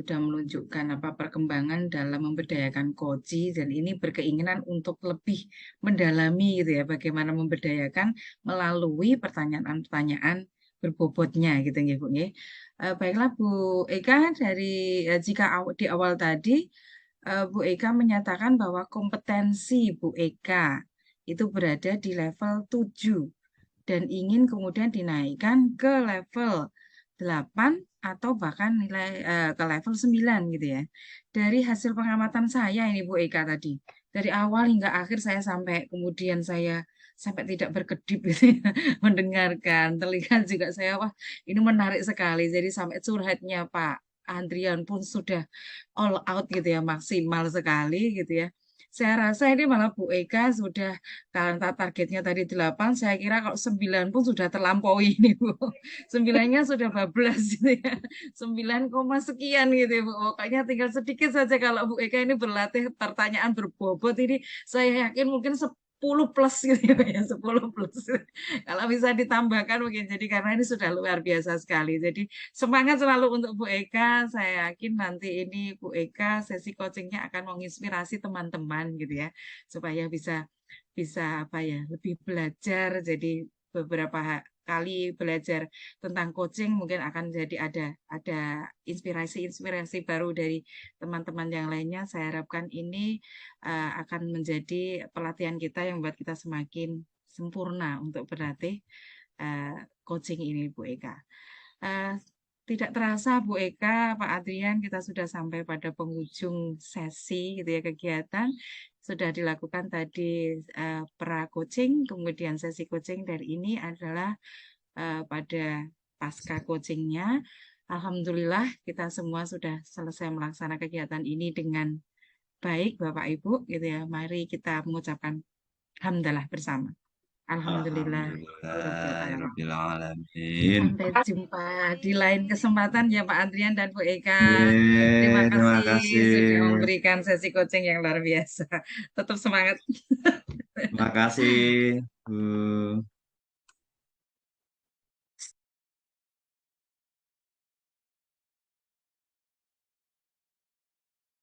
menunjukkan perkembangan dalam memberdayakan Koji dan ini berkeinginan untuk lebih mendalami gitu ya bagaimana memberdayakan melalui pertanyaan-pertanyaan berbobotnya gitu ya Bu ya. Baiklah Bu Eka dari jika di awal tadi Bu Eka menyatakan bahwa kompetensi Bu Eka itu berada di level 7 dan ingin kemudian dinaikkan ke level 8 atau bahkan ke level 9 gitu ya. Dari hasil pengamatan saya ini Bu Eka tadi, dari awal hingga akhir saya sampai kemudian saya sampai tidak berkedip gitu ya, mendengarkan, terlihat juga saya wah ini menarik sekali. Jadi sampai curhatnya Pak Andrian pun sudah all out gitu ya, maksimal sekali gitu ya. Saya rasa ini malah Bu Eka sudah kalau targetnya tadi 8, saya kira kalau 9 pun sudah terlampaui ini Bu. 9-nya sudah bablas gitu ya. 9, sekian gitu ya Bu. Pokoknya tinggal sedikit saja kalau Bu Eka ini berlatih pertanyaan berbobot ini saya yakin mungkin 10 plus gitu ya, 10 plus. Kalau bisa ditambahkan mungkin jadi karena ini sudah luar biasa sekali. Jadi semangat selalu untuk Bu Eka. Saya yakin nanti ini Bu Eka sesi coachingnya akan menginspirasi teman-teman gitu ya, supaya bisa lebih belajar. Jadi beberapa kali belajar tentang coaching mungkin akan jadi ada inspirasi baru dari teman-teman yang lainnya. Saya harapkan ini akan menjadi pelatihan kita yang membuat kita semakin sempurna untuk berlatih coaching ini Bu Eka. Tidak terasa Bu Eka, Pak Adrian, kita sudah sampai pada penghujung sesi gitu ya kegiatan. Sudah dilakukan tadi pra-coaching, kemudian sesi coaching dari ini adalah pada pasca coachingnya. Alhamdulillah kita semua sudah selesai melaksanakan kegiatan ini dengan baik Bapak Ibu gitu ya. Mari kita mengucapkan hamdalah bersama. Alhamdulillah. Alhamdulillah, alamin. Sampai jumpa di lain kesempatan ya Pak Adrian dan Bu Eka. Terima Terima kasih kasih. sudah memberikan sesi coaching yang luar biasa. Tetap semangat. Terima kasih, Bu.